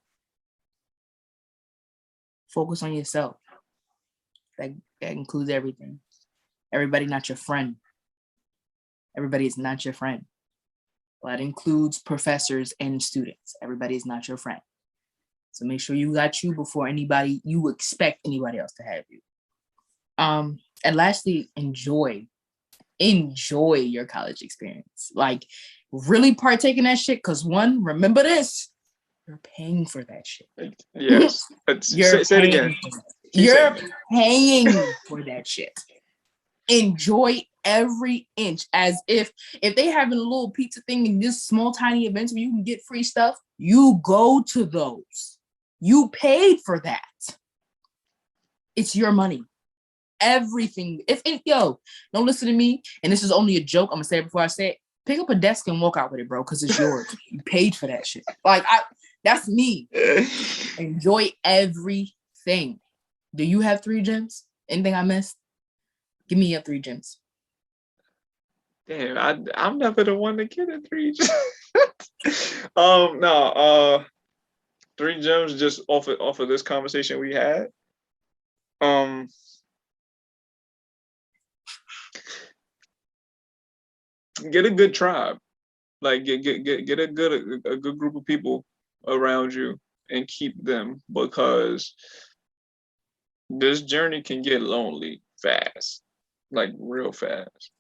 Focus on yourself. That includes everything. Everybody not your friend. Everybody is not your friend. Well, that includes professors and students. Everybody is not your friend. So make sure you got you before you expect anybody else to have you. And lastly, enjoy your college experience. Like really partake in that shit. Cause remember this, you're paying for that shit. Yes. Say it again. You're paying for that shit. Enjoy every inch as if they having a little pizza thing in this small tiny events where you can get free stuff, you go to those. You paid for that. It's your money. Everything. Don't listen to me. And this is only a joke. I'm gonna say it before I say it. Pick up a desk and walk out with it, bro, because it's yours. You paid for that shit. Like that's me. Enjoy everything. Do you have 3 gems? Anything I missed? Give me your 3 gems. Damn, I'm never the one to get a 3 gems. No. 3 gems just off of this conversation we had. Get a good tribe, like get a good group of people around you and keep them, because this journey can get lonely fast, like real fast.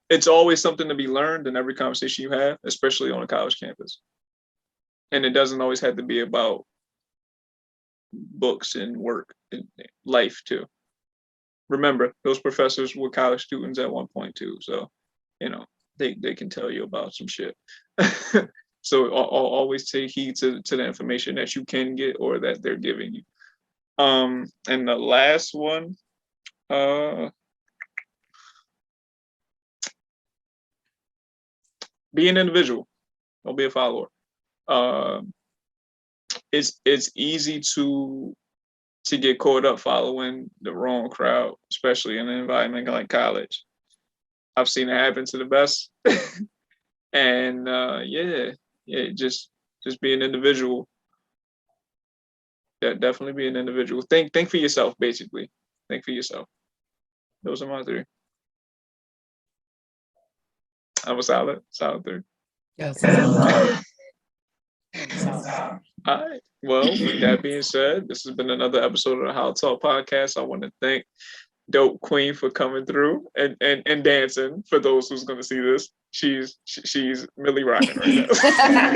It's always something to be learned in every conversation you have, especially on a college campus. And it doesn't always have to be about books and work and life too. remember, those professors were college students at one point too. So, they can tell you about some shit. So always take heed to the information that you can get or that they're giving you. And the last one, be an individual. Don't be a follower. It's easy to get caught up following the wrong crowd, especially in an environment like college. I've seen it happen to the best. And just be an individual. Definitely be an individual. Think for yourself, basically. Think for yourself. Those are my three. I'm a solid 3. Yes. All right. Well, with that being said, this has been another episode of the HolloTalk Podcast. I want to thank DopeQueen for coming through and dancing. For those who's going to see this, she's really rocking right now.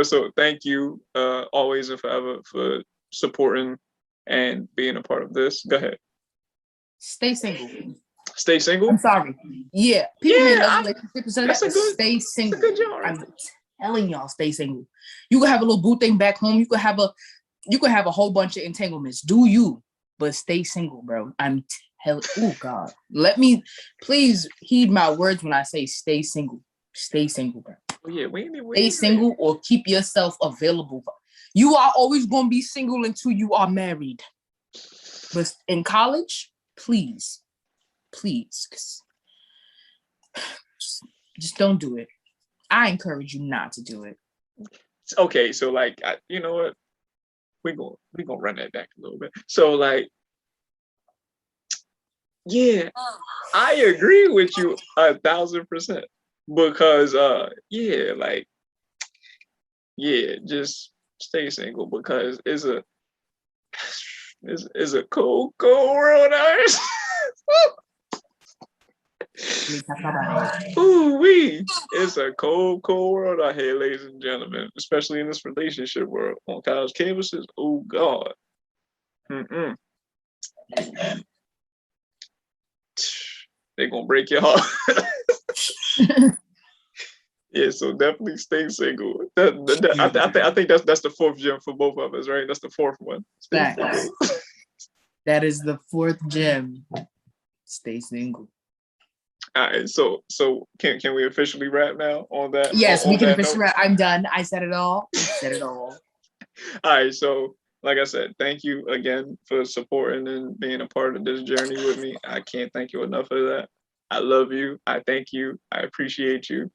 So thank you always and forever for supporting and being a part of this. Go ahead. Stay single. Stay single? I'm sorry. Yeah. People may love relationships. Stay single. That's a good job. I'm telling y'all, stay single. You can have a little boo thing back home. You can have a whole bunch of entanglements. Do you? But stay single, bro. I'm telling. Oh God, please heed my words when I say stay single. Stay single, bro. Oh, yeah, stay single or keep yourself available. You are always gonna be single until you are married. But in college, please, just don't do it. I encourage you not to do it. Okay, so like, you know what? We're gonna run that back a little bit. So like, yeah, I agree with you 1,000% because just stay single because it's a cold world out here. Ooh-wee. It's a cold world out here, ladies and gentlemen, especially in this relationship world on college campuses. Oh God. They're gonna break your heart. Yeah, so definitely stay single. I think that's the 4th gem for both of us, right? That's the 4th one. Stay single. That is the 4th gem. Stay single. All right, so can we officially wrap now on that? Yes, we can officially wrap. I'm done. I said it all. All right, so like I said, thank you again for supporting and being a part of this journey with me. I can't thank you enough for that. I love you. I thank you. I appreciate you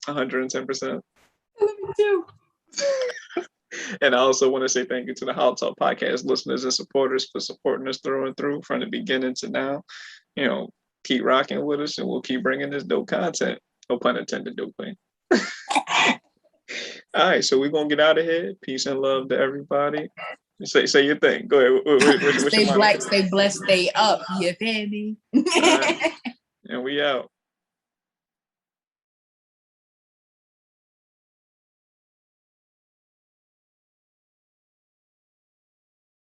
110%. I love you too. And I also want to say thank you to the HolloTalk Podcast listeners and supporters for supporting us through and through from the beginning to now. Keep rocking with us and we'll keep bringing this dope content. No pun intended, DopeQueen. All right, so we're going to get out of here. Peace and love to everybody. Say your thing. Go ahead. Stay black, stay blessed, stay up. You feel me? And we out.